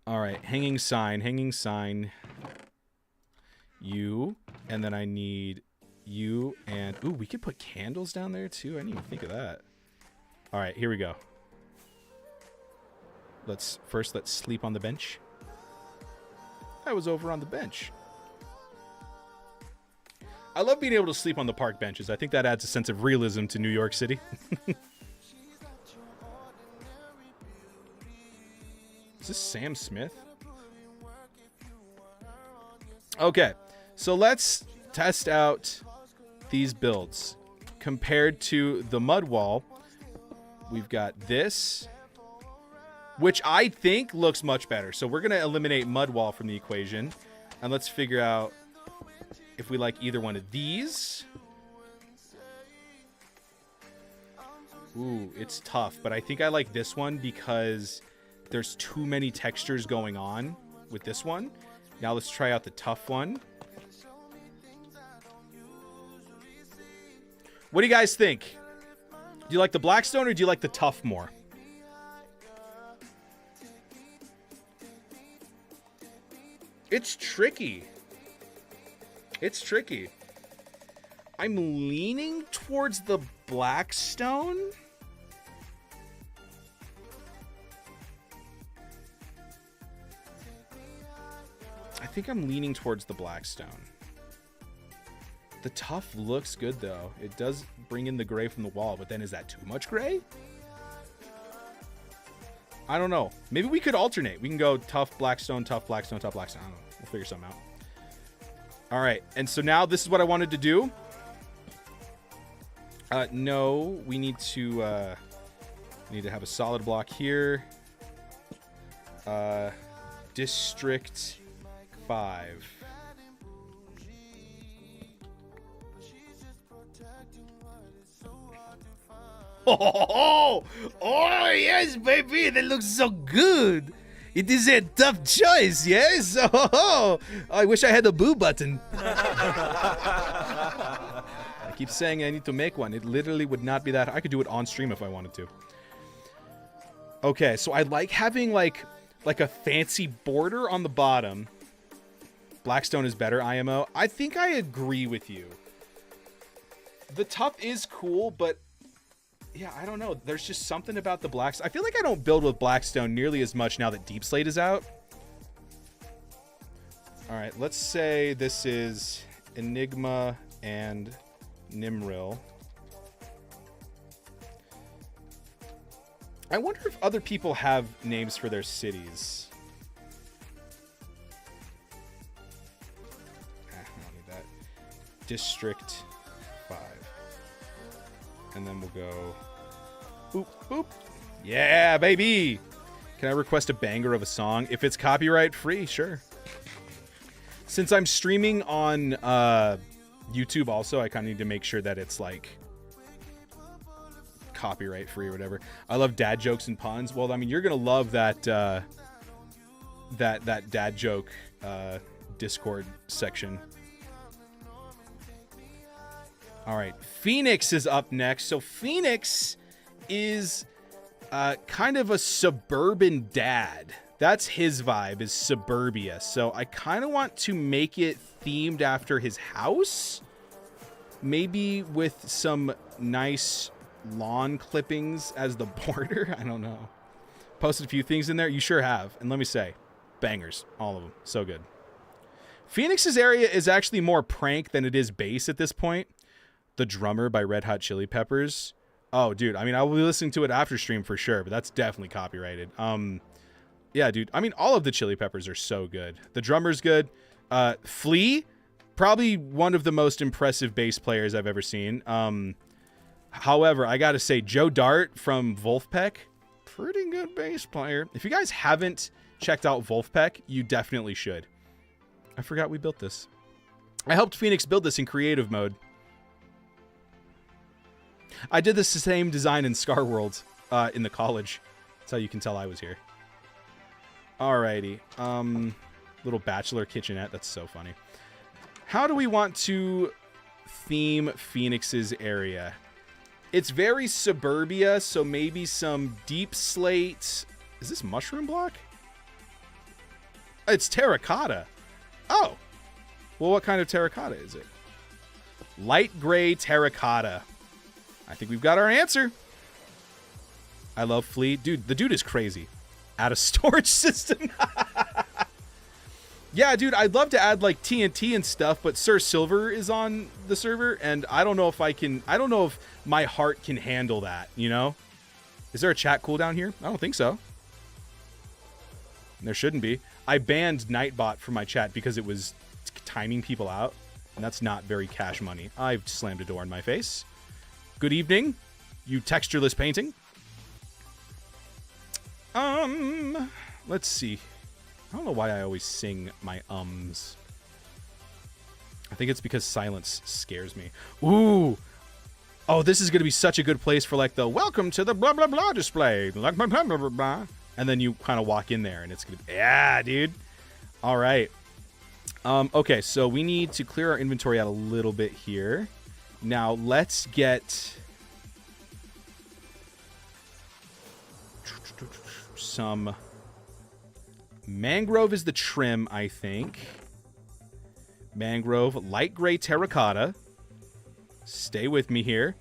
All right, hanging sign. You, and then I need you, and ooh, we could put candles down there too. I didn't even think of that. All right, here we go. Let's sleep on the bench. I was over on the bench. I love being able to sleep on the park benches. I think that adds a sense of realism to New York City. Is this Sam Smith? Okay, so let's test out these builds. Compared to the mud wall, we've got this, which I think looks much better. So we're going to eliminate mud wall from the equation. And let's figure out if we like either one of these. Ooh, it's tough, but I think I like this one because there's too many textures going on with this one. Now let's try out the tough one. What do you guys think? Do you like the blackstone or do you like the tough more? It's tricky. It's tricky. I'm leaning towards the blackstone. I think I'm leaning towards the blackstone. The tough looks good, though. It does bring in the gray from the wall, but then is that too much gray? I don't know. Maybe we could alternate. We can go tough, blackstone, tough, blackstone, tough, blackstone. I don't know. We'll figure something out. All right. And so now this is what I wanted to do. No, we need to have a solid block here. District 5. Oh, yes, baby. That looks so good. It is a tough choice, yes? Oh, I wish I had a boo button. I keep saying I need to make one. It literally would not be that. I could do it on stream if I wanted to. Okay, so I like having like a fancy border on the bottom. Blackstone is better, IMO. I think I agree with you. The tough is cool, but yeah, I don't know. There's just something about the blacks. I feel like I don't build with blackstone nearly as much now that deep slate is out. All right, let's say this is Enigma and Nimril. I wonder if other people have names for their cities. I don't need that. District 5. And then we'll go... Boop, boop. Yeah, baby! Can I request a banger of a song? If it's copyright free, sure. Since I'm streaming on YouTube also, I kind of need to make sure that it's like copyright free or whatever. I love dad jokes and puns. Well, I mean, you're gonna love that that dad joke Discord section. All right, Phoenix is up next. So Phoenix is kind of a suburban dad. That's his vibe, is suburbia. So I kind of want to make it themed after his house. Maybe with some nice lawn clippings as the border. I don't know. Posted a few things in there. You sure have. And let me say, bangers. All of them. So good. Phoenix's area is actually more prank than it is bass at this point. The Drummer by Red Hot Chili Peppers. Oh, dude. I mean, I will be listening to it after stream for sure, but that's definitely copyrighted. Yeah, dude. I mean, all of the Chili Peppers are so good. The Drummer's good. Flea, probably one of the most impressive bass players I've ever seen. However, I got to say, Joe Dart from Wolfpack, pretty good bass player. If you guys haven't checked out Wolfpack, you definitely should. I forgot we built this. I helped Phoenix build this in creative mode. I did this same design in Scar World in the college. That's how you can tell I was here. Alrighty. Little bachelor kitchenette. That's so funny. How do we want to theme Phoenix's area? It's very suburbia, so maybe some deep slate. Is this mushroom block? It's terracotta. Oh. Well, what kind of terracotta is it? Light gray terracotta. I think we've got our answer. I love Flea. Dude, the dude is crazy. Add a storage system. Yeah, dude, I'd love to add like TNT and stuff, but Sir Silver is on the server, and I don't know if I can. I don't know if my heart can handle that, you know? Is there a chat cooldown here? I don't think so. There shouldn't be. I banned Nightbot from my chat because it was timing people out, and that's not very cash money. I've slammed a door in my face. Good evening, you textureless painting. Let's see. I don't know why I always sing my ums. I think it's because silence scares me. Ooh. Oh, this is going to be such a good place for like the welcome to the blah, blah, blah display. Blah, blah, blah, blah, blah, blah. And then you kind of walk in there and it's going to be, yeah, dude. All right. Okay, so we need to clear our inventory out a little bit here. Now, let's get some mangrove is the trim, I think. Mangrove, light gray terracotta. Stay with me here.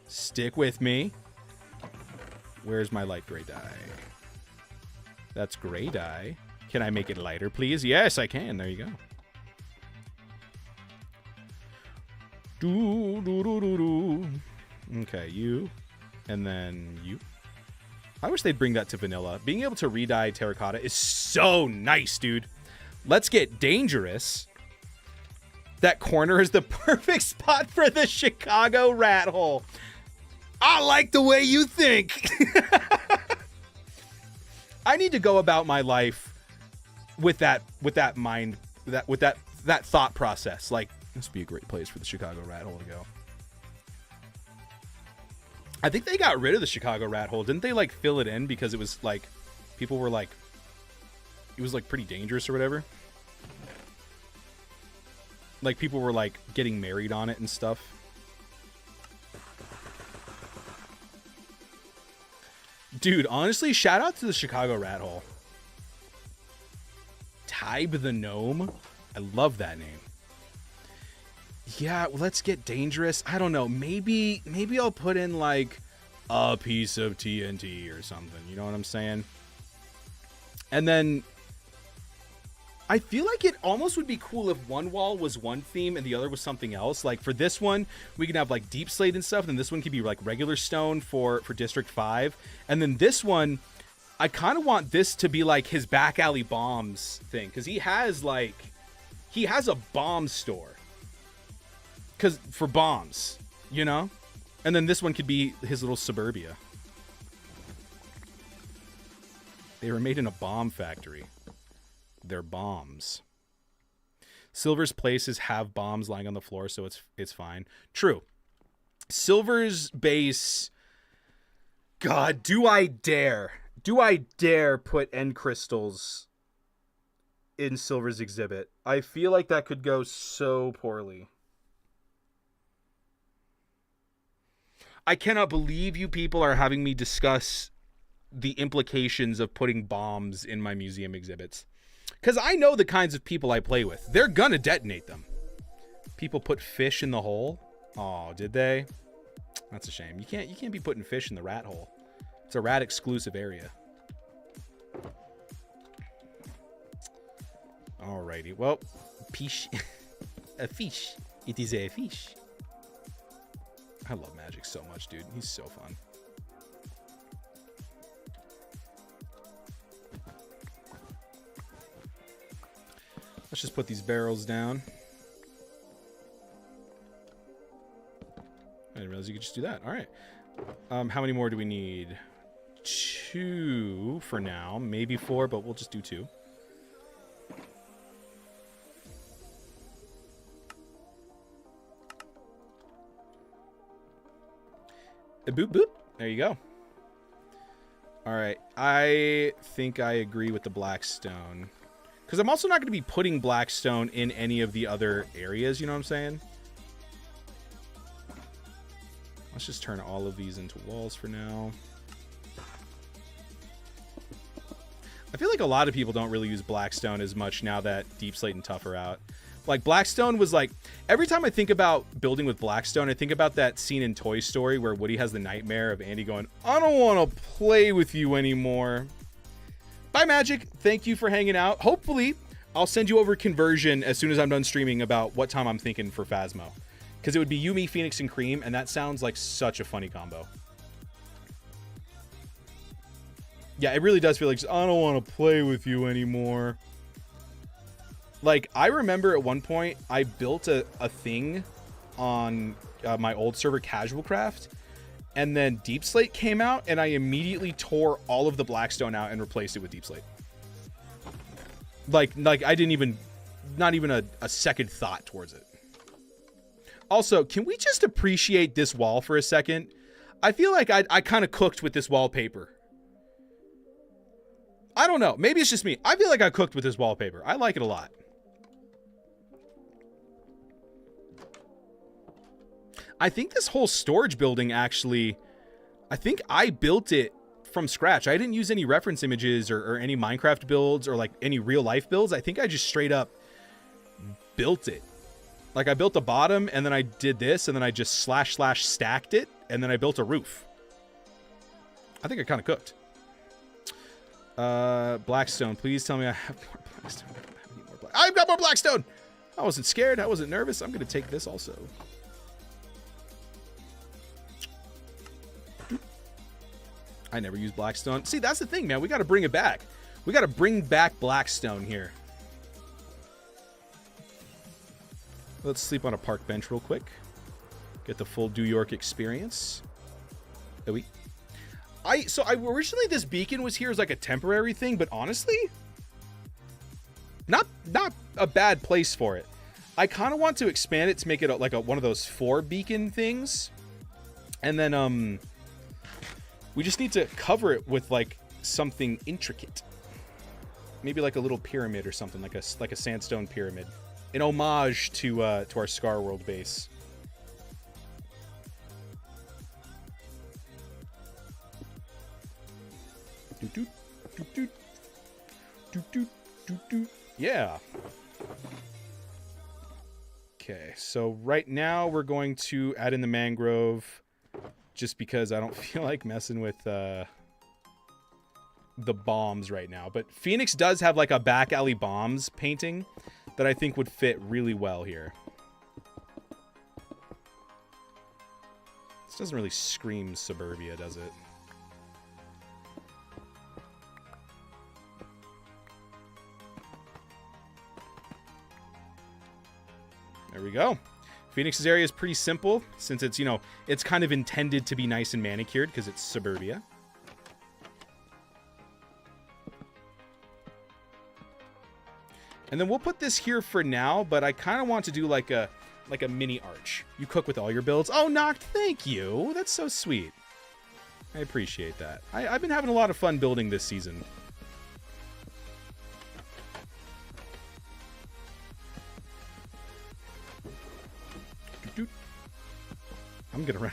Stick with me. Where's my light gray dye? That's gray dye. Can I make it lighter, please? Yes, I can. There you go. Do, do, do, do, do. Okay, you. And then you. I wish they'd bring that to vanilla. Being able to re-dye terracotta is so nice, dude. Let's get dangerous. That corner is the perfect spot for the Chicago rat hole. I like the way you think. I need to go about my life with that mind, with that thought process. Like, this would be a great place for the Chicago rat hole to go. I think they got rid of the Chicago rat hole. Didn't they like fill it in because it was like people were like it was like pretty dangerous or whatever? Like people were like getting married on it and stuff. Dude, honestly, shout out to the Chicago rat hole. Tybe the Gnome. I love that name. Yeah, let's get dangerous. I don't know. Maybe I'll put in like a piece of TNT or something. You know what I'm saying? And then I feel like it almost would be cool if one wall was one theme and the other was something else. Like for this one, we can have like deep slate and stuff, and then this one could be like regular stone for District 5. And then this one, I kind of want this to be like his back alley bombs thing, because he has a bomb store. Because for bombs, you know? And then this one could be his little suburbia. They were made in a bomb factory. They're bombs. Silver's places have bombs lying on the floor, so it's fine. True. Silver's base... God, do I dare put end crystals in Silver's exhibit? I feel like that could go so poorly. I cannot believe you people are having me discuss the implications of putting bombs in my museum exhibits. Because I know the kinds of people I play with. They're gonna detonate them. People put fish in the hole. Oh, did they? That's a shame. You can't be putting fish in the rat hole. It's a rat exclusive area. Alrighty. Well, fish. A fish. It is a fish. I love Magic so much, dude. He's so fun. Let's just put these barrels down. I didn't realize you could just do that. All right. How many more do we need? 2 for now. Maybe 4, but we'll just do 2. Boop, boop. There you go. All right. I think I agree with the Blackstone. Because I'm also not going to be putting Blackstone in any of the other areas, you know what I'm saying? Let's just turn all of these into walls for now. I feel like a lot of people don't really use Blackstone as much now that Deep Slate and Tough are out. Like, Blackstone was like... Every time I think about building with Blackstone, I think about that scene in Toy Story where Woody has the nightmare of Andy going, I don't want to play with you anymore. Bye, Magic. Thank you for hanging out. Hopefully, I'll send you over conversion as soon as I'm done streaming about what time I'm thinking for Phasmo. Because it would be Yumi, Phoenix, and Cream, and that sounds like such a funny combo. Yeah, it really does feel like, I don't want to play with you anymore. Like, I remember at one point, I built a thing on my old server, Casualcraft, and then Deep Slate came out, and I immediately tore all of the Blackstone out and replaced it with Deep Slate. Like I didn't even, not even a second thought towards it. Also, can we just appreciate this wall for a second? I feel like I kind of cooked with this wallpaper. I don't know. Maybe it's just me. I feel like I cooked with this wallpaper. I like it a lot. I think this whole storage building actually, I think I built it from scratch. I didn't use any reference images or any Minecraft builds or like any real life builds. I think I just straight up built it. Like I built the bottom and then I did this and then I just slash stacked it and then I built a roof. I think I kind of cooked. Blackstone, please tell me I have more Blackstone. I don't have any more I've got more Blackstone. I wasn't scared. I wasn't nervous. I'm going to take this also. I never use Blackstone. See, that's the thing, man. We got to bring it back. We got to bring back Blackstone here. Let's sleep on a park bench real quick. Get the full New York experience. So originally this beacon was here as like a temporary thing, but honestly, not a bad place for it. I kind of want to expand it to make it like one of those 4 beacon things. And then we just need to cover it with like something intricate. Maybe like a little pyramid or something, like a sandstone pyramid. An homage to our Scar World base. Yeah. Okay, so right now we're going to add in the mangrove just because I don't feel like messing with the bombs right now. But Phoenix does have like a back alley bombs painting that I think would fit really well here. This doesn't really scream suburbia, does it? There we go. Phoenix's area is pretty simple since it's, you know, it's kind of intended to be nice and manicured because it's suburbia. And then we'll put this here for now, but I kind of want to do like a mini arch. You cook with all your builds. Oh, Noct, thank you. That's so sweet. I appreciate that. I've been having a lot of fun building this season. I'm gonna run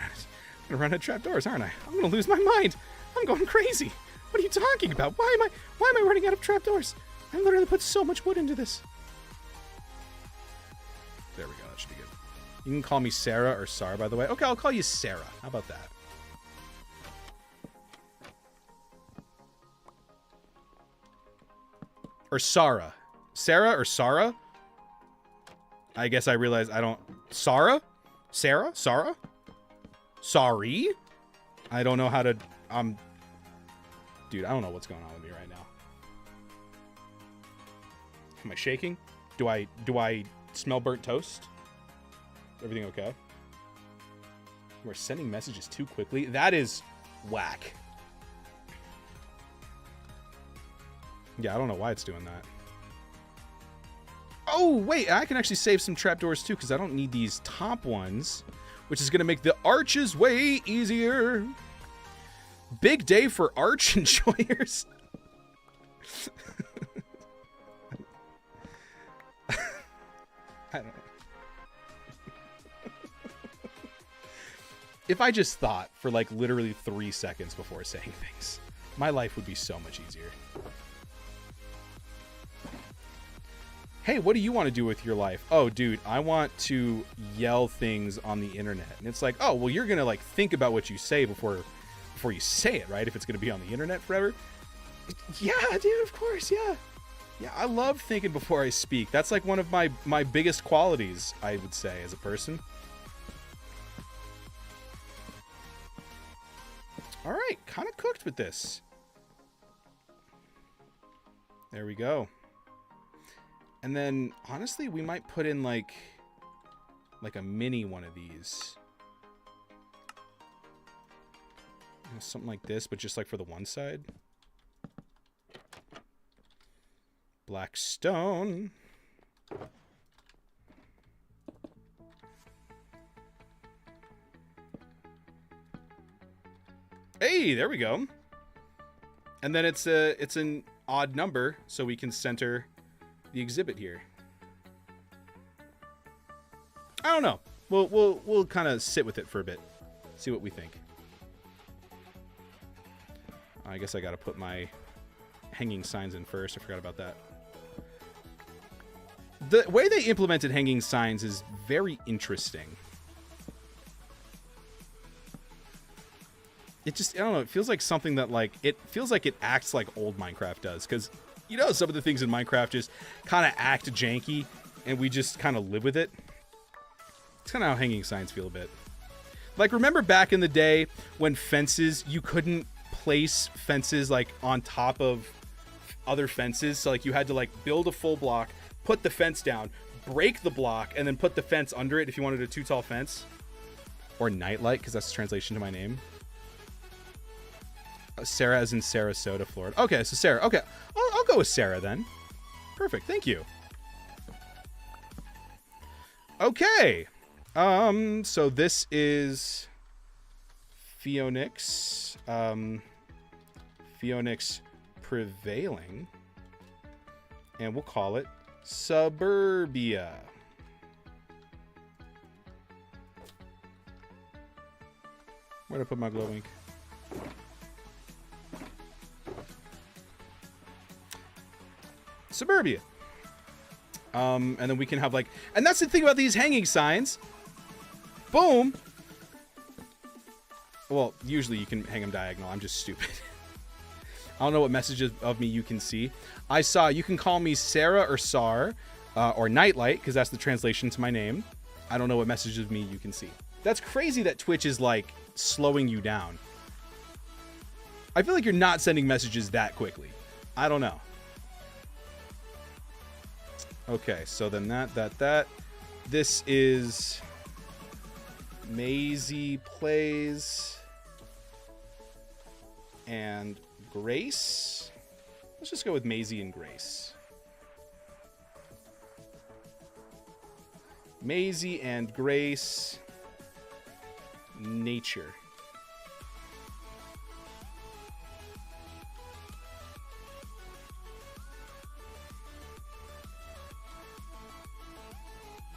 out of trapdoors, aren't I? I'm gonna lose my mind. I'm going crazy. What are you talking about? Why am I running out of trapdoors? I literally put so much wood into this. There we go. That should be good. You can call me Sarah or Sarah, by the way. Okay, I'll call you Sarah. How about that? Or Sarah. Sarah or Sarah? I guess I realized I don't... Sarah? Sarah? Sarah? Sorry? I don't know how to... Dude, I don't know what's going on with me right now. Am I shaking? Do I smell burnt toast? Is everything okay? We're sending messages too quickly. That is whack. Yeah, I don't know why it's doing that. Oh, wait, I can actually save some trapdoors too because I don't need these top ones, which is going to make the arches way easier. Big day for arch enjoyers. I don't know. If I just thought for like literally 3 seconds before saying things, my life would be so much easier. Hey, what do you want to do with your life? Oh, dude, I want to yell things on the internet. And it's like, oh, well, you're going to like think about what you say before you say it, right? If it's going to be on the internet forever. Yeah, dude, of course. Yeah. Yeah, I love thinking before I speak. That's like one of my biggest qualities, I would say, as a person. All right, kind of cooked with this. There we go. And then, honestly, we might put in like a mini one of these. You know, something like this, but just like for the one side. Black stone. Hey, there we go. And then it's an odd number, so we can center the exhibit here. I don't know. We'll kind of sit with it for a bit. See what we think. I guess I got to put my hanging signs in first. I forgot about that. The way they implemented hanging signs is very interesting. It just, I don't know, it feels like something that like, it feels like it acts like old Minecraft does. Because, you know, some of the things in Minecraft just kind of act janky and we just kind of live with it. It's kind of how hanging signs feel a bit. Like, remember back in the day when fences, you couldn't place fences like on top of other fences? So like you had to like build a full block, put the fence down, break the block, and then put the fence under it if you wanted a too tall fence. Or nightlight, because that's the translation to my name. Sarah as in Sarasota, Florida. Okay, so Sarah. Okay, I'll go with Sarah then. Perfect, thank you. Okay. So this is Phoenix. Phoenix Prevailing. And we'll call it Suburbia. Where'd I put my glow ink? Suburbia. And then we can have like, and that's the thing about these hanging signs. Boom. Well, usually you can hang them diagonal. I'm just stupid. I don't know what messages of me you can see. I saw you can call me Sarah or Sar or Nightlight because that's the translation to my name. I don't know what messages of me you can see. That's crazy that Twitch is like slowing you down. I feel like you're not sending messages that quickly. I don't know. Okay, so then that. This is Maisie Plays and Grace. Let's just go with Maisie and Grace. Maisie and Grace. Nature.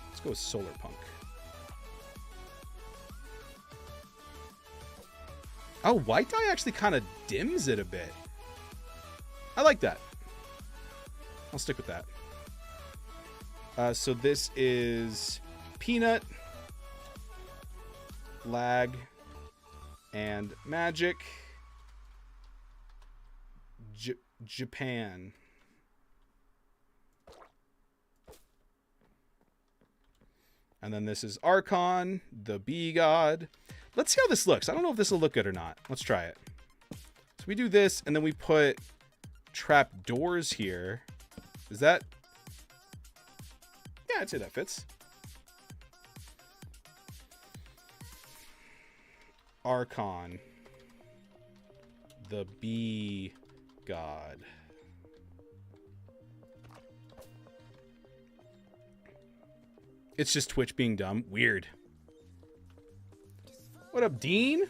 Let's go with Solar Punk. Oh, white dye actually kind of dims it a bit. I like that. I'll stick with that. So this is Peanut, Lag, and Magic. Japan. And then this is Archon, the Bee God. Let's see how this looks. I don't know if this will look good or not. Let's try it. So we do this, and then we put trap doors here. Is that... Yeah, I'd say that fits. Archon, the Bee God. It's just Twitch being dumb. Weird. What up, Dean?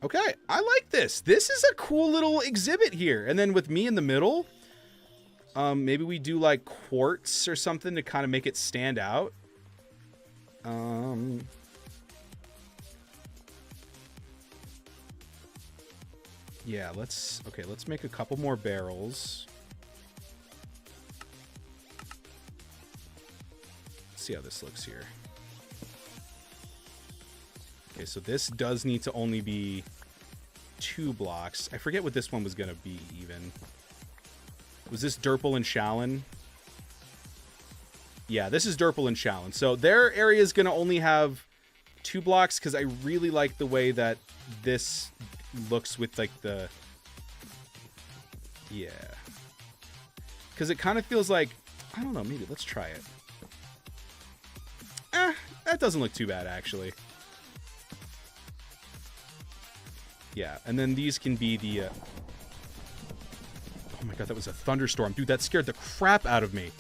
Okay, I like this. This is a cool little exhibit here. And then with me in the middle, maybe we do like quartz or something to kind of make it stand out. Yeah, let's make a couple more barrels. See how this looks here. Okay, so this does need to only be 2 blocks. I forget what this one was gonna be even. Was this Durple and Shallon? Yeah, this is Durple and Shallon. So their area is gonna only have 2 blocks because I really like the way that this looks with like the... Yeah. Because it kind of feels like... I don't know, maybe let's try it. That doesn't look too bad, actually. Yeah, and then these can be the... Oh my god, that was a thunderstorm. Dude, that scared the crap out of me.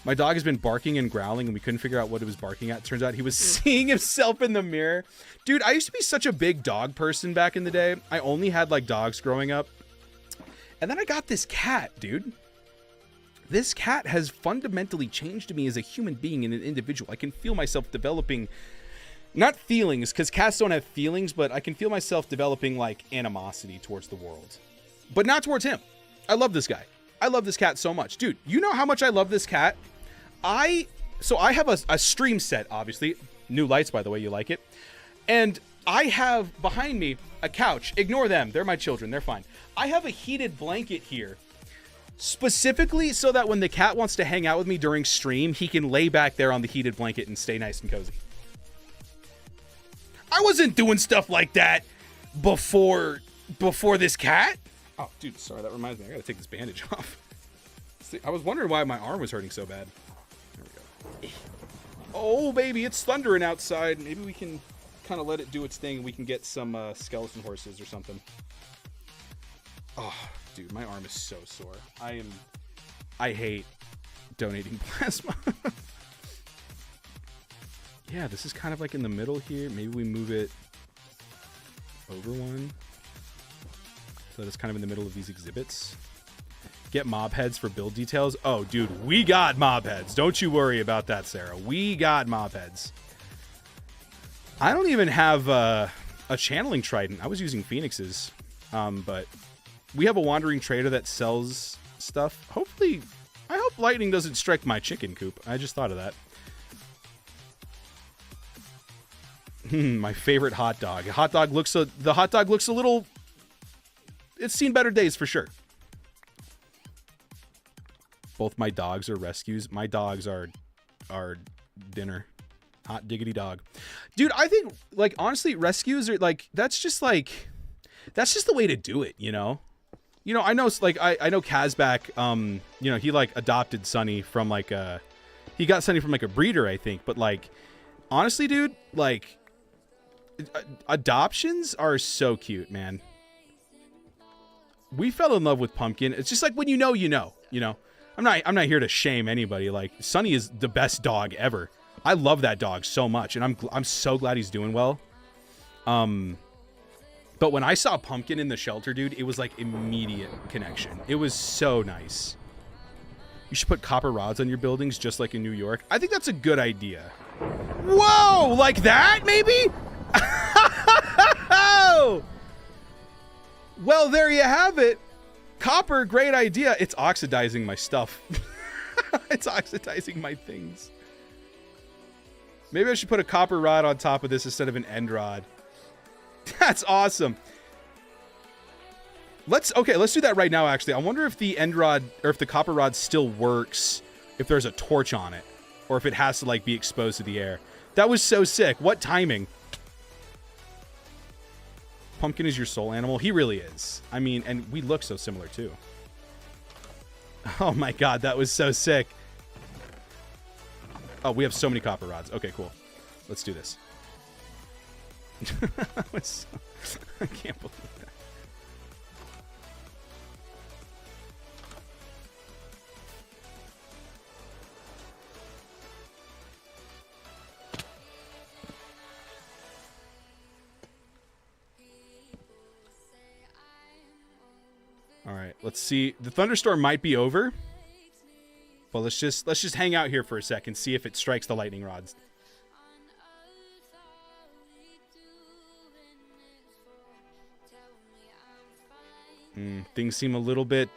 My dog has been barking and growling, and we couldn't figure out what it was barking at. Turns out he was seeing himself in the mirror. Dude, I used to be such a big dog person back in the day. I only had, like, dogs growing up. And then I got this cat, dude. This cat has fundamentally changed me as a human being and an individual. I can feel myself developing, not feelings, because cats don't have feelings, but I can feel myself developing like animosity towards the world. But not towards him. I love this guy. I love this cat so much. Dude, you know how much I love this cat? So I have a stream set, obviously. New lights, by the way, you like it. And I have behind me a couch. Ignore them. They're my children. They're fine. I have a heated blanket here. Specifically so that when the cat wants to hang out with me during stream, he can lay back there on the heated blanket and stay nice and cozy. I wasn't doing stuff like that before this cat. Oh, dude, sorry, that reminds me. I gotta take this bandage off. See, I was wondering why my arm was hurting so bad. There we go. Oh, baby, it's thundering outside. Maybe we can kind of let it do its thing and we can get some skeleton horses or something. Oh, dude, my arm is so sore. I hate donating plasma. Yeah, this is kind of like in the middle here. Maybe we move it over one. So that's kind of in the middle of these exhibits. Get mob heads for build details. Oh, dude, we got mob heads. Don't you worry about that, Sarah. We got mob heads. I don't even have a channeling trident. I was using phoenixes, but we have a wandering trader that sells stuff. Hopefully, I hope lightning doesn't strike my chicken coop. I just thought of that. My favorite hot dog. The hot dog looks a little. It's seen better days for sure. Both my dogs are rescues. My dogs are dinner. Hot diggity dog. Dude, I think, like, honestly, rescues are, like, that's just the way to do it, you know? You know, I know, like, I know Kazbak, you know, he, like, adopted Sunny from, like, he got Sunny from, like, a breeder, I think. But, like, honestly, dude, like, adoptions are so cute, man. We fell in love with Pumpkin. It's just like when you know, you know. I'm not here to shame anybody. Like, Sunny is the best dog ever. I love that dog so much, and I'm so glad he's doing well. But when I saw Pumpkin in the shelter, dude, it was like immediate connection. It was so nice. You should put copper rods on your buildings just like in New York. I think that's a good idea. Whoa, like that, maybe? Well, there you have it. Copper, great idea. It's oxidizing my stuff. It's oxidizing my things. Maybe I should put a copper rod on top of this instead of an end rod. That's awesome. Let's do that right now, actually. I wonder if the end rod, or if the copper rod still works if there's a torch on it, or if it has to, like, be exposed to the air. That was so sick. What timing? Pumpkin is your soul animal. He really is. I mean, and we look so similar too. Oh my god, that was so sick. Oh, we have so many copper rods. Okay, cool. Let's do this. I can't believe that. All right, let's see. The thunderstorm might be over. Well, let's just hang out here for a second, see if it strikes the lightning rods. Things seem a little bit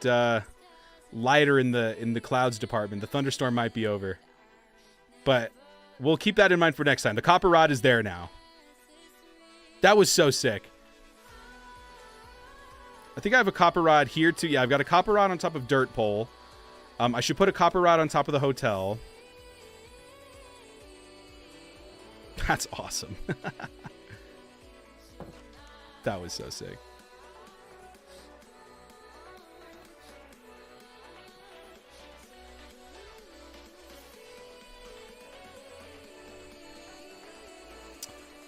lighter in the clouds department. The thunderstorm might be over, but we'll keep that in mind for next time. The copper rod is there now. That was so sick. I think I have a copper rod here too. Yeah, I've got a copper rod on top of dirt pole. I should put a copper rod on top of the hotel. That's awesome. That was so sick.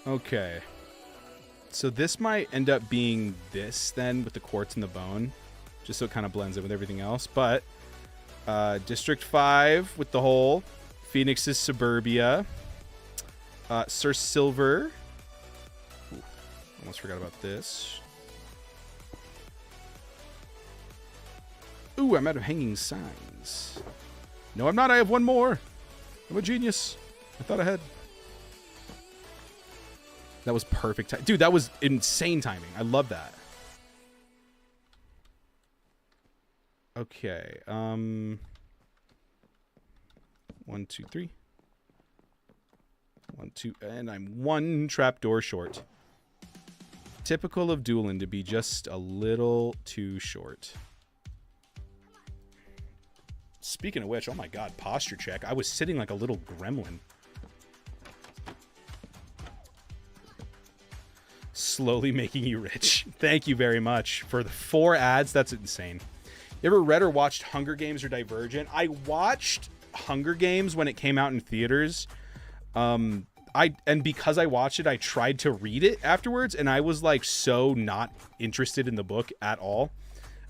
Okay. So this might end up being this then with the quartz and the bone, just so it kind of blends in with everything else. But District 5 with the hole, Phoenix's Suburbia, Sir Silver. Ooh, almost forgot about this. Ooh, I'm out of hanging signs. No, I'm not. I have one more. I'm a genius. I thought ahead. That was perfect. Dude, that was insane timing. I love that. Okay. 1, 2, 3. 1, 2, and I'm one trapdoor short. Typical of Dewlan to be just a little too short. Speaking of which, oh my god, posture check. I was sitting like a little gremlin. Slowly making you rich. Thank you very much for the 4 ads. That's insane. You ever read or watched Hunger Games or Divergent? I watched Hunger Games when it came out in theaters. And because I watched it, I tried to read it afterwards, and I was like so not interested in the book at all.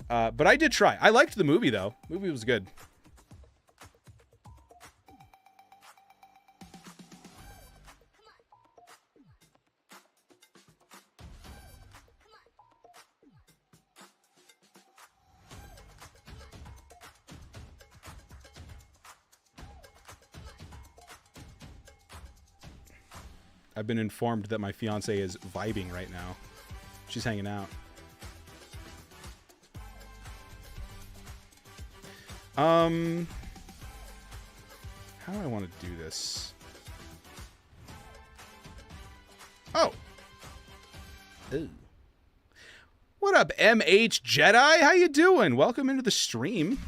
But I did try. I liked the movie though. The movie was good. I've been informed that my fiance is vibing right now. She's hanging out. How do I want to do this? Oh. Ooh. What up, MH Jedi? How you doing? Welcome into the stream.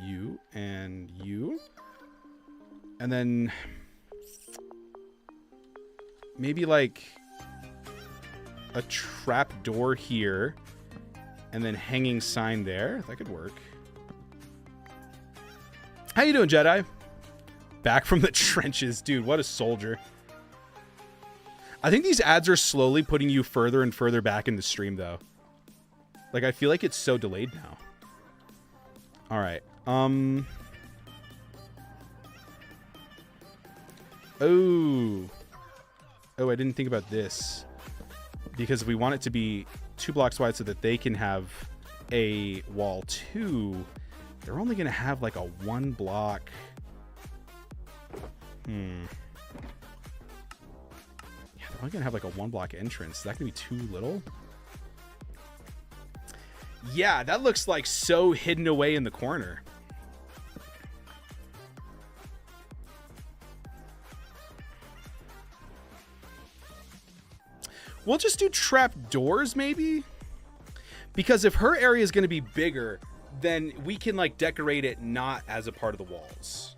You and you. And then maybe like a trap door here and then hanging sign there. That could work. How you doing, Jedi? Back from the trenches. Dude, what a soldier. I think these ads are slowly putting you further and further back in the stream, though. Like, I feel like it's so delayed now. All right. Oh. Oh, I didn't think about this. Because we want it to be 2 blocks wide so that they can have a wall 2. They're only going to have like a 1 block. Yeah, they're only going to have like a 1 block entrance. Is that going to be too little? Yeah, that looks like so hidden away in the corner. We'll just do trap doors, maybe? Because if her area is going to be bigger, then we can, like, decorate it not as a part of the walls.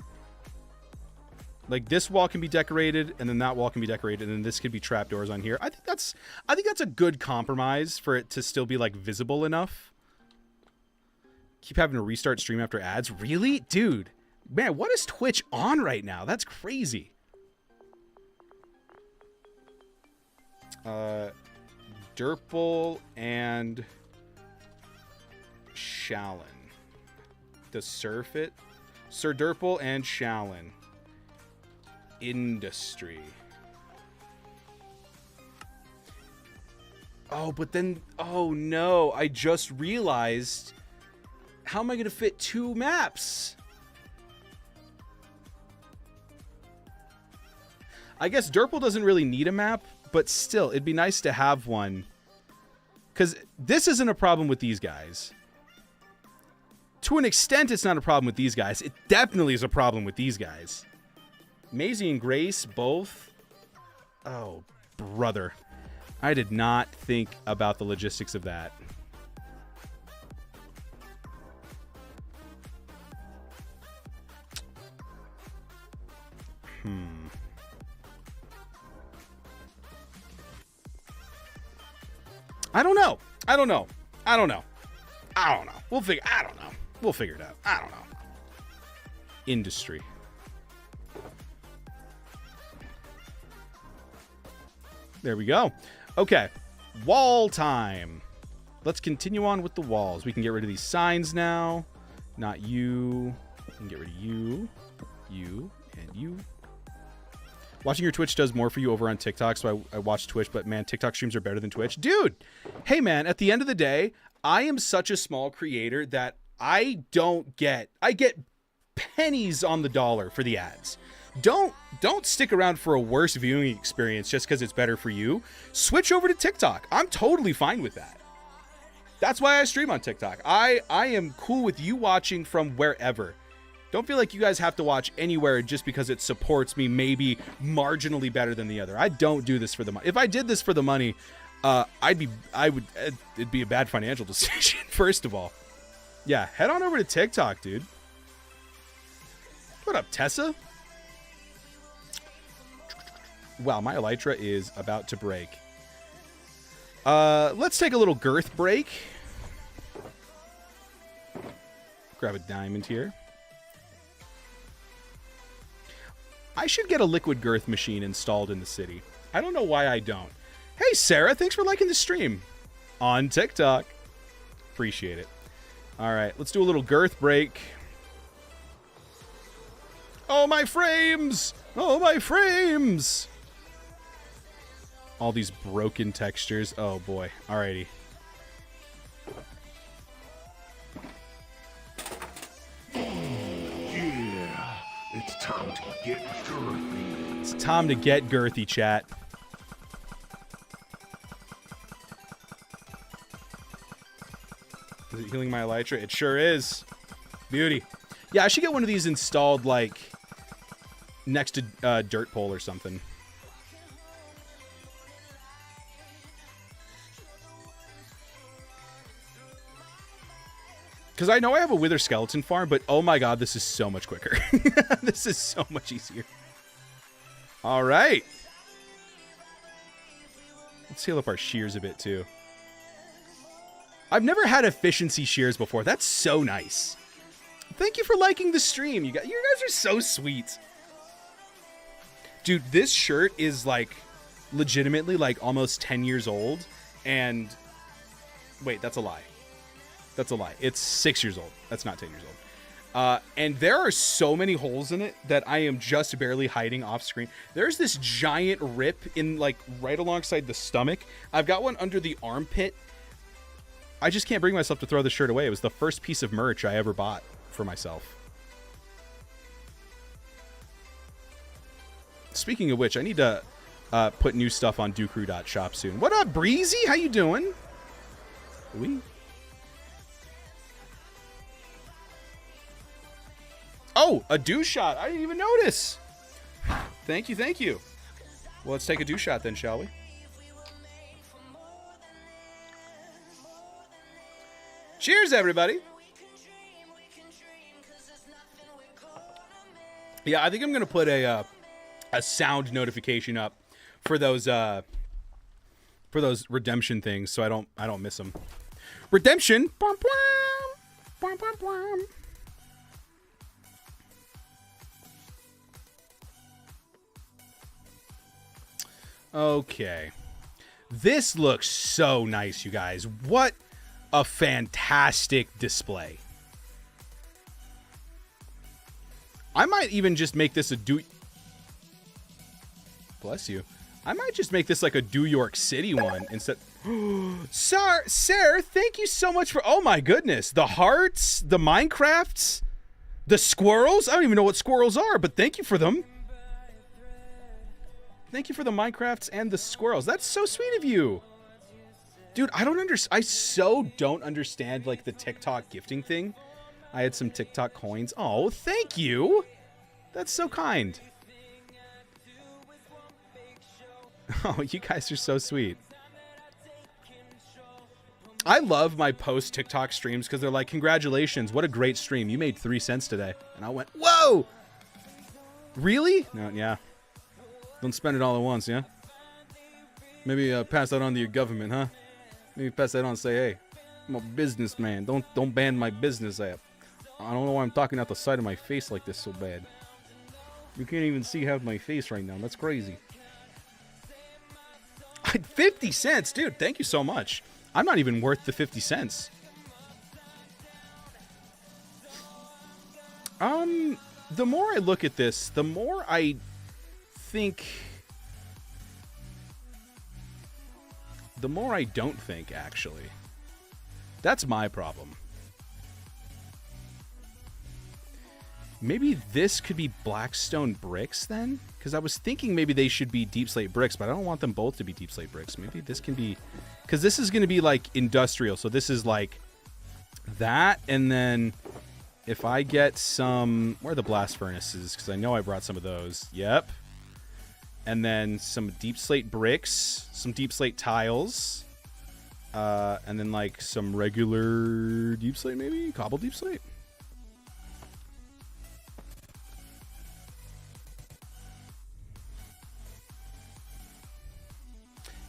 Like, this wall can be decorated, and then that wall can be decorated, and then this could be trap doors on here. I think that's a good compromise for it to still be, like, visible enough. Keep having to restart stream after ads. Really? Dude. Man, what is Twitch on right now? That's crazy. Durple and Shallon. Does Sir fit? Sir Durple and Shallon. Industry. Oh, but then, oh no, I just realized, how am I going to fit 2 maps? I guess Durple doesn't really need a map, but still, it'd be nice to have one. Because this isn't a problem with these guys. To an extent, it's not a problem with these guys. It definitely is a problem with these guys. Maisie and Grace, both. Oh, brother. I did not think about the logistics of that. I don't know. We'll figure it out. I don't know. Industry. There we go. Okay. Wall time. Let's continue on with the walls. We can get rid of these signs now. Not you. We can get rid of you. You. And you. Watching your Twitch does more for you over on TikTok, so I watch Twitch, but man, TikTok streams are better than Twitch. Dude, hey man, at the end of the day, I am such a small creator that I get pennies on the dollar for the ads. Don't stick around for a worse viewing experience just because it's better for you. Switch over to TikTok. I'm totally fine with that. That's why I stream on TikTok. I am cool with you watching from wherever. Don't feel like you guys have to watch anywhere just because it supports me maybe marginally better than the other. I don't do this for the money. If I did this for the money, it'd be a bad financial decision, first of all. Yeah, head on over to TikTok, dude. What up, Tessa? Wow, my elytra is about to break. Let's take a little girth break. Grab a diamond here. I should get a liquid girth machine installed in the city. I don't know why I don't. Hey, Sarah, thanks for liking the stream on TikTok. Appreciate it. All right, let's do a little girth break. Oh, my frames! Oh, my frames! All these broken textures. Oh, boy. Alrighty. It's time to get girthy. It's time to get girthy, chat. Is it healing my elytra? It sure is. Beauty. Yeah, I should get one of these installed, like, next to dirt pole or something. Because I know I have a wither skeleton farm, but oh my god, this is so much quicker. This is so much easier. All right. Let's heal up our shears a bit, too. I've never had efficiency shears before. That's so nice. Thank you for liking the stream. You guys are so sweet. Dude, this shirt is, like, legitimately, like, almost 10 years old. And... wait, that's a lie. That's a lie. It's 6 years old. That's not 10 years old. And there are so many holes in it that I am just barely hiding off screen. There's this giant rip in, like, right alongside the stomach. I've got one under the armpit. I just can't bring myself to throw the shirt away. It was the first piece of merch I ever bought for myself. Speaking of which, I need to put new stuff on dewcrew.shop soon. What up, Breezy? How you doing? We... oh, a dew shot. I didn't even notice. Thank you, thank you. Well, let's take a dew shot then, shall we? Cheers, everybody. Yeah, I think I'm going to put a sound notification up for those redemption things so I don't miss them. Redemption. Okay. This looks so nice, you guys. What a fantastic display. I might even just make this a bless you. I might just make this like a Do York City one instead. Sarah, thank you so much for, oh my goodness. The hearts, the Minecrafts, the squirrels. I don't even know what squirrels are, but thank you for them. Thank you for the Minecrafts and the squirrels. That's so sweet of you. Dude, I so don't understand, like, the TikTok gifting thing. I had some TikTok coins. Oh, thank you. That's so kind. Oh, you guys are so sweet. I love my post-TikTok streams because they're like, congratulations, what a great stream. You made 3 cents today. And I went, whoa! Really? No, yeah. Don't spend it all at once, yeah? Maybe pass that on to your government, huh? Maybe pass that on and say, hey, I'm a businessman. Don't ban my business app. I don't know why I'm talking out the side of my face like this so bad. You can't even see half my face right now. That's crazy. 50 cents? Dude, thank you so much. I'm not even worth the 50 cents. The more I look at this, the more I think... the more I don't think, actually. That's my problem. Maybe this could be Blackstone bricks, then? Because I was thinking maybe they should be deep slate bricks, but I don't want them both to be deep slate bricks. Maybe this can be... because this is going to be, like, industrial. So this is, like, that. And then if I get some... where are the blast furnaces? Because I know I brought some of those. Yep. And then some deep slate bricks. Some deep slate tiles. And then, like, some regular deep slate, maybe? Cobble deep slate?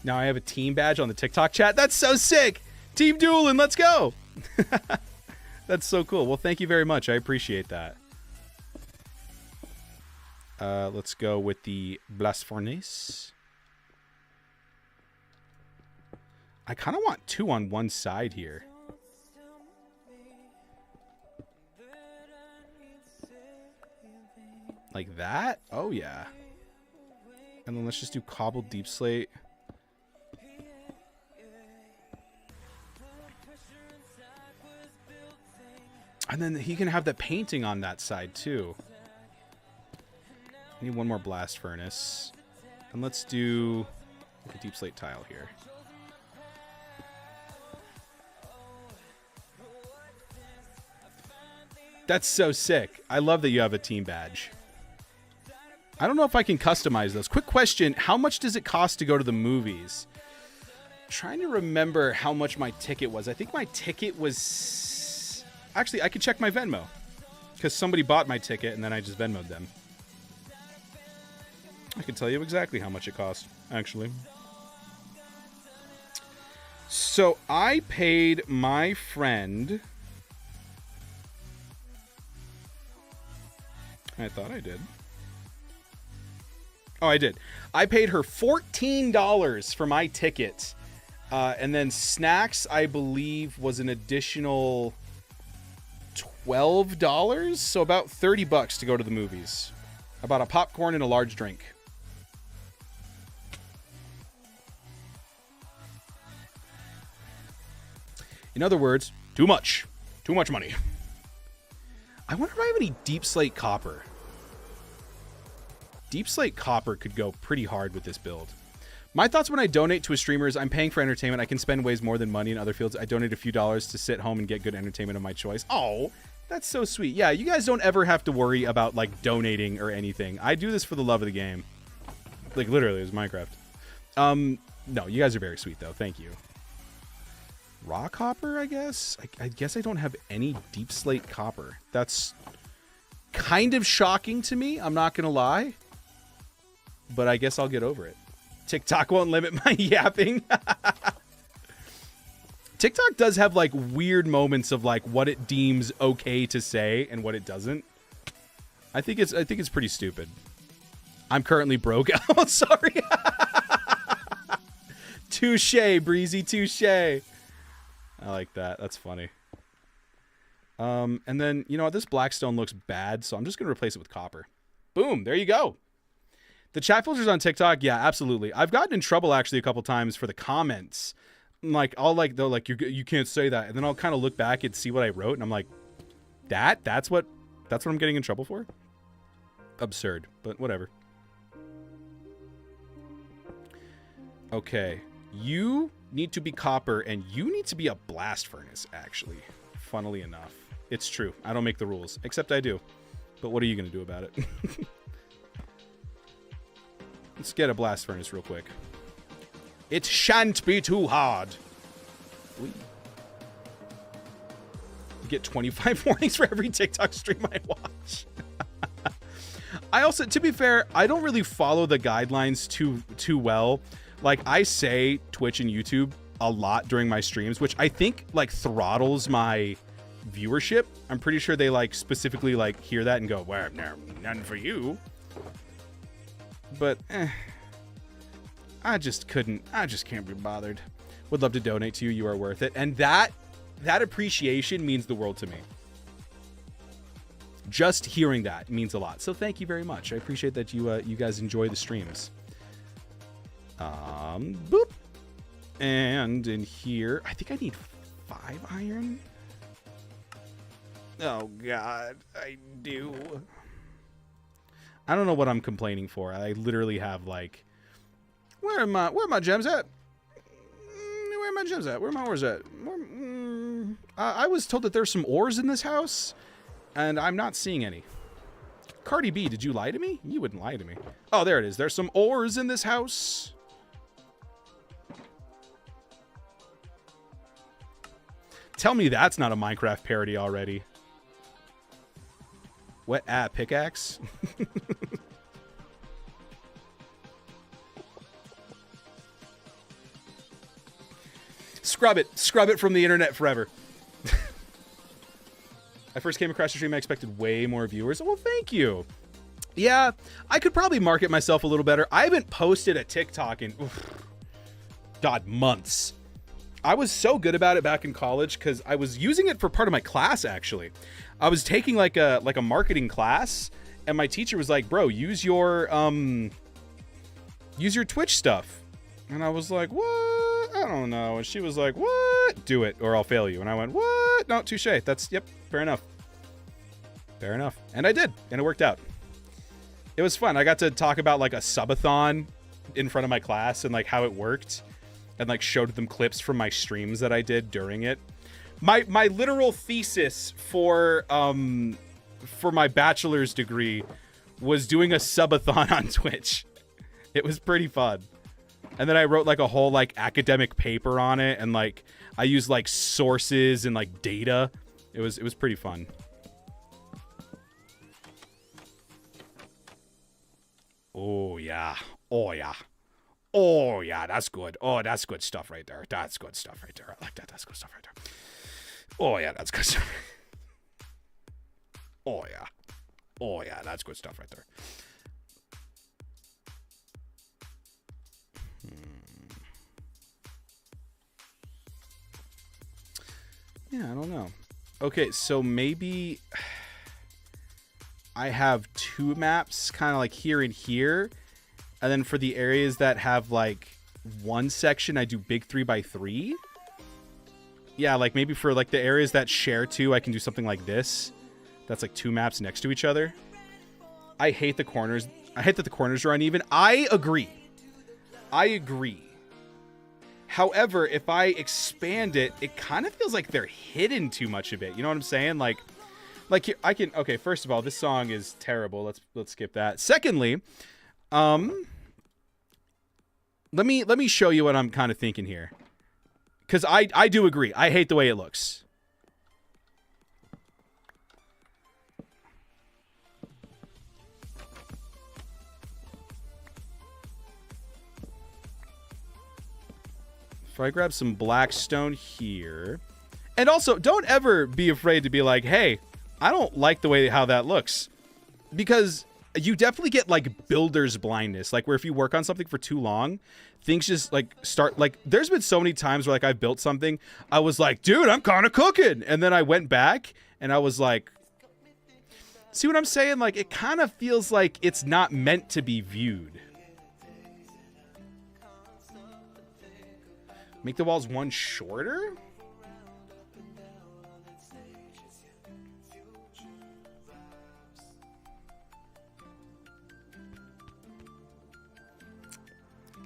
Now I have a team badge on the TikTok chat. That's so sick. Team Dewlan, let's go. That's so cool. Well, thank you very much. I appreciate that. Let's go with the blast furnace. I kind of want 2 on one side here. Like that? Oh, yeah. And then let's just do cobbled deep slate. And then he can have the painting on that side, too. I need one more blast furnace. And let's do a deep slate tile here. That's so sick. I love that you have a team badge. I don't know if I can customize those. Quick question. How much does it cost to go to the movies? Trying to remember how much my ticket was. I think my ticket was... Actually, I could check my Venmo. Because somebody bought my ticket and then I just Venmo'd them. I can tell you exactly how much it cost, actually. So I paid my friend... I thought I did. Oh, I did. I paid her $14 for my ticket. And then snacks, I believe, was an additional $12. So about $30 to go to the movies. About a popcorn and a large drink. In other words, too much. Too much money. I wonder if I have any deep slate copper. Deep slate copper could go pretty hard with this build. My thoughts when I donate to a streamer is I'm paying for entertainment. I can spend ways more than money in other fields. I donate a few dollars to sit home and get good entertainment of my choice. Oh, that's so sweet. Yeah, you guys don't ever have to worry about like donating or anything. I do this for the love of the game. Like literally, it's Minecraft. No, you guys are very sweet though. Thank you. Raw copper, I guess? I guess I don't have any deep slate copper. That's kind of shocking to me. I'm not going to lie. But I guess I'll get over it. TikTok won't limit my yapping. TikTok does have like weird moments of like what it deems okay to say and what it doesn't. I think it's pretty stupid. I'm currently broke. Oh, sorry. Touche, Breezy, touche. I like that. That's funny. And then, you know what? This blackstone looks bad, so I'm just going to replace it with copper. Boom. There you go. The chat filters on TikTok, yeah, absolutely. I've gotten in trouble actually a couple times for the comments. Like, I'll like, they're like, you can't say that. And then I'll kind of look back and see what I wrote, and I'm like, that's what I'm getting in trouble for? Absurd, but whatever. Okay. You need to be copper, and you need to be a blast furnace, actually. Funnily enough. It's true. I don't make the rules, except I do. But what are you going to do about it? Let's get a blast furnace real quick. It shan't be too hard. You get 25 warnings for every TikTok stream I watch. I also, to be fair, I don't really follow the guidelines too well. Like, I say Twitch and YouTube a lot during my streams, which I think, like, throttles my viewership. I'm pretty sure they, like, specifically, like, hear that and go, well, no, none for you. But, I just can't be bothered. Would love to donate to you. You are worth it. And that appreciation means the world to me. Just hearing that means a lot. So thank you very much. I appreciate that you guys enjoy the streams. Boop. And in here, I think I need 5 iron. Oh God, I do. I don't know what I'm complaining for. I literally have like, where are my gems at? Where are my gems at? Where are my ores at? I was told that there's some ores in this house, and I'm not seeing any. Cardi B, did you lie to me? You wouldn't lie to me. Oh, there it is. There's some ores in this house. Tell me that's not a Minecraft parody already. What? Pickaxe? Scrub it from the internet forever. I first came across your stream, I expected way more viewers. Well, thank you. Yeah, I could probably market myself a little better. I haven't posted a TikTok in, God, months. I was so good about it back in college because I was using it for part of my class, actually. I was taking like a marketing class, and my teacher was like, bro, use your Twitch stuff. And I was like, what? I don't know. And she was like, what? Do it or I'll fail you. And I went, what? No, touche. That's, yep, fair enough. Fair enough. And I did, and it worked out. It was fun. I got to talk about like a subathon in front of my class and like how it worked, and like showed them clips from my streams that I did during it. My literal thesis for my bachelor's degree was doing a subathon on Twitch. It was pretty fun. And then I wrote like a whole like academic paper on it, and like I used like sources and like data. It was pretty fun. Oh yeah. Oh yeah. Oh yeah, that's good. Oh, that's good stuff right there. That's good stuff right there. I like that. That's good stuff right there. Oh yeah, that's good stuff. Oh yeah. Oh yeah, that's good stuff right there. Yeah, I don't know. Okay, so maybe I have two maps kind of like here and here. And then for the areas that have like one section, I do big 3x3. Yeah, like maybe for like the areas that share two, I can do something like this. That's like two maps next to each other. I hate the corners. I hate that the corners are uneven. I agree. However, if I expand it, it kind of feels like they're hidden too much of it. You know what I'm saying? Like here, I can. Okay, first of all, this song is terrible. Let's skip that. Secondly, let me show you what I'm kind of thinking here, because I do agree. I hate the way it looks. So I grab some black stone here. And also, don't ever be afraid to be like, hey, I don't like the way how that looks. Because you definitely get like builder's blindness. Like where if you work on something for too long, things just like start like, there's been so many times where like I've built something, I was like, dude, I'm kind of cooking. And then I went back and I was like, see what I'm saying? Like it kind of feels like it's not meant to be viewed. Make the walls one shorter?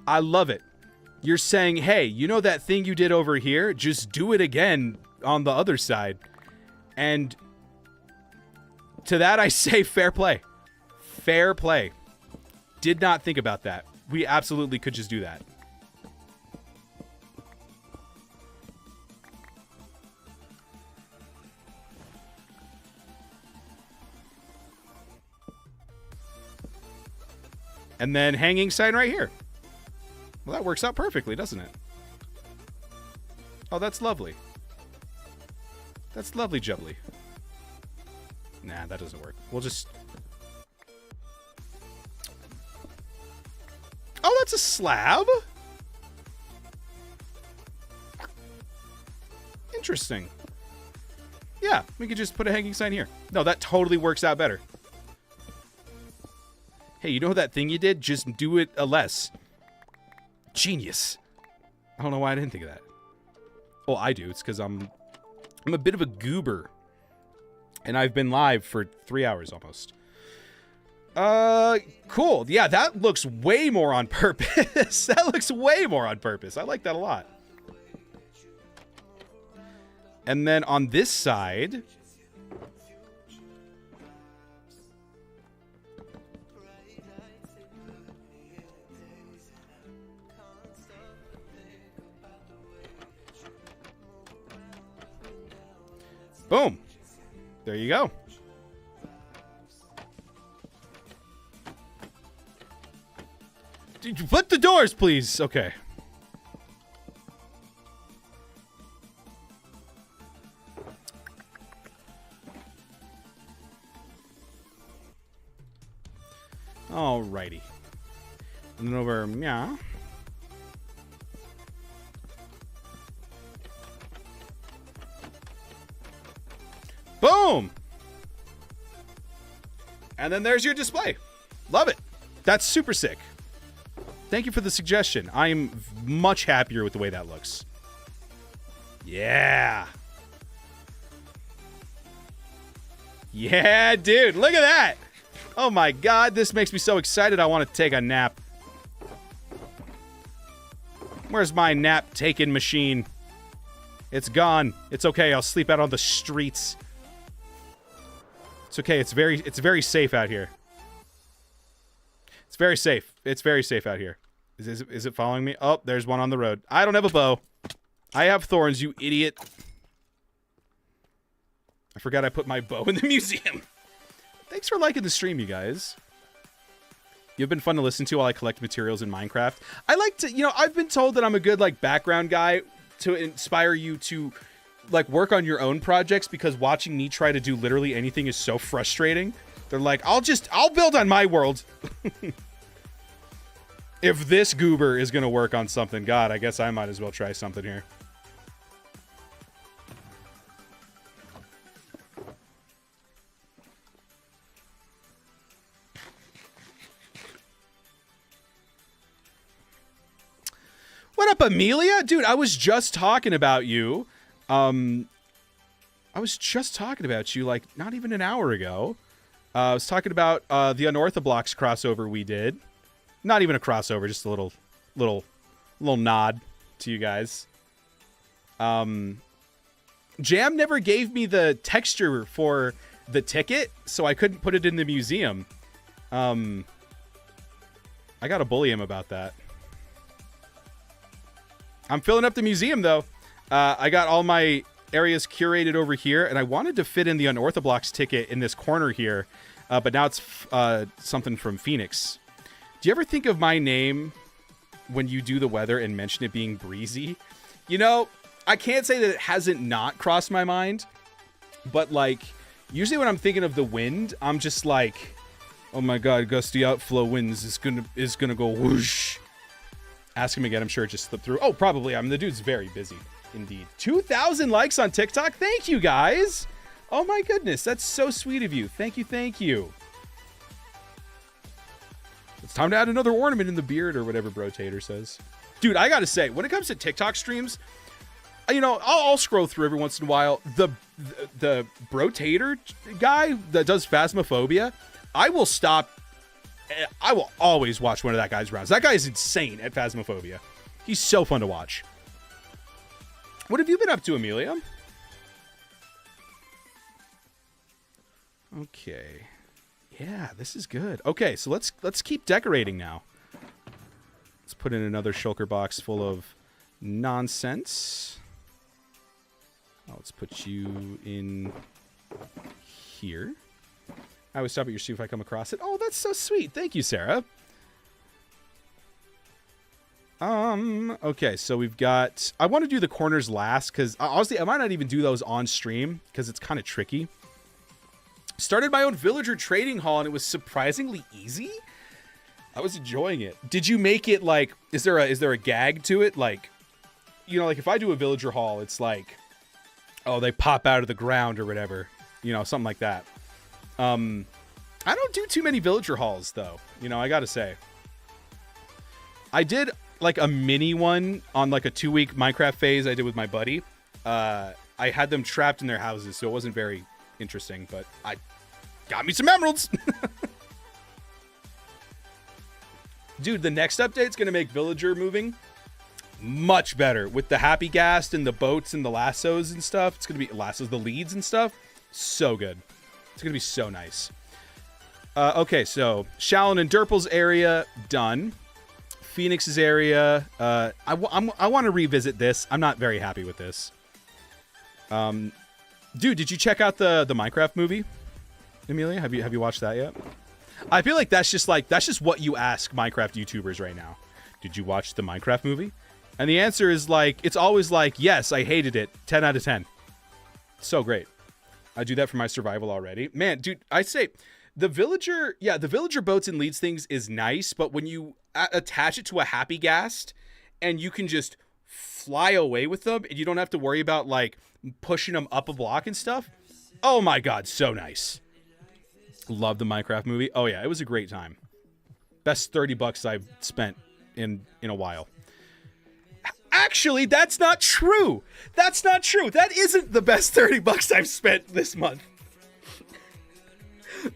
I love it. You're saying, hey, you know that thing you did over here? Just do it again on the other side. And to that I say fair play. Fair play. Did not think about that. We absolutely could just do that. And then hanging sign right here. Well, that works out perfectly, doesn't it? Oh, that's lovely. That's lovely jubbly. Nah, that doesn't work. We'll just... Oh, that's a slab? Interesting. Yeah, we could just put a hanging sign here. No, that totally works out better. Hey, you know that thing you did? Just do it a less. Genius. I don't know why I didn't think of that. Oh, I do. It's because I'm a bit of a goober. And I've been live for 3 hours almost. Cool. Yeah, that looks way more on purpose. That looks way more on purpose. I like that a lot. And then on this side... Boom. There you go. Flip the doors, please. Okay. Alrighty. And then over, yeah. Boom! And then there's your display. Love it. That's super sick. Thank you for the suggestion. I'm much happier with the way that looks. Yeah. Yeah, dude. Look at that. Oh my god, this makes me so excited I want to take a nap. Where's my nap-taking machine? It's gone. It's okay. I'll sleep out on the streets. It's okay. It's very safe out here. It's very safe. It's very safe out here. Is it following me? Oh, there's one on the road. I don't have a bow. I have thorns, you idiot. I forgot I put my bow in the museum. Thanks for liking the stream, you guys. You've been fun to listen to while I collect materials in Minecraft. I like to, you know, I've been told that I'm a good, like, background guy to inspire you to, like, work on your own projects, because watching me try to do literally anything is so frustrating. They're like, I'll build on my world. If this goober is going to work on something, God, I guess I might as well try something here. What up, Amelia? Dude, I was just talking about you. I was just talking about you, like, not even an hour ago. I was talking about the Unorthoblocks crossover we did. Not even a crossover, just a little nod to you guys. Jam never gave me the texture for the ticket, so I couldn't put it in the museum. I gotta bully him about that. I'm filling up the museum, though. I got all my areas curated over here, and I wanted to fit in the Unorthoblocks ticket in this corner here, but now it's something from Phoenix. Do you ever think of my name when you do the weather and mention it being breezy? You know, I can't say that it hasn't not crossed my mind, but, like, usually when I'm thinking of the wind, I'm just like, oh my God, gusty outflow winds is gonna go whoosh. Ask him again, I'm sure it just slipped through. Oh, probably. I mean, the dude's very busy, indeed. 2,000 likes on TikTok. Thank you, guys. Oh my goodness, that's so sweet of you. Thank you, thank you. It's time to add another ornament in the beard, or whatever Brotator says. Dude, I gotta say, when it comes to TikTok streams, you know, I'll scroll through every once in a while. The Brotator guy that does Phasmophobia, I will stop. I will always watch one of that guy's rounds. That guy is insane at Phasmophobia. He's so fun to watch. What have you been up to, Amelia? Okay. Yeah, this is good. Okay, so let's keep decorating now. Let's put in another shulker box full of nonsense. Oh, let's put you in here. I always stop at your stream if I come across it. Oh, that's so sweet. Thank you, Sarah. Okay, so we've got... I want to do the corners last, because honestly, I might not even do those on stream, because it's kind of tricky. Started my own villager trading hall, and it was surprisingly easy. I was enjoying it. Did you make it, like... Is there a gag to it? Like, you know, like, if I do a villager hall, it's like... Oh, they pop out of the ground or whatever. You know, something like that. I don't do too many villager halls, though. You know, I gotta say. I did, like, a mini one on, like, a 2-week Minecraft phase I did with my buddy. I had them trapped in their houses, so it wasn't very interesting, but I got me some emeralds! Dude, the next update's gonna make villager moving much better. With the happy ghast and the boats and the lassos and stuff. It's gonna be lassos, the leads and stuff. So good. It's going to be so nice. Okay, so Shallon and Derple's area, done. Phoenix's area, I want to revisit this. I'm not very happy with this. Dude, did you check out the Minecraft movie? Amelia, have you watched that yet? I feel like that's just what you ask Minecraft YouTubers right now. Did you watch the Minecraft movie? And the answer is like, it's always like, yes, I hated it. 10 out of 10. So great. I do that for my survival already. Man, dude, I say the villager boats and leads things is nice, but when you attach it to a happy ghast and you can just fly away with them and you don't have to worry about, like, pushing them up a block and stuff. Oh my God, so nice. Love the Minecraft movie. Oh yeah, it was a great time. Best $30 I've spent in a while. Actually, that's not true. That's not true. That isn't the best $30 I've spent this month.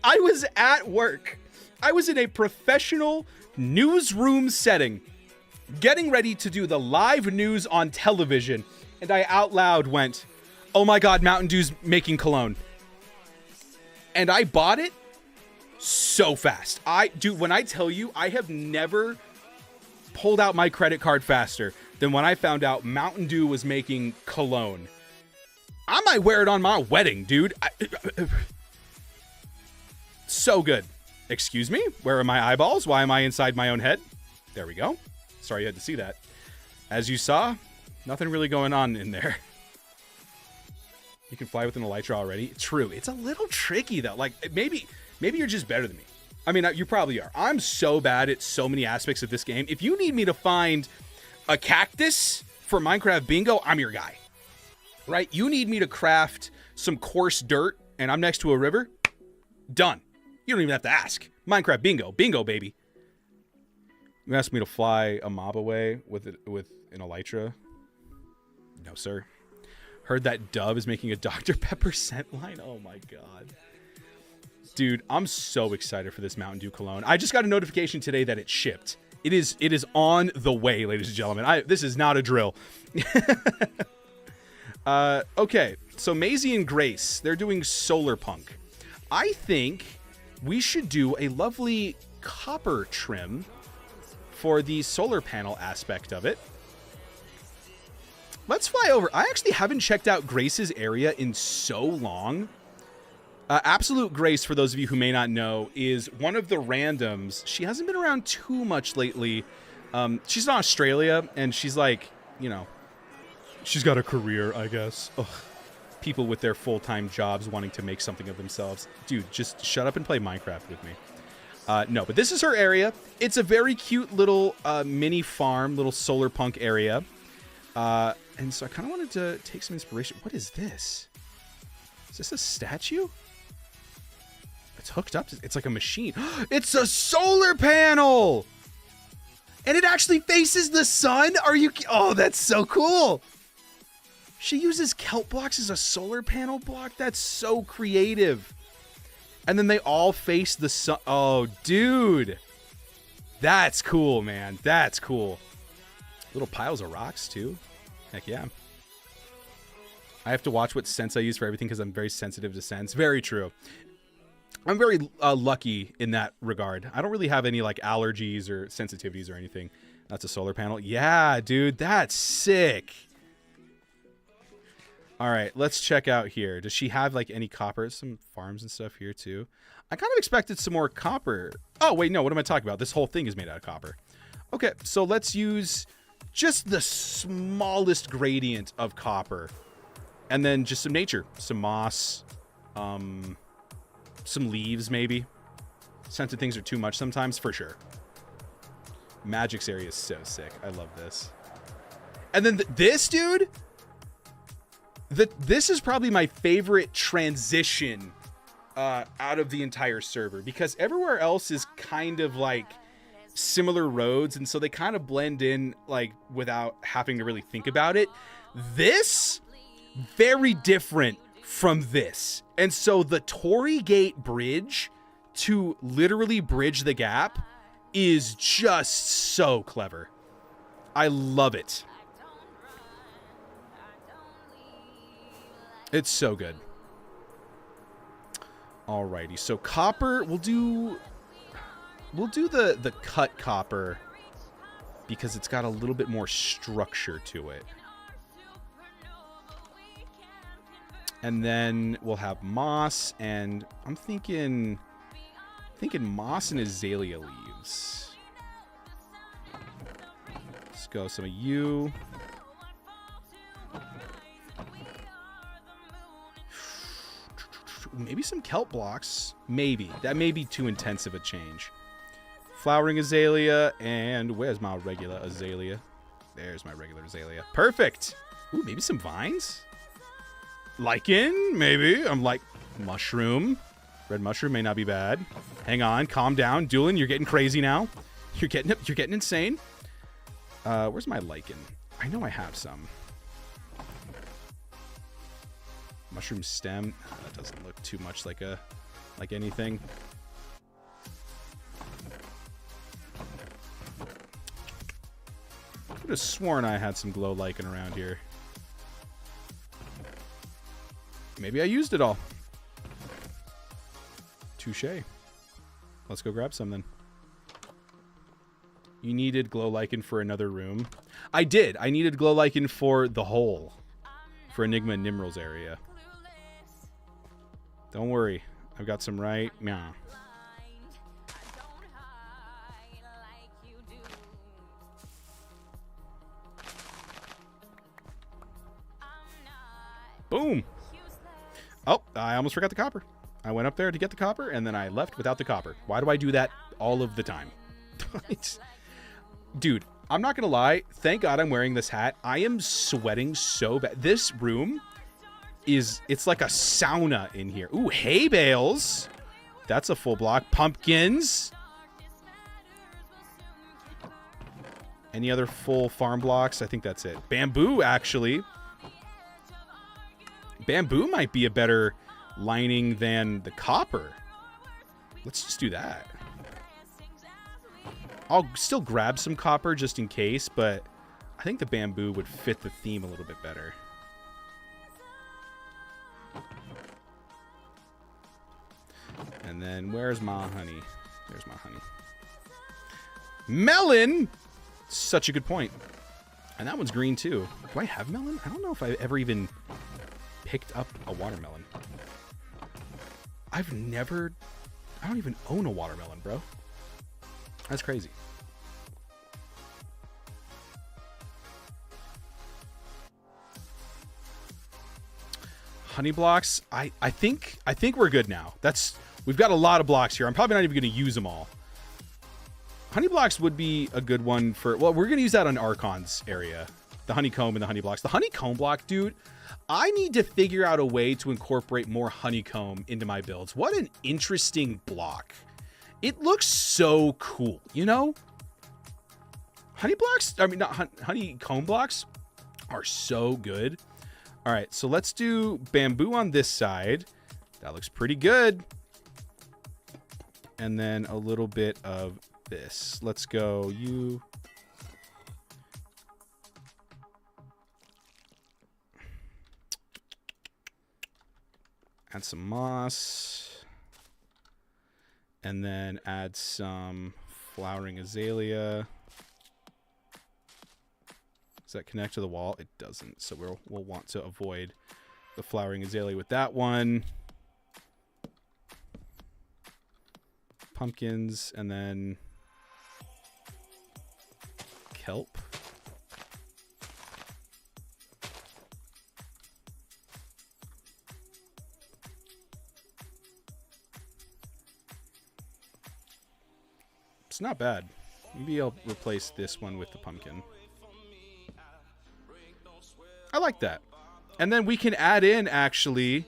I was at work. I was in a professional newsroom setting getting ready to do the live news on television, and I out loud went, "Oh my God, Mountain Dew's making cologne." And I bought it so fast. Dude, when I tell you, I have never pulled out my credit card faster than when I found out Mountain Dew was making cologne. I might wear it on my wedding, dude. So good. Excuse me? Where are my eyeballs? Why am I inside my own head? There we go. Sorry you had to see that. As you saw, nothing really going on in there. You can fly with an elytra already. True. It's a little tricky, though. Like, maybe you're just better than me. I mean, you probably are. I'm so bad at so many aspects of this game. If you need me to find a cactus for Minecraft Bingo, I'm your guy. Right? You need me to craft some coarse dirt, and I'm next to a river? Done. You don't even have to ask. Minecraft Bingo. Bingo, baby. You asked me to fly a mob away with an elytra? No, sir. Heard that Dove is making a Dr. Pepper scent line? Oh my God. Dude, I'm so excited for this Mountain Dew cologne. I just got a notification today that it shipped. It is on the way, ladies and gentlemen. This is not a drill. Okay, so Maisie and Grace, they're doing solar punk. I think we should do a lovely copper trim for the solar panel aspect of it. Let's fly over. I actually haven't checked out Grace's area in so long. Absolute Grace, for those of you who may not know, is one of the randoms. She hasn't been around too much lately. She's in Australia, and she's like, you know, she's got a career, I guess. Ugh. People with their full-time jobs wanting to make something of themselves. Dude, just shut up and play Minecraft with me. No, but this is her area. It's a very cute little mini farm, little solar punk area. And so I kind of wanted to take some inspiration. What is this? Is this a statue? It's hooked up. It's like a machine. It's a solar panel! And it actually faces the sun? Are you... Oh, that's so cool! She uses kelp blocks as a solar panel block? That's so creative. And then they all face the sun. Oh, dude. That's cool, man. That's cool. Little piles of rocks, too. Heck yeah. I have to watch what scents I use for everything because I'm very sensitive to scents. Very true. I'm very lucky in that regard. I don't really have any like allergies or sensitivities or anything. That's a solar panel. Yeah, dude. That's sick. All right, let's check out here. Does she have like any copper? Some farms and stuff here too. I kind of expected some more copper. Oh, wait, no. What am I talking about? This whole thing is made out of copper. Okay, so let's use just the smallest gradient of copper. And then just some nature. Some moss. Some leaves, maybe. Scented things are too much sometimes, for sure. Magic's area is so sick. I love this. And then this, dude... This is probably my favorite transition out of the entire server, because everywhere else is kind of like similar roads, and so they kind of blend in like without having to really think about it. This, very different from this. And so the Torii Gate bridge to literally bridge the gap is just so clever. I love it. It's so good. Alrighty, so copper, we'll do the cut copper because it's got a little bit more structure to it. And then we'll have moss, and I'm thinking moss and azalea leaves. Let's go some of you. Maybe some kelp blocks. Maybe. That may be too intensive a change. Flowering azalea. And where's my regular azalea? There's my regular azalea. Perfect. Ooh, maybe some vines? Lichen? Maybe. I'm like mushroom. Red mushroom may not be bad. Hang on. Calm down. Dewlan, you're getting crazy now. You're getting insane. Where's my lichen? I know I have some. Mushroom stem. Oh, that doesn't look too much like anything. could have sworn I had some glow lichen around here. Maybe I used it all. Touche. Let's go grab some then. You needed glow lichen for another room. I did. I needed glow lichen for the hole. For Enigma and Nimral's area. Don't worry. I've got some right now. Boom. Oh, I almost forgot the copper. I went up there to get the copper, and then I left without the copper. Why do I do that all of the time? Dude, I'm not going to lie. Thank God I'm wearing this hat. I am sweating so bad. This room it's like a sauna in here. Ooh, hay bales. That's a full block. Pumpkins. Any other full farm blocks? I think that's it. Bamboo, actually. Bamboo might be a better lining than the copper. Let's just do that. I'll still grab some copper just in case, but I think the bamboo would fit the theme a little bit better. And then where's my honey? There's my honey. Melon! Such a good point. And that one's green too. Do I have melon? I don't know if I ever even picked up a watermelon. I don't even own a watermelon, bro. That's crazy. Honey blocks. I think we're good now. We've got a lot of blocks here. I'm probably not even going to use them all. Honey blocks would be a good one for... Well, we're going to use that on Archon's area. The honeycomb and the honey blocks. The honeycomb block, dude. I need to figure out a way to incorporate more honeycomb into my builds. What an interesting block. It looks so cool, you know? Honey blocks, I mean, not honeycomb blocks are so good. All right, so let's do bamboo on this side. That looks pretty good. And then a little bit of this. Let's go, you... Add some moss. And then add some flowering azalea. Does that connect to the wall? It doesn't. So we'll want to avoid the flowering azalea with that one. Pumpkins and then kelp. It's not bad. Maybe I'll replace this one with the pumpkin. I like that. And then we can add in, actually,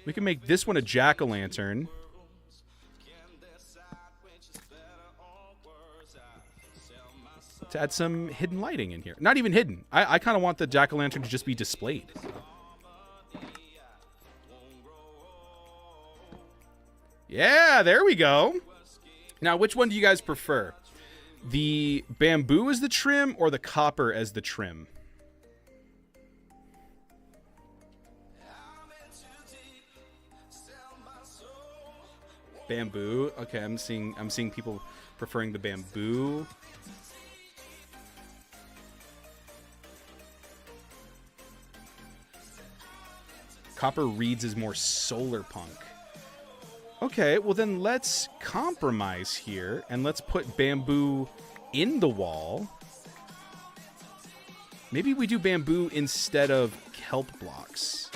we can make this one a jack-o'-lantern. To add some hidden lighting in here. Not even hidden. I kind of want the jack-o'-lantern to just be displayed. Yeah, there we go. Now, which one do you guys prefer? The bamboo as the trim or the copper as the trim? Bamboo. Okay, I'm seeing people preferring the bamboo. Copper reads as more solar punk. Okay, well then let's compromise here and let's put bamboo in the wall. Maybe we do bamboo instead of kelp blocks.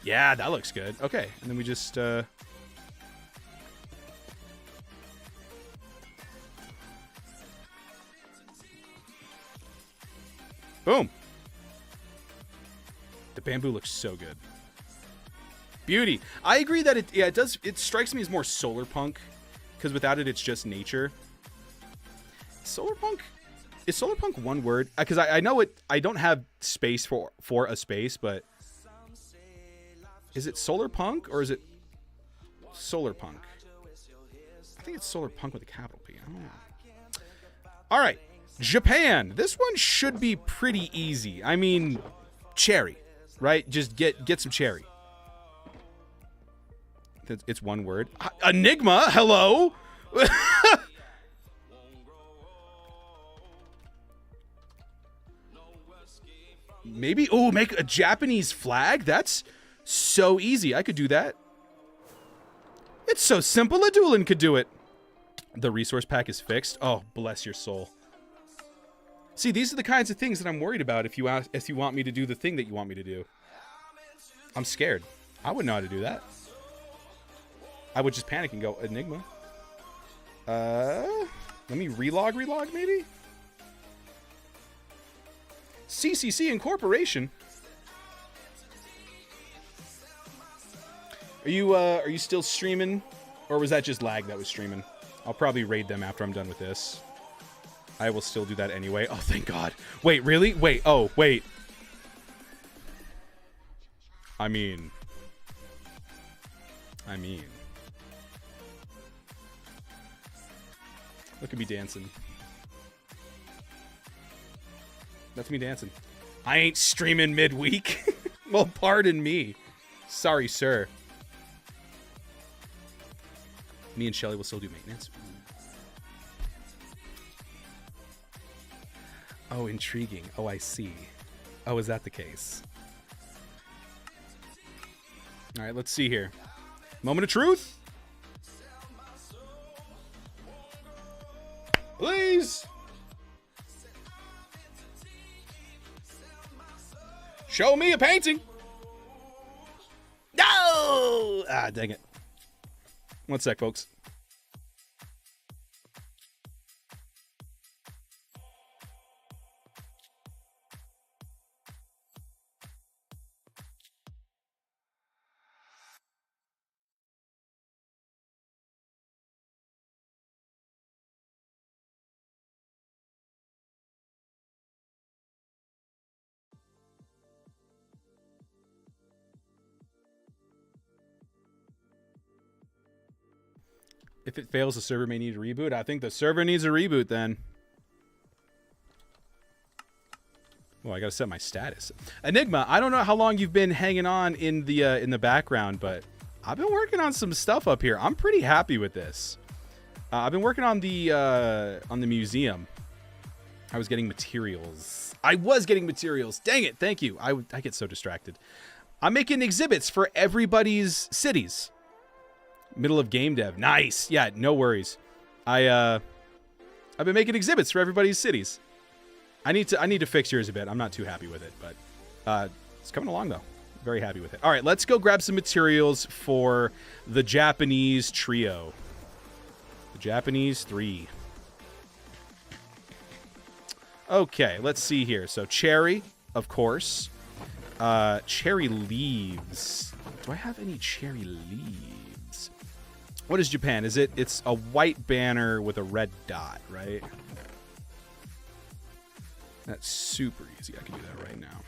Yeah, that looks good. Okay, and then we just... Boom. The bamboo looks so good. Beauty. I agree that it does. It strikes me as more solar punk because without it, it's just nature. Solar punk. Is solar punk one word? Because I know it. I don't have space for a space, but is it solar punk or is it Solar Punk. I think it's Solar Punk with a capital P. I don't know. All right. Japan. This one should be pretty easy. I mean, cherry, right? Just get some cherry. It's one word. Enigma. Hello. Maybe. Oh, make a Japanese flag. That's so easy. I could do that. It's so simple. A Dewlan could do it. The resource pack is fixed. Oh, bless your soul. See, these are the kinds of things that I'm worried about if you want me to do the thing that you want me to do. I'm scared. I wouldn't know how to do that. I would just panic and go, Enigma. Let me relog maybe? CCC Incorporation. Are you still streaming? Or was that just lag that was streaming? I'll probably raid them after I'm done with this. I will still do that anyway. Oh, thank God. Wait, really? Wait. Oh, wait. I mean. Look at me dancing. That's me dancing. I ain't streaming midweek. Well, pardon me. Sorry, sir. Me and Shelly will still do maintenance. Oh, intriguing. Oh, I see. Oh, is that the case? All right, let's see here. Moment of truth. Please. Show me a painting. No! Ah, dang it. One sec, folks. If it fails, the server may need a reboot. I think the server needs a reboot then. Well, I gotta set my status. Enigma, I don't know how long you've been hanging on in the background, but I've been working on some stuff up here. I'm pretty happy with this. I've been working on the museum. I was getting materials. Dang it! Thank you. I get so distracted. I'm making exhibits for everybody's cities. Middle of game dev. Nice. Yeah, no worries. I've been making exhibits for everybody's cities. I need to fix yours a bit. I'm not too happy with it, but it's coming along though. Very happy with it. All right, let's go grab some materials for the Japanese trio. The Japanese 3. Okay, let's see here. So cherry, of course. Cherry leaves. Do I have any cherry leaves? What is Japan? It's a white banner with a red dot, right? That's super easy. I can do that right now.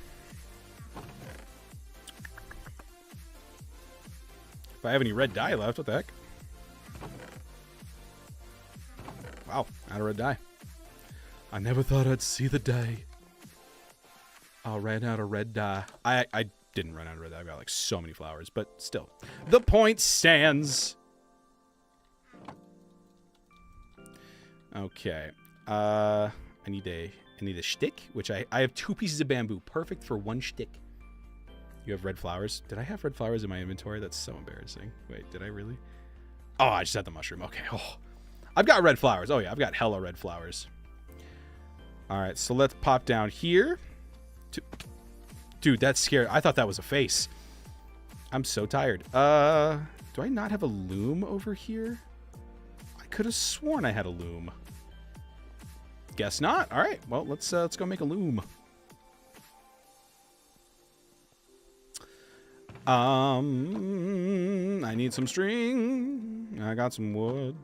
If I have any red dye left, what the heck? Wow, out of red dye. I never thought I'd see the day. I ran out of red dye. I didn't run out of red dye. I've got like so many flowers, but still. The point stands. Okay. I need a shtick, which I have 2 pieces of bamboo. Perfect for 1 shtick. You have red flowers? Did I have red flowers in my inventory? That's so embarrassing. Wait, did I really? Oh, I just had the mushroom. Okay. Oh, I've got red flowers. Oh yeah, I've got hella red flowers. All right, so let's pop down here. Dude, that's scary. I thought that was a face. I'm so tired. Do I not have a loom over here? I could have sworn I had a loom. Guess not. All right. Well, let's go make a loom. I need some string. I got some wood.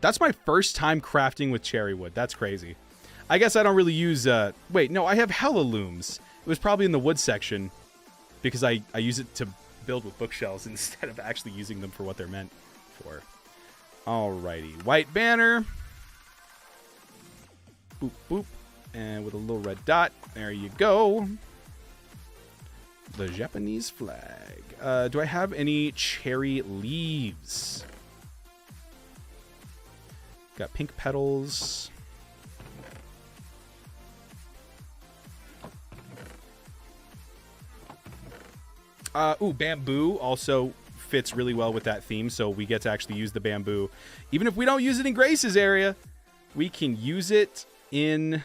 That's my first time crafting with cherry wood. That's crazy. I guess I don't really use... Wait, no, I have hella looms. It was probably in the wood section because I use it to build with bookshelves instead of actually using them for what they're meant for. Alrighty, white banner. Boop, boop. And with a little red dot. There you go. The Japanese flag. Do I have any cherry leaves? Got pink petals. Ooh, bamboo also fits really well with that theme, so we get to actually use the bamboo. Even if we don't use it in Grace's area, we can use it in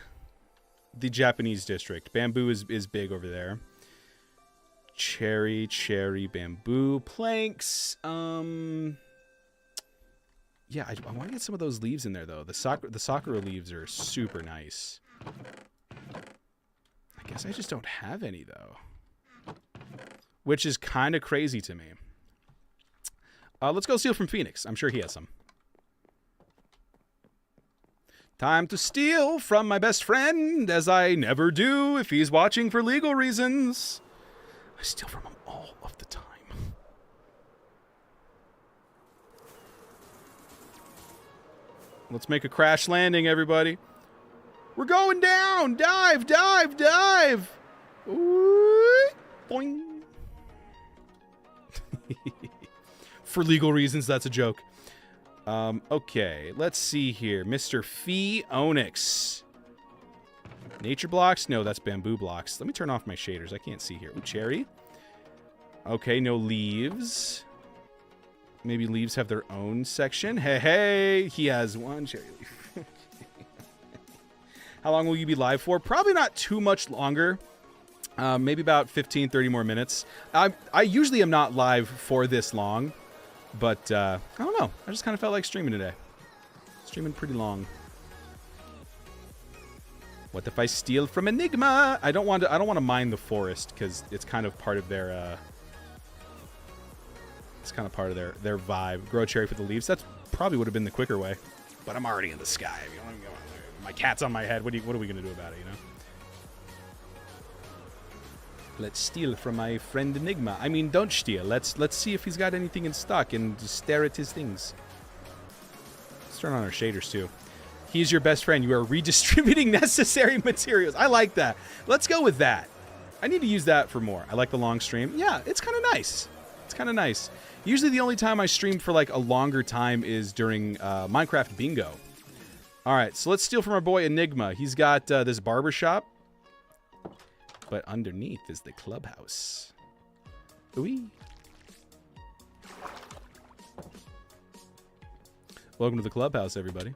the Japanese district. Bamboo is big over there. Cherry, bamboo, planks. Yeah, I want to get some of those leaves in there, though. The Sakura leaves are super nice. I guess I just don't have any, though. Which is kind of crazy to me. Let's go steal from Phoenix. I'm sure he has some. Time to steal from my best friend, as I never do if he's watching for legal reasons. I steal from him all of the time. Let's make a crash landing, everybody. We're going down! Dive, dive, dive! Ooh, boing. For legal reasons, that's a joke. Okay, let's see here. Mr. Fee Onyx. Nature blocks? No, that's bamboo blocks. Let me turn off my shaders. I can't see here. Ooh, cherry. Okay, no leaves. Maybe leaves have their own section. Hey, hey, he has one cherry leaf. How long will you be live for? Probably not too much longer. Maybe about 15, 30 more minutes. I usually am not live for this long. But, I don't know. I just kind of felt like streaming today. Streaming pretty long. What if I steal from Enigma? I don't want to mine the forest, because it's kind of part of their, their vibe. Grow a cherry for the leaves. That's probably would have been the quicker way. But I'm already in the sky. I mean, my cat's on my head. What are we going to do about it, you know? Let's steal from my friend Enigma. I mean, don't steal. Let's see if he's got anything in stock and just stare at his things. Let's turn on our shaders too. He's your best friend. You are redistributing necessary materials. I like that. Let's go with that. I need to use that for more. I like the long stream. Yeah, it's kind of nice. It's kind of nice. Usually the only time I stream for like a longer time is during Minecraft Bingo. All right, so let's steal from our boy Enigma. He's got this barbershop. But underneath is the clubhouse. Ooh. Welcome to the clubhouse, everybody.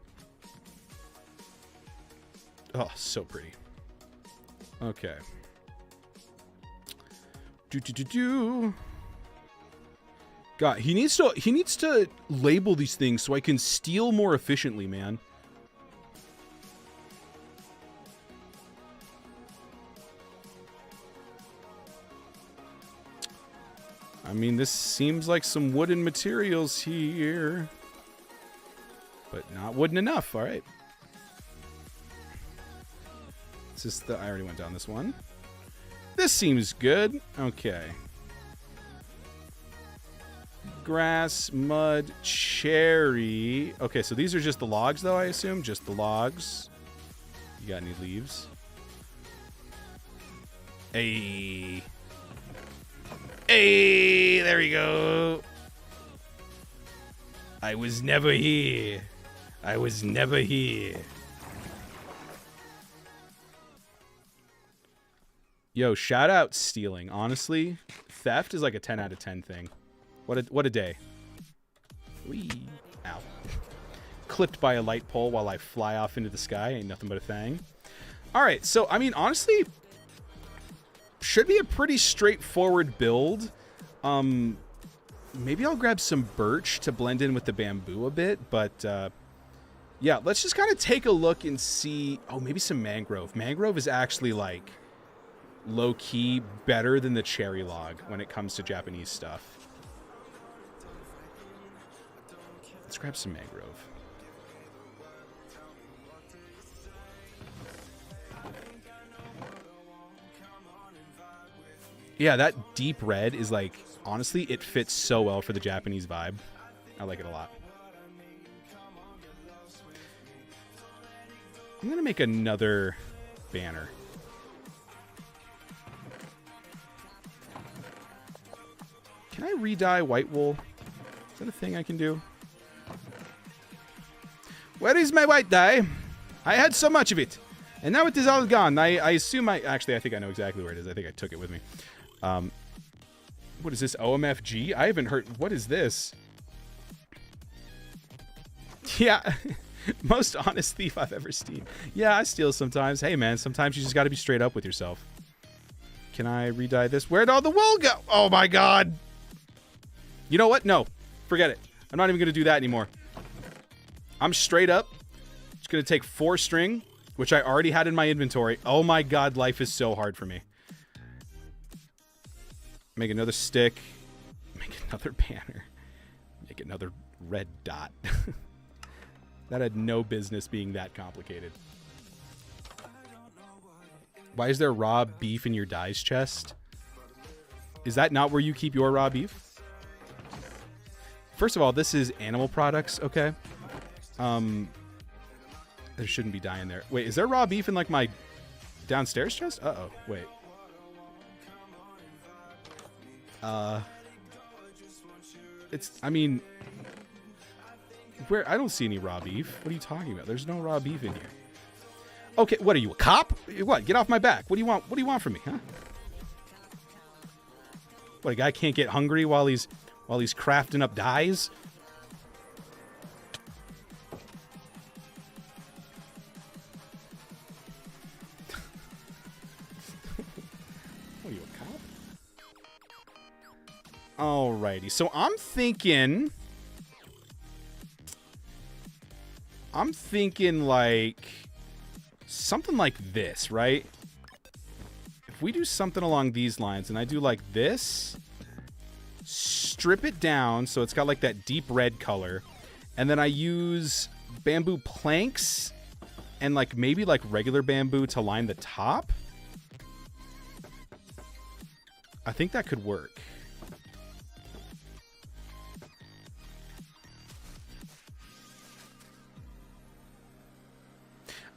Oh, so pretty. Okay. God, he needs to label these things so I can steal more efficiently, man. I mean, this seems like some wooden materials here. But not wooden enough. All right. This is I already went down this one. This seems good. Okay. Grass, mud, cherry. Okay, so these are just the logs, though, I assume? Just the logs. You got any leaves? Hey. Hey, there we go. I was never here. I was never here. Yo, shout out stealing. Honestly, theft is like a 10 out of 10 thing. What a day. Whee. Ow. Clipped by a light pole while I fly off into the sky. Ain't nothing but a thing. All right, so, I mean, honestly, should be a pretty straightforward build. Maybe I'll grab some birch to blend in with the bamboo a bit, but yeah, let's just kind of take a look and see. Oh, maybe some mangrove. Mangrove is actually like low-key better than the cherry log when it comes to Japanese stuff. Let's grab some mangrove. Yeah, that deep red is like, honestly, it fits so well for the Japanese vibe. I like it a lot. I'm going to make another banner. Can I re-dye white wool? Is that a thing I can do? Where is my white dye? I had so much of it. And now it is all gone. I assume actually, I think I know exactly where it is. I think I took it with me. What is this? OMFG? I haven't heard. What is this? Yeah. Most honest thief I've ever seen. Yeah, I steal sometimes. Hey, man, sometimes you just got to be straight up with yourself. Can I re-dye this? Where'd all the wool go? Oh, my God. You know what? No. Forget it. I'm not even going to do that anymore. I'm straight up. Just going to take 4 string, which I already had in my inventory. Oh, my God. Life is so hard for me. Make another stick. Make another banner. Make another red dot. That had no business being that complicated. Why is there raw beef in your dyes chest? Is that not where you keep your raw beef? First of all, this is animal products, okay? There shouldn't be dye in there. Wait, is there raw beef in like my downstairs chest? Uh-oh, wait. I mean, where? I don't see any raw beef. What are you talking about? There's no raw beef in here. Okay, what are you, a cop? What? Get off my back. What do you want? What do you want from me, huh? What, a guy can't get hungry while he's crafting up dyes? What are you, a cop? Alrighty, so I'm thinking like something like this, right? If we do something along these lines and I do like this, strip it down so it's got like that deep red color, and then I use bamboo planks and like maybe like regular bamboo to line the top. I think that could work.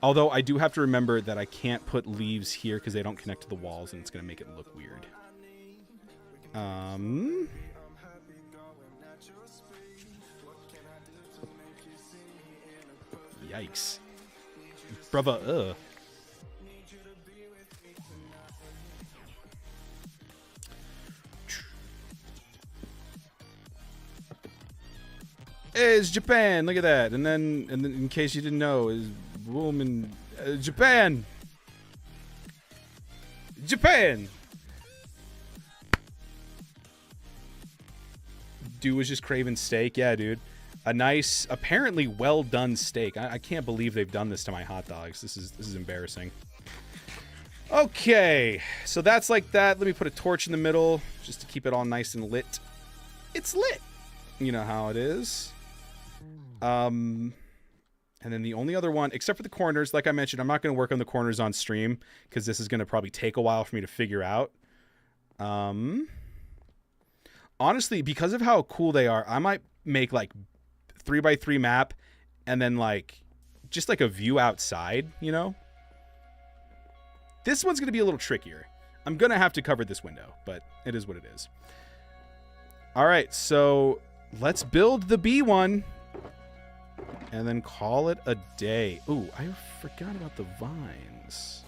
Although I do have to remember that I can't put leaves here because they don't connect to the walls and it's going to make it look weird. Yikes. Brother, It's Japan. Look at that. And then in case you didn't know, is boom in Japan. Japan. Dude was just craving steak. Yeah, dude. A nice, apparently well done steak. I can't believe they've done this to my hot dogs. This is embarrassing. Okay, so that's like that. Let me put a torch in the middle just to keep it all nice and lit. It's lit. You know how it is. And then the only other one, except for the corners, like I mentioned, I'm not going to work on the corners on stream because this is going to probably take a while for me to figure out. Honestly, because of how cool they are, I might make like 3x3 map and then like just like a view outside, you know? This one's going to be a little trickier. I'm going to have to cover this window, but it is what it is. All right, so let's build the B one and then call it a day. Ooh, I forgot about the vines.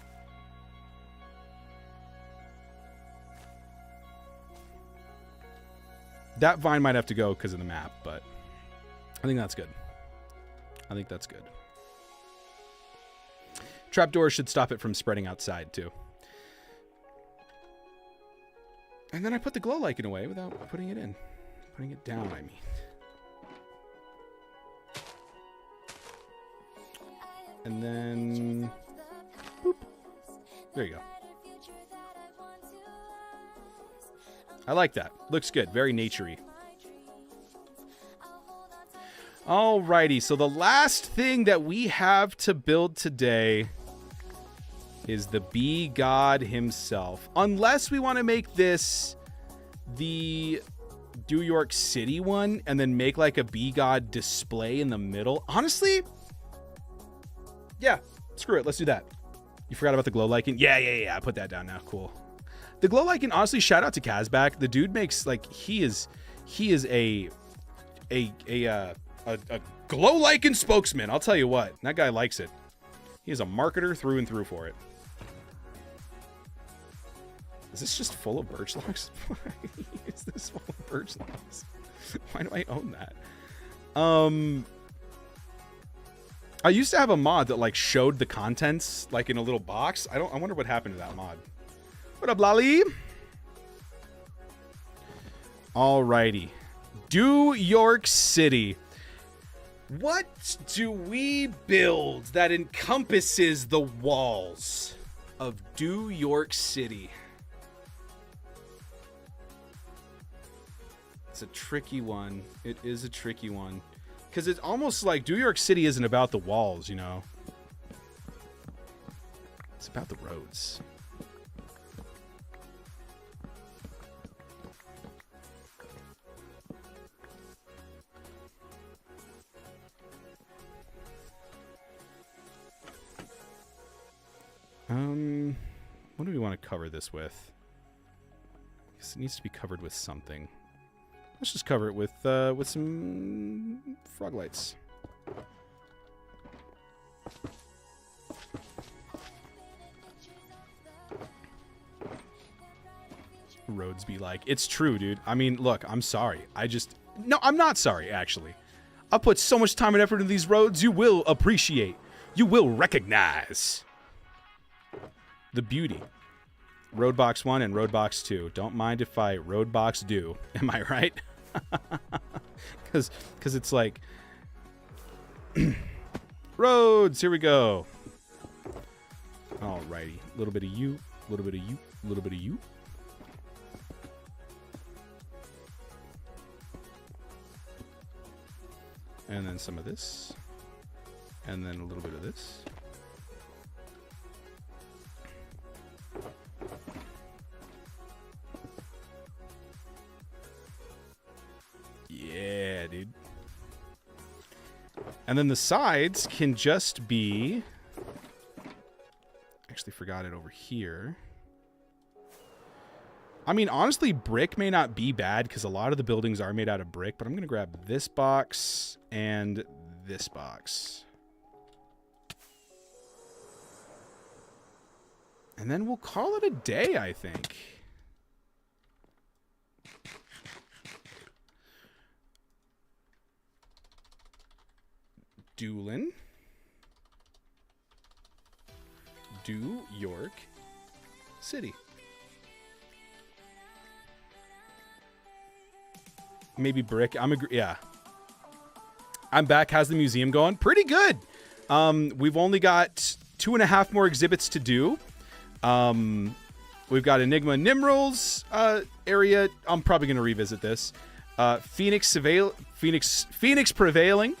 That vine might have to go because of the map, but I think that's good. I think that's good. Trapdoors should stop it from spreading outside, too. And then I put the glow lichen away without putting it in. Putting it down, I mean. And then... boop. There you go. I like that. Looks good. Very naturey. Alrighty, so the last thing that we have to build today is the bee god himself. Unless we want to make this the New York City one and then make like a bee god display in the middle. Honestly, yeah, screw it. Let's do that. You forgot about the glow lichen? Yeah. I put that down now. Cool. The glow lichen, honestly, shout out to Kazbak. The dude makes like he is a glow lichen spokesman. I'll tell you what, that guy likes it. He is a marketer through and through for it. Is this just full of birch logs? Why is this full of birch logs? Why do I own that? I used to have a mod that like showed the contents like in a little box. I wonder what happened to that mod. What up, Lolly? Alrighty. New York City. What do we build that encompasses the walls of New York City? It's a tricky one. It is a tricky one. Because it's almost like New York City isn't about the walls, you know? It's about the roads. What do we want to cover this with? I guess it needs to be covered with something. Let's just cover it with some frog lights. Roads be like, it's true, dude. I mean, look, I'm sorry. No, I'm not sorry, actually. I put so much time and effort into these roads, you will appreciate. You will recognize the beauty. Roadbox 1 and Roadbox 2. Don't mind if I Roadbox do. Am I right? Because it's like... roads, here we go. Alrighty. A little bit of you, a little bit of you, a little bit of you. And then some of this. And then a little bit of this. Yeah, dude. And then the sides can just be... Actually forgot it over here. I mean, honestly, brick may not be bad because a lot of the buildings are made out of brick, but I'm going to grab this box and this box. And then we'll call it a day, I think. Dewlan. New York City. Maybe brick. Yeah. I'm back. How's the museum going? Pretty good. We've only got 2.5 more exhibits to do. We've got Enigma Nimral's area. I'm probably going to revisit this. Phoenix Prevailing.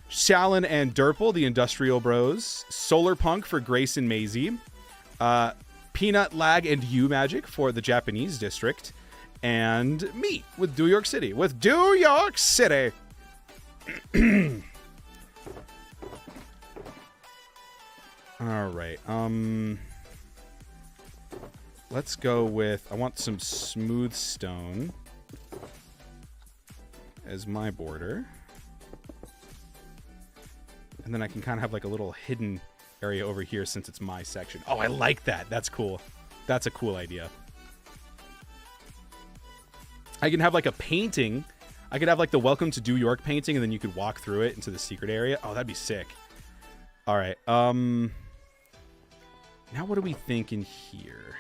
Shallon and Durple, the Industrial Bros. Solar Punk for Grace and Maisie. Peanut, Lag, and You Magic for the Japanese district. And me with New York City. With New York City. All right. Let's go with... I want some smooth stone as my border. And then I can kind of have like a little hidden area over here since it's my section. Oh, I like that. That's cool. That's a cool idea. I can have like a painting. I could have like the Welcome to New York painting, and then you could walk through it into the secret area. Oh, that'd be sick. All right. Now what are we thinking here?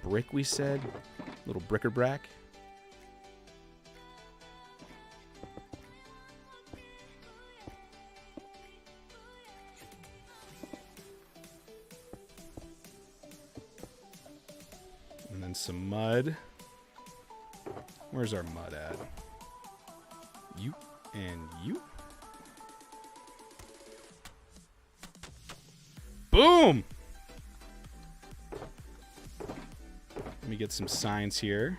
Brick, we said. Little bric-a-brac. And then some mud. Where's our mud at? You and you. Boom! me get some signs here.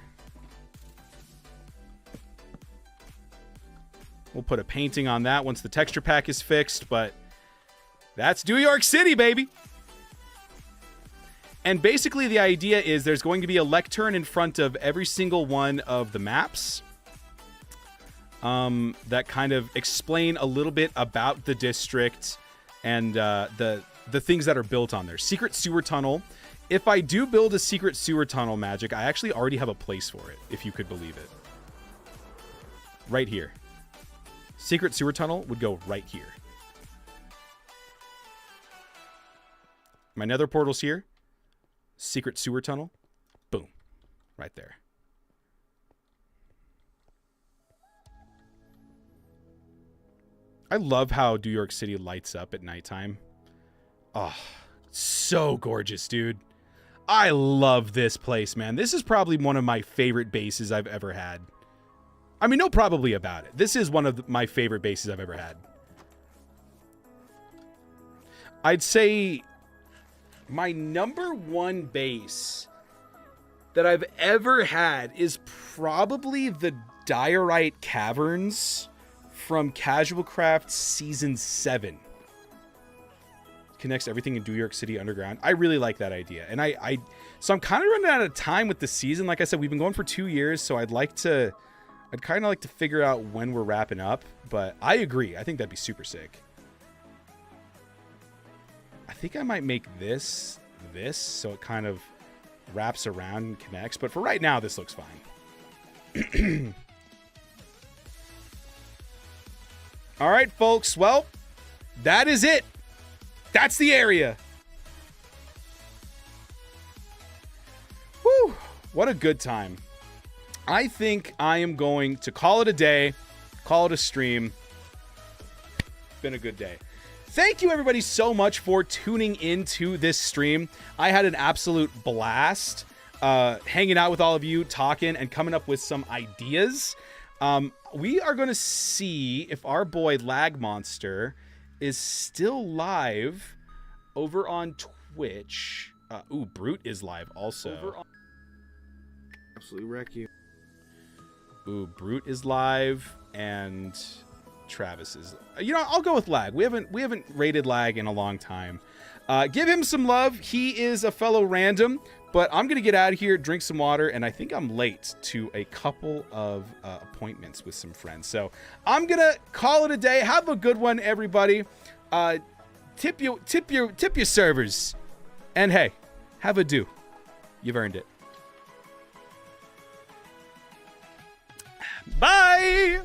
We'll put a painting on that once the texture pack is fixed, but that's New York City, baby. And basically the idea is there's going to be a lectern in front of every single one of the maps that kind of explain a little bit about the district and the things that are built on there. Secret sewer tunnel. If I do build a secret sewer tunnel, Magic, I actually already have a place for it, if you could believe it. Right here. Secret sewer tunnel would go right here. My nether portal's here. Secret sewer tunnel. Boom. Right there. I love how New York City lights up at nighttime. Oh, so gorgeous, dude. I love this place, man. This is probably one of my favorite bases I've ever had. I mean, no probably about it. This is one of my favorite bases I've ever had. I'd say my number one base that I've ever had is probably the Diorite Caverns from Casual Craft Season 7. Connects everything in New York City underground. I really like that idea. And so I'm kind of running out of time with the season. Like I said, we've been going for 2 years, so I'd kind of like to figure out when we're wrapping up, but I agree. I think that'd be super sick. I think I might make this so it kind of wraps around and connects, but for right now, this looks fine. All right, folks. Well, that is it. That's the area. Woo! What a good time. I think I am going to call it a day, call it a stream. Been a good day. Thank you, everybody, so much for tuning into this stream. I had an absolute blast hanging out with all of you, talking, and coming up with some ideas. We are going to see if our boy Lag Monster is still live over on Twitch. Ooh, Brute is live also. Absolutely wreck you. Ooh, Brute is live, and Travis is. You know, I'll go with Lag. We haven't rated Lag in a long time. Give him some love. He is a fellow random, but I'm gonna get out of here, drink some water, and I think I'm late to a couple of appointments with some friends. So I'm gonna call it a day. Have a good one, everybody. Tip your servers, and hey, have a do. You've earned it. Bye!